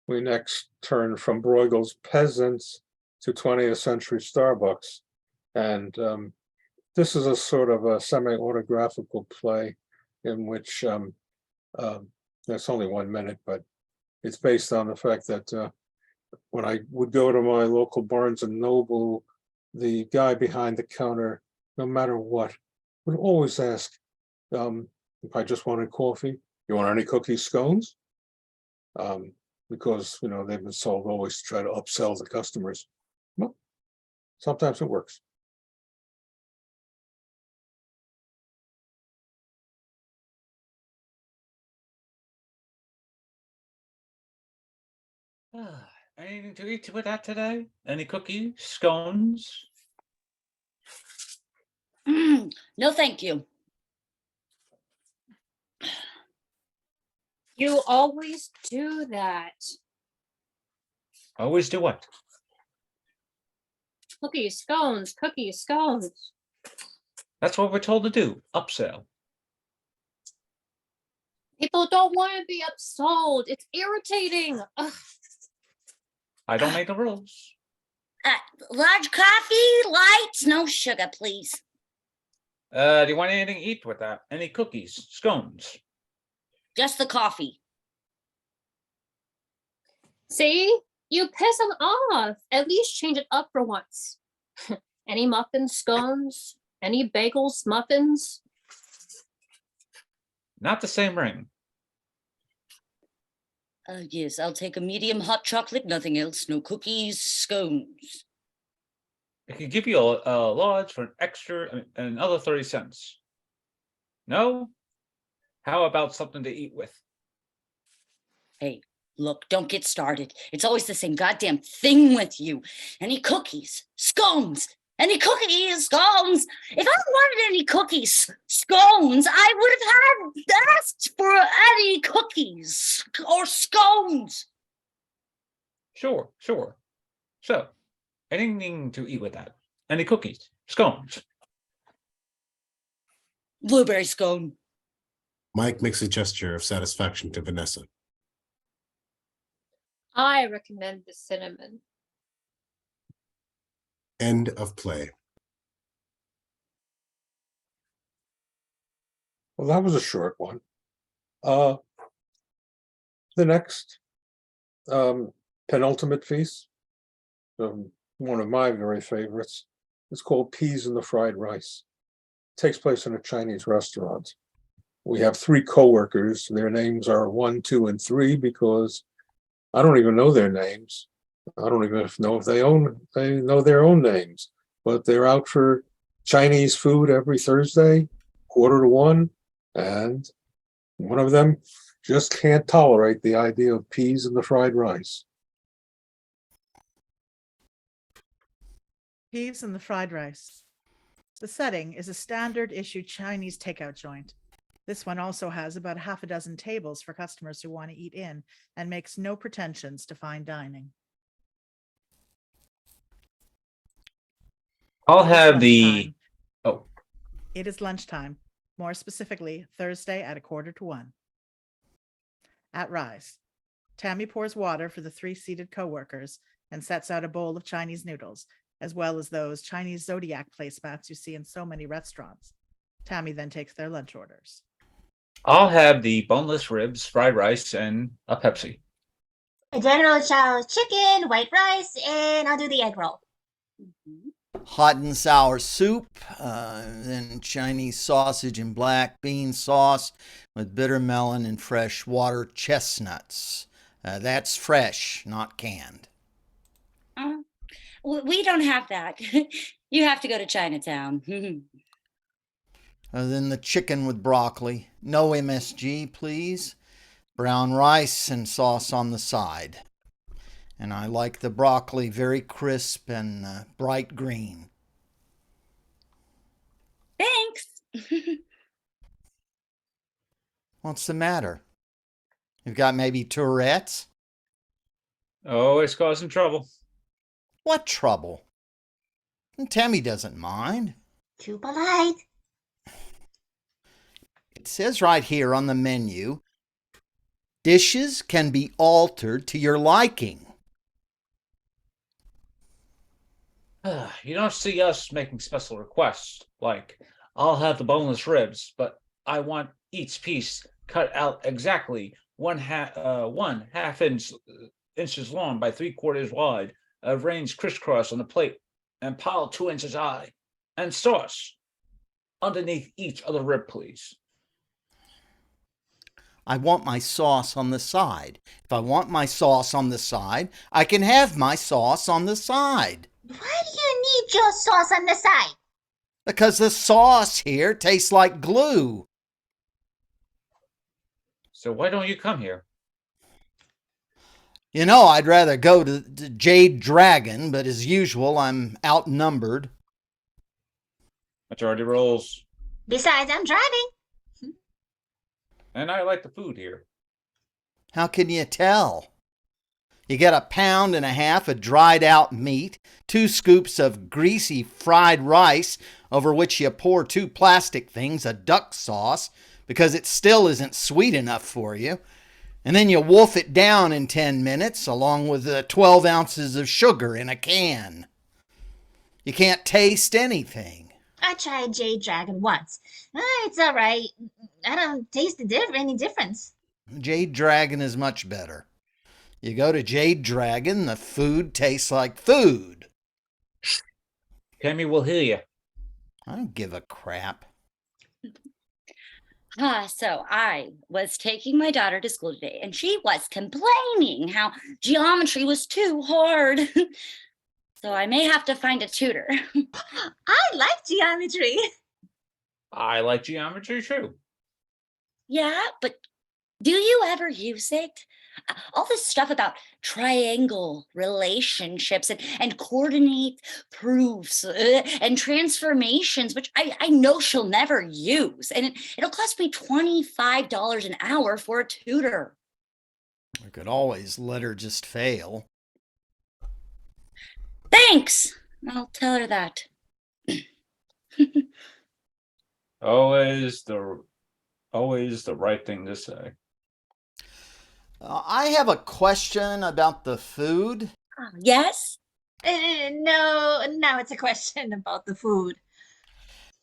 Speaker 2: We next turn from Bruegel's Peasants to 20th century Starbucks. And this is a sort of a semi-autographical play in which it's only 1 minute, but it's based on the fact that when I would go to my local Barnes and Noble, the guy behind the counter, no matter what, would always ask if I just wanted coffee, you want any cookies, scones? Because, you know, they've been sold always to try to upsell the customers. Well, sometimes it works.
Speaker 16: Anything to eat with that today? Any cookies, scones?
Speaker 12: No, thank you.
Speaker 14: You always do that.
Speaker 16: Always do what?
Speaker 14: Cookies, scones, cookies, scones.
Speaker 16: That's what we're told to do. Upsell.
Speaker 14: People don't want to be upsold. It's irritating. Ugh.
Speaker 16: I don't make the rules.
Speaker 12: Large coffee, light, no sugar, please.
Speaker 16: Do you want anything to eat with that? Any cookies, scones?
Speaker 12: Just the coffee.
Speaker 14: See? You piss them off. At least change it up for once. Any muffins, scones? Any bagels, muffins?
Speaker 16: Not the same ring.
Speaker 12: Yes, I'll take a medium hot chocolate, nothing else. No cookies, scones.
Speaker 16: I could give you a large for an extra, another 30 cents. No? How about something to eat with?
Speaker 12: Hey, look, don't get started. It's always the same goddamn thing with you. Any cookies, scones, any cookies, scones. If I wanted any cookies, scones, I would have asked for any cookies or scones.
Speaker 16: Sure. So, anything to eat with that? Any cookies, scones?
Speaker 12: Blueberry scone.
Speaker 15: Mike makes a gesture of satisfaction to Vanessa.
Speaker 14: I recommend the cinnamon.
Speaker 15: End of play.
Speaker 2: Well, that was a short one. The next penultimate feast, one of my very favorites, is called Peas in the Fried Rice. It takes place in a Chinese restaurant. We have 3 co-workers. Their names are 1, 2, and 3 because I don't even know their names. I don't even know if they know their own names, but they're out for Chinese food every Thursday, 12:45, and one of them just can't tolerate the idea of peas in the fried rice.
Speaker 3: Peas and the fried rice. The setting is a standard issue Chinese takeout joint. This one also has about half a dozen tables for customers who want to eat in and makes no pretensions to fine dining.
Speaker 16: I'll
Speaker 3: It is
Speaker 16: have the.
Speaker 3: lunchtime. It is lunchtime, more specifically Thursday at 12:45. At Rise, Tammy pours water for the 3 seated co-workers and sets out a bowl of Chinese noodles, as well as those Chinese Zodiac placemats you see in so many restaurants. Tammy then takes their lunch orders.
Speaker 16: I'll have the boneless ribs, fried rice, and a Pepsi.
Speaker 10: A General Chow's chicken, white rice, and I'll do the egg roll.
Speaker 6: Hot and sour soup, then Chinese sausage and black bean sauce with bitter melon and fresh water chestnuts. That's fresh, not canned.
Speaker 12: We don't have that. You have to go to Chinatown.
Speaker 6: Then the chicken with broccoli. No MSG, please. Brown rice and sauce on the side. And I like the broccoli very crisp and bright green.
Speaker 12: Thanks.
Speaker 6: What's the matter? You've got maybe Tourette's?
Speaker 16: Oh, it's causing trouble.
Speaker 6: What trouble? Tammy doesn't mind.
Speaker 10: Too polite.
Speaker 6: It says right here on the menu, dishes can be altered to your liking.
Speaker 16: You don't see us making special requests, like, I'll have the boneless ribs, but I want each piece cut out exactly 1/2 inches long by 3/4 wide, arranged crisscross on the plate, and piled 2 inches high, and sauce underneath each other rib, please.
Speaker 6: I want my sauce on the side. If I want my sauce on the side, I can have my sauce on the side.
Speaker 10: Why do you need your sauce on the side?
Speaker 6: Because the sauce here tastes like glue.
Speaker 16: So why don't you come here?
Speaker 6: You know, I'd rather go to the Jade Dragon, but as usual, I'm outnumbered.
Speaker 16: Majority rules.
Speaker 10: Besides, I'm driving.
Speaker 16: And I like the food here.
Speaker 6: How can you tell? You get 1.5 pounds of dried out meat, 2 scoops of greasy fried rice, over which you pour 2 plastic things of duck sauce, because it still isn't sweet enough for you. And then you wolf it down in 10 minutes, along with 12 ounces of sugar in a can. You can't taste anything.
Speaker 10: I tried Jade Dragon once. It's all right. I don't taste any difference.
Speaker 6: Jade Dragon is much better. You go to Jade Dragon, the food tastes like food.
Speaker 16: Cammy will hear you.
Speaker 6: I don't give a crap.
Speaker 12: So I was taking my daughter to school today, and she was complaining how geometry was too hard. So I may have to find a tutor.
Speaker 10: I like geometry.
Speaker 16: I like geometry too.
Speaker 12: Yeah, but do you ever use it? All this stuff about triangle relationships and coordinate proofs and transformations, which I know she'll never use. And it'll cost me $25 an hour for a tutor.
Speaker 6: I could always let her just fail.
Speaker 12: Thanks. I'll tell her that.
Speaker 16: Always the right thing to say.
Speaker 6: I have a question about the food.
Speaker 12: Yes?
Speaker 10: No, it's a question about the food.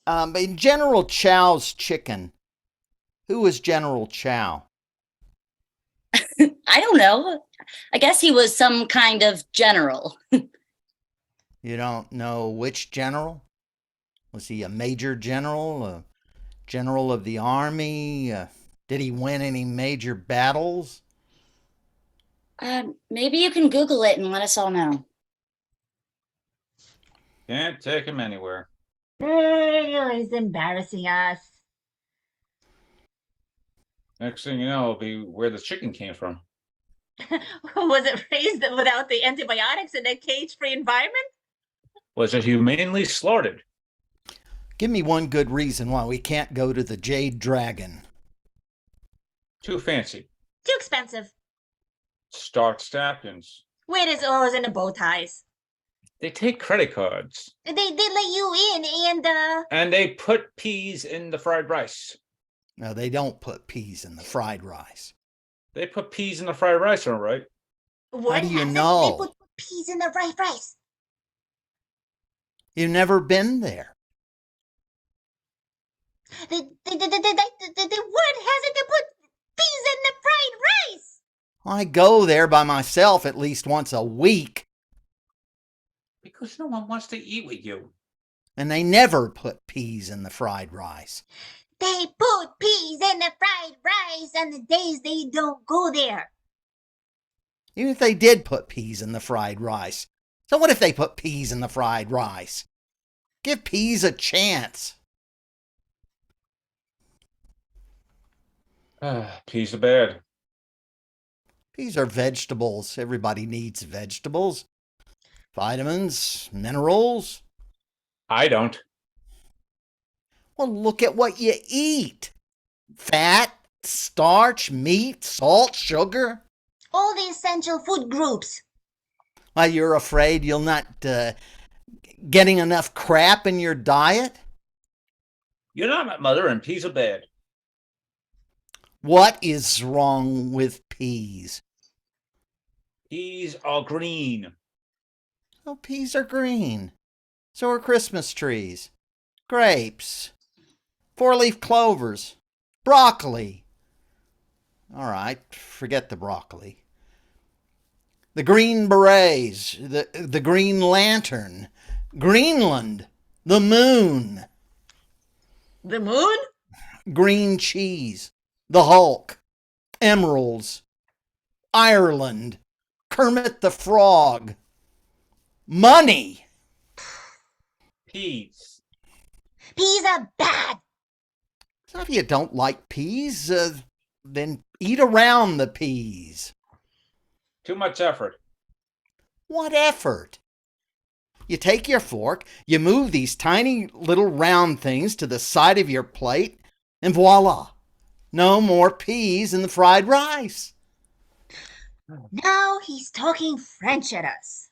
Speaker 6: In General Chow's chicken, who was General Chow?
Speaker 12: I don't know. I guess he was some kind of general.
Speaker 6: You don't know which general? Was he a major general? A general of the army? Did he win any major battles?
Speaker 12: Maybe you can Google it and let us all know.
Speaker 16: Can't take him anywhere.
Speaker 10: He's embarrassing us.
Speaker 16: Next thing you know, it'll be where the chicken came from.
Speaker 10: Was it raised without the antibiotics in a cage-free environment?
Speaker 16: Was it humanely slaughtered?
Speaker 6: Give me one good reason why we can't go to the Jade Dragon.
Speaker 16: Too fancy.
Speaker 10: Too expensive.
Speaker 16: Stark napkins.
Speaker 10: Waiters always in the bow ties.
Speaker 16: They take credit cards.
Speaker 10: They let you in
Speaker 16: And they put peas in the fried rice.
Speaker 6: No, they don't put peas in the fried rice.
Speaker 16: They put peas in the fried rice, all right.
Speaker 6: How do you know?
Speaker 10: They put peas in the fried rice.
Speaker 6: You've never been there.
Speaker 10: The word has it to put peas in the fried rice.
Speaker 6: I go there by myself at least once a week.
Speaker 16: Because no one wants to eat with you.
Speaker 6: And they never put peas in the fried rice.
Speaker 10: They put peas in the fried rice on the days they don't go there.
Speaker 6: Even if they did put peas in the fried rice. So what if they put peas in the fried rice? Give peas a chance.
Speaker 16: Peas are bad.
Speaker 6: Peas are vegetables. Everybody needs vegetables. Vitamins, minerals.
Speaker 16: I don't.
Speaker 6: Well, look at what you eat. Fat, starch, meat, salt, sugar.
Speaker 10: All the essential food groups.
Speaker 6: Why, you're afraid you'll not getting enough crap in your diet?
Speaker 16: You're not my mother, and peas are bad.
Speaker 6: What is wrong with peas?
Speaker 16: Peas are green.
Speaker 6: Oh, peas are green. So are Christmas trees, grapes, four-leaf clovers, broccoli. All right, forget the broccoli. The Green Berets, the Green Lantern, Greenland, the moon.
Speaker 10: The moon?
Speaker 6: Green cheese, the Hulk, emeralds, Ireland, Kermit the Frog, money.
Speaker 16: Peas.
Speaker 10: Peas are bad.
Speaker 6: So if you don't like peas, then eat around the peas.
Speaker 16: Too much effort.
Speaker 6: What effort? You take your fork, you move these tiny little round things to the side of your plate, and voila, no more peas in the fried rice.
Speaker 10: Now he's talking French at us.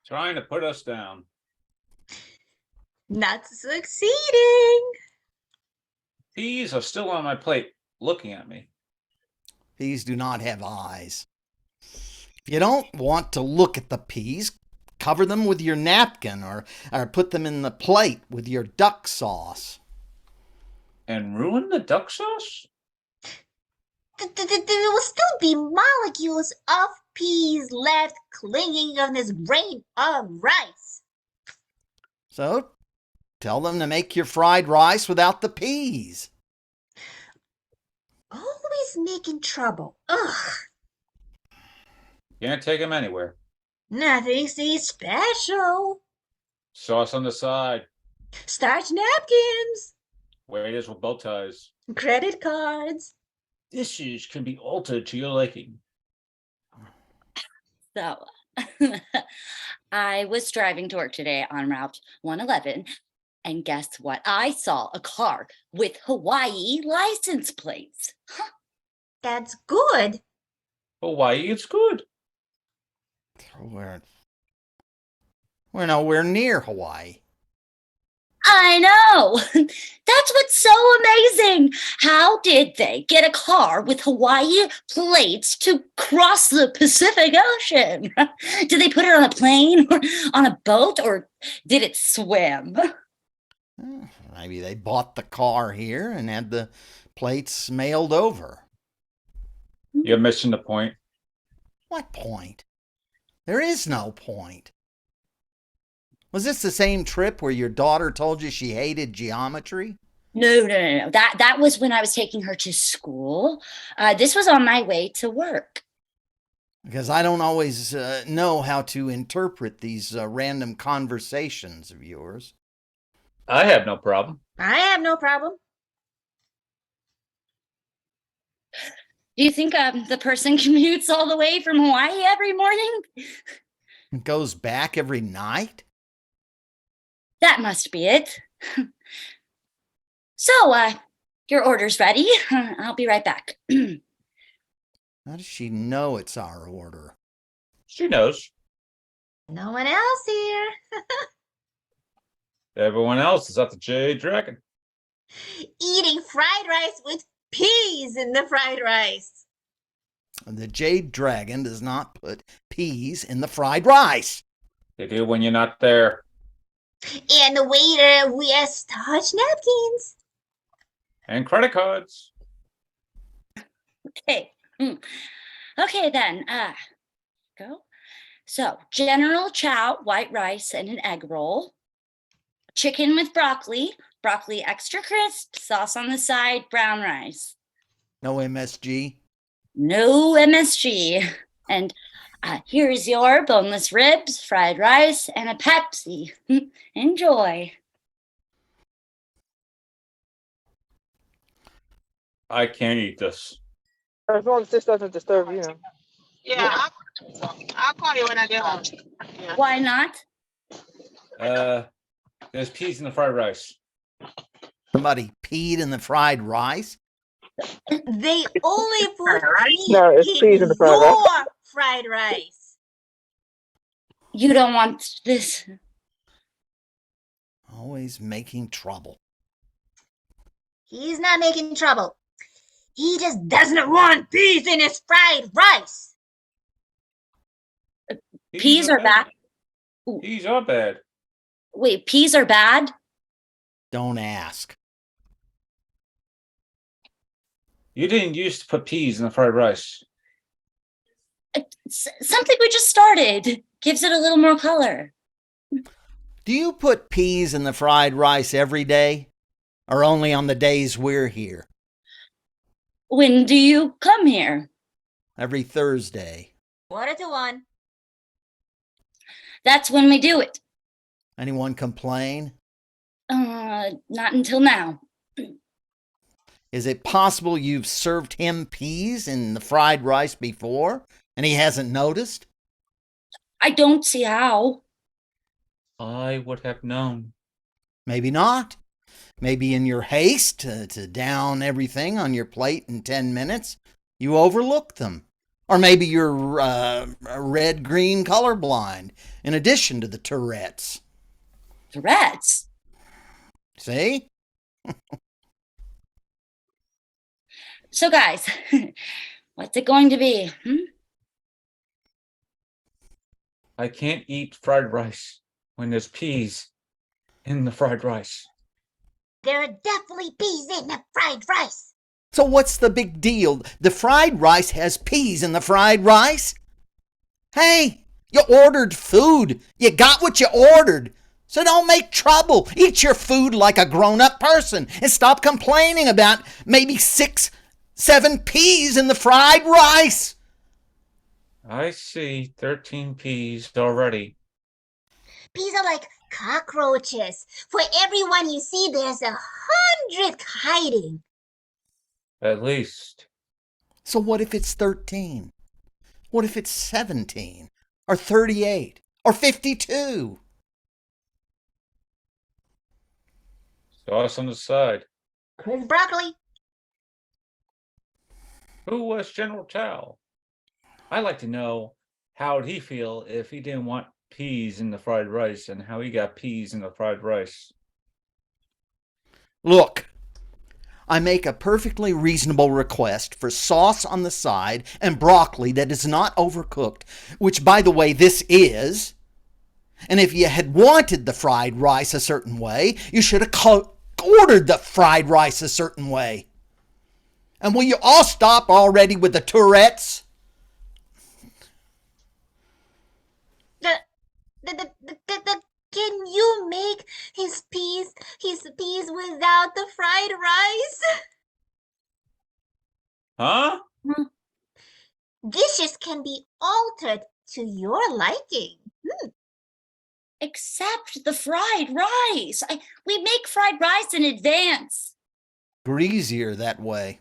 Speaker 16: Trying to put us down.
Speaker 10: Not succeeding.
Speaker 16: Peas are still on my plate, looking at me.
Speaker 6: Peas do not have eyes. If you don't want to look at the peas, cover them with your napkin or put them in the plate with your duck sauce.
Speaker 16: And ruin the duck sauce?
Speaker 10: There will still be molecules of peas left clinging on this grain of rice.
Speaker 6: So tell them to make your fried rice without the peas.
Speaker 10: Always making trouble. Ugh.
Speaker 16: Can't take them anywhere.
Speaker 10: Nothing special.
Speaker 16: Sauce on the side.
Speaker 10: Starch napkins.
Speaker 16: Waiters with bow ties.
Speaker 10: Credit cards.
Speaker 16: Dishes can be altered to your liking.
Speaker 12: So, I was driving to work today on Route 111, and guess what? I saw a car with Hawaii license plates.
Speaker 10: That's good.
Speaker 16: Hawaii, it's good.
Speaker 6: We're nowhere near Hawaii.
Speaker 12: I know. That's what's so amazing. How did they get a car with Hawaii plates to cross the Pacific Ocean? Did they put it on a plane or on a boat, or did it swim?
Speaker 6: Maybe they bought the car here and had the plates mailed over.
Speaker 16: You're missing the point.
Speaker 6: What point? There is no point. Was this the same trip where your daughter told you she hated geometry?
Speaker 12: No. That was when I was taking her to school. This was on my way to work.
Speaker 6: Because I don't always know how to interpret these random conversations of yours.
Speaker 16: I have no problem.
Speaker 10: I have no problem.
Speaker 12: Do you think the person commutes all the way from Hawaii every morning?
Speaker 6: It goes back every night?
Speaker 12: That must be it. So, your order's ready. I'll be right back.
Speaker 6: How does she know it's our order?
Speaker 16: She knows.
Speaker 10: No one else here.
Speaker 16: Everyone else is at the Jade Dragon.
Speaker 10: Eating fried rice with peas in the fried rice.
Speaker 6: The Jade Dragon does not put peas in the fried rice.
Speaker 16: They do when you're not there.
Speaker 10: And the waiter wears starch napkins.
Speaker 16: And credit cards.
Speaker 12: Okay. Okay then. Go. So, General Chow, white rice, and an egg roll. Chicken with broccoli. Broccoli extra crisp. Sauce on the side. Brown rice.
Speaker 6: No MSG?
Speaker 12: No MSG. And here's your boneless ribs, fried rice, and a Pepsi. Enjoy.
Speaker 16: I can't eat this.
Speaker 7: As long as this doesn't disturb you.
Speaker 10: Yeah, I'll call you when I get home.
Speaker 12: Why not?
Speaker 16: There's peas in the fried rice.
Speaker 6: Somebody peed in the fried rice?
Speaker 10: They only put
Speaker 7: No, it's peas in the fried rice.
Speaker 10: your fried rice.
Speaker 12: You don't want this.
Speaker 6: Always making trouble.
Speaker 10: He's not making trouble. He just doesn't want peas in his fried rice.
Speaker 12: Peas are bad.
Speaker 16: Peas are bad.
Speaker 12: Wait, peas are bad?
Speaker 6: Don't ask.
Speaker 16: You didn't used to put peas in the fried rice.
Speaker 12: Something we just started. Gives it a little more color.
Speaker 6: Do you put peas in the fried rice every day? Or only on the days we're here?
Speaker 12: When do you come here?
Speaker 6: Every Thursday.
Speaker 10: 1:45.
Speaker 12: That's when we do it.
Speaker 6: Anyone complain?
Speaker 12: Not until now.
Speaker 6: Is it possible you've served him peas in the fried rice before and he hasn't noticed?
Speaker 12: I don't see how.
Speaker 16: I would have known.
Speaker 6: Maybe not. Maybe in your haste to down everything on your plate in 10 minutes, you overlooked them. Or maybe you're red-green colorblind, in addition to the Tourette's.
Speaker 12: Tourette's?
Speaker 6: See?
Speaker 12: So guys, what's it going to be?
Speaker 16: I can't eat fried rice when there's peas in the fried rice.
Speaker 10: There are definitely peas in the fried rice.
Speaker 6: So what's the big deal? The fried rice has peas in the fried rice? Hey, you ordered food. You got what you ordered. So don't make trouble. Eat your food like a grown-up person and stop complaining about maybe 6, 7 peas in the fried rice.
Speaker 16: I see 13 peas already.
Speaker 10: Peas are like cockroaches. For everyone you see, there's 100 hiding.
Speaker 16: At least.
Speaker 6: So what if it's 13? What if it's 17? Or 38? Or 52?
Speaker 16: Sauce on the side.
Speaker 10: Chris broccoli.
Speaker 16: Who was General Chow? I'd like to know how would he feel if he didn't want peas in the fried rice and how he got peas in the fried rice.
Speaker 6: Look, I make a perfectly reasonable request for sauce on the side and broccoli that is not overcooked, which, by the way, this is. And if you had wanted the fried rice a certain way, you should have ordered the fried rice a certain way. And will you all stop already with the Tourette's?
Speaker 10: Can you make his peas without the fried rice?
Speaker 16: Huh?
Speaker 10: Dishes can be altered to your liking.
Speaker 12: Except the fried rice. We make fried rice in advance.
Speaker 6: Greasier that way.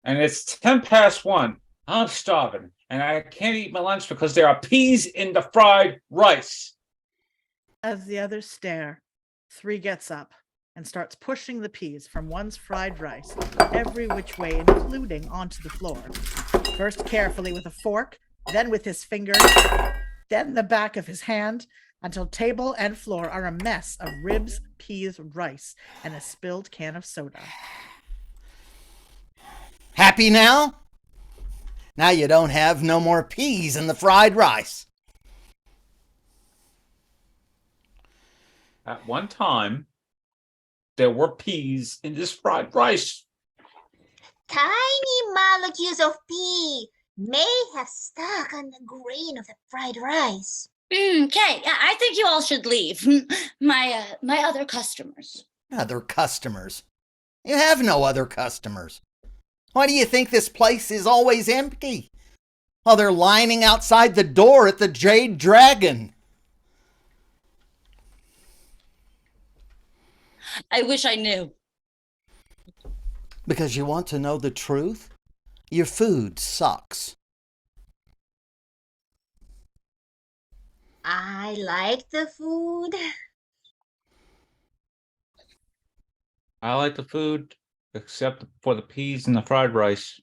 Speaker 16: And it's 1:10. I'm starving and I can't eat my lunch because there are peas in the fried rice.
Speaker 3: As the others stare, 3 gets up and starts pushing the peas from one's fried rice every which way, including onto the floor. First carefully with a fork, then with his fingers, then the back of his hand, until table and floor are a mess of ribs, peas, rice, and a spilled can of soda.
Speaker 6: Happy now? Now you don't have no more peas in the fried rice.
Speaker 16: At one time, there were peas in this fried rice.
Speaker 10: Tiny molecules of pea may have stuck on the grain of the fried rice.
Speaker 12: Okay, I think you all should leave. My other customers.
Speaker 6: Other customers? You have no other customers. Why do you think this place is always empty? While they're lining outside the door at the Jade Dragon.
Speaker 12: I wish I knew.
Speaker 6: Because you want to know the truth? Your food sucks.
Speaker 10: I like the food.
Speaker 16: I like the food, except for the peas and the fried rice.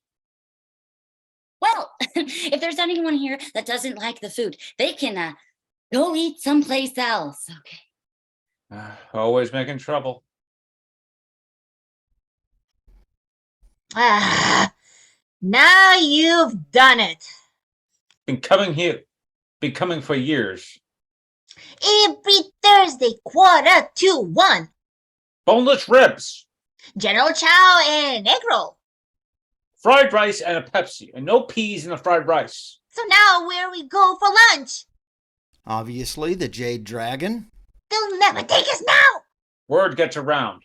Speaker 12: Well, if there's anyone here that doesn't like the food, they can go eat someplace else. Okay.
Speaker 16: Always making trouble.
Speaker 10: Now you've done it.
Speaker 16: Been coming for years.
Speaker 10: Every Thursday, 1:45.
Speaker 16: Boneless ribs,
Speaker 10: General Chow and egg roll.
Speaker 16: fried rice and a Pepsi, and no peas in the fried rice.
Speaker 10: So now where we go for lunch?
Speaker 6: Obviously, the Jade Dragon.
Speaker 10: They'll never take us now.
Speaker 16: Word gets around.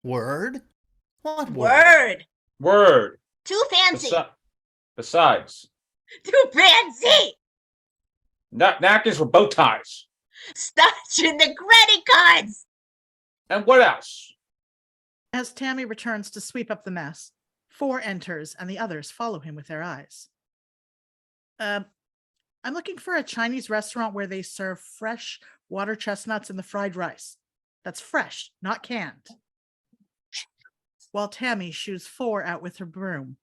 Speaker 6: Word? What
Speaker 10: word?
Speaker 16: Word.
Speaker 10: Too fancy.
Speaker 16: Besides,
Speaker 10: Too fancy.
Speaker 16: napkins with bow ties.
Speaker 10: Starch in the credit cards.
Speaker 16: And what else?
Speaker 3: As Tammy returns to sweep up the mess, 4 enters and the others follow him with their eyes. I'm looking for a Chinese restaurant where they serve fresh water chestnuts in the fried rice. That's fresh, not canned. While Tammy shoos 4 out with her broom,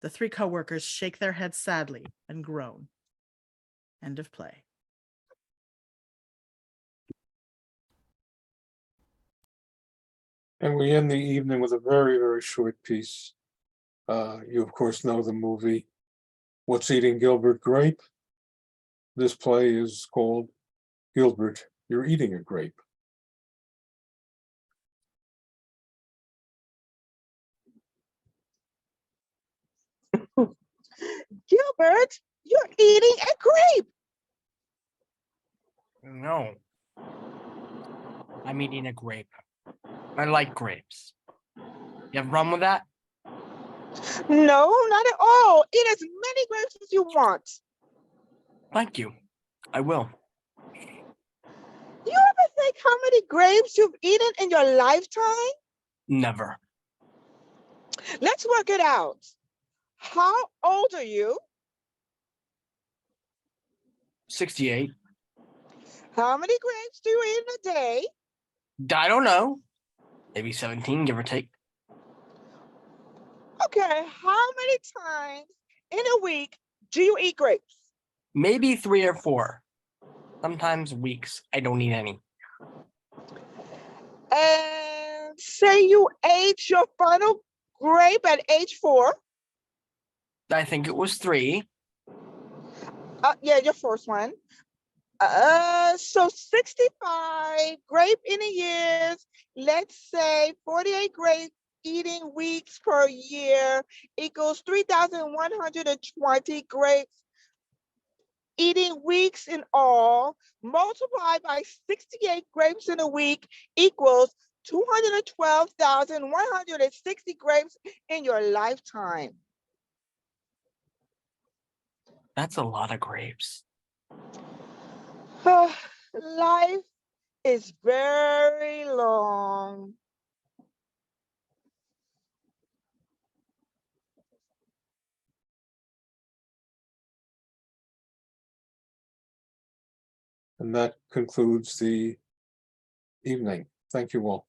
Speaker 3: the 3 coworkers shake their heads sadly and groan. End of play.
Speaker 2: And we end the evening with a very, very short piece. You, of course, know the movie, What's Eating Gilbert Grape? This play is called Gilbert, You're Eating a Grape.
Speaker 7: Gilbert, you're eating a grape.
Speaker 13: No. I'm eating a grape. I like grapes. You have rum with that?
Speaker 7: No, not at all. Eat as many grapes as you want.
Speaker 13: Thank you. I will.
Speaker 7: You ever think how many grapes you've eaten in your lifetime?
Speaker 13: Never.
Speaker 7: Let's work it out. How old are you?
Speaker 13: 68.
Speaker 7: How many grapes do you eat in a day?
Speaker 13: I don't know. Maybe 17, give or take.
Speaker 7: Okay, how many times in a week do you eat grapes?
Speaker 13: Maybe 3 or 4. Sometimes weeks I don't eat any.
Speaker 7: And say you ate your final grape at age 4.
Speaker 13: I think it was 3.
Speaker 7: Yeah, your first one. So 65 grape eating years, let's say 48 grape eating weeks per year equals 3,120 grapes eating weeks in all, multiplied by 68 grapes in a week equals 212,160 grapes in your lifetime.
Speaker 13: That's a lot of grapes.
Speaker 7: Life is very long.
Speaker 2: And that concludes the evening. Thank you all.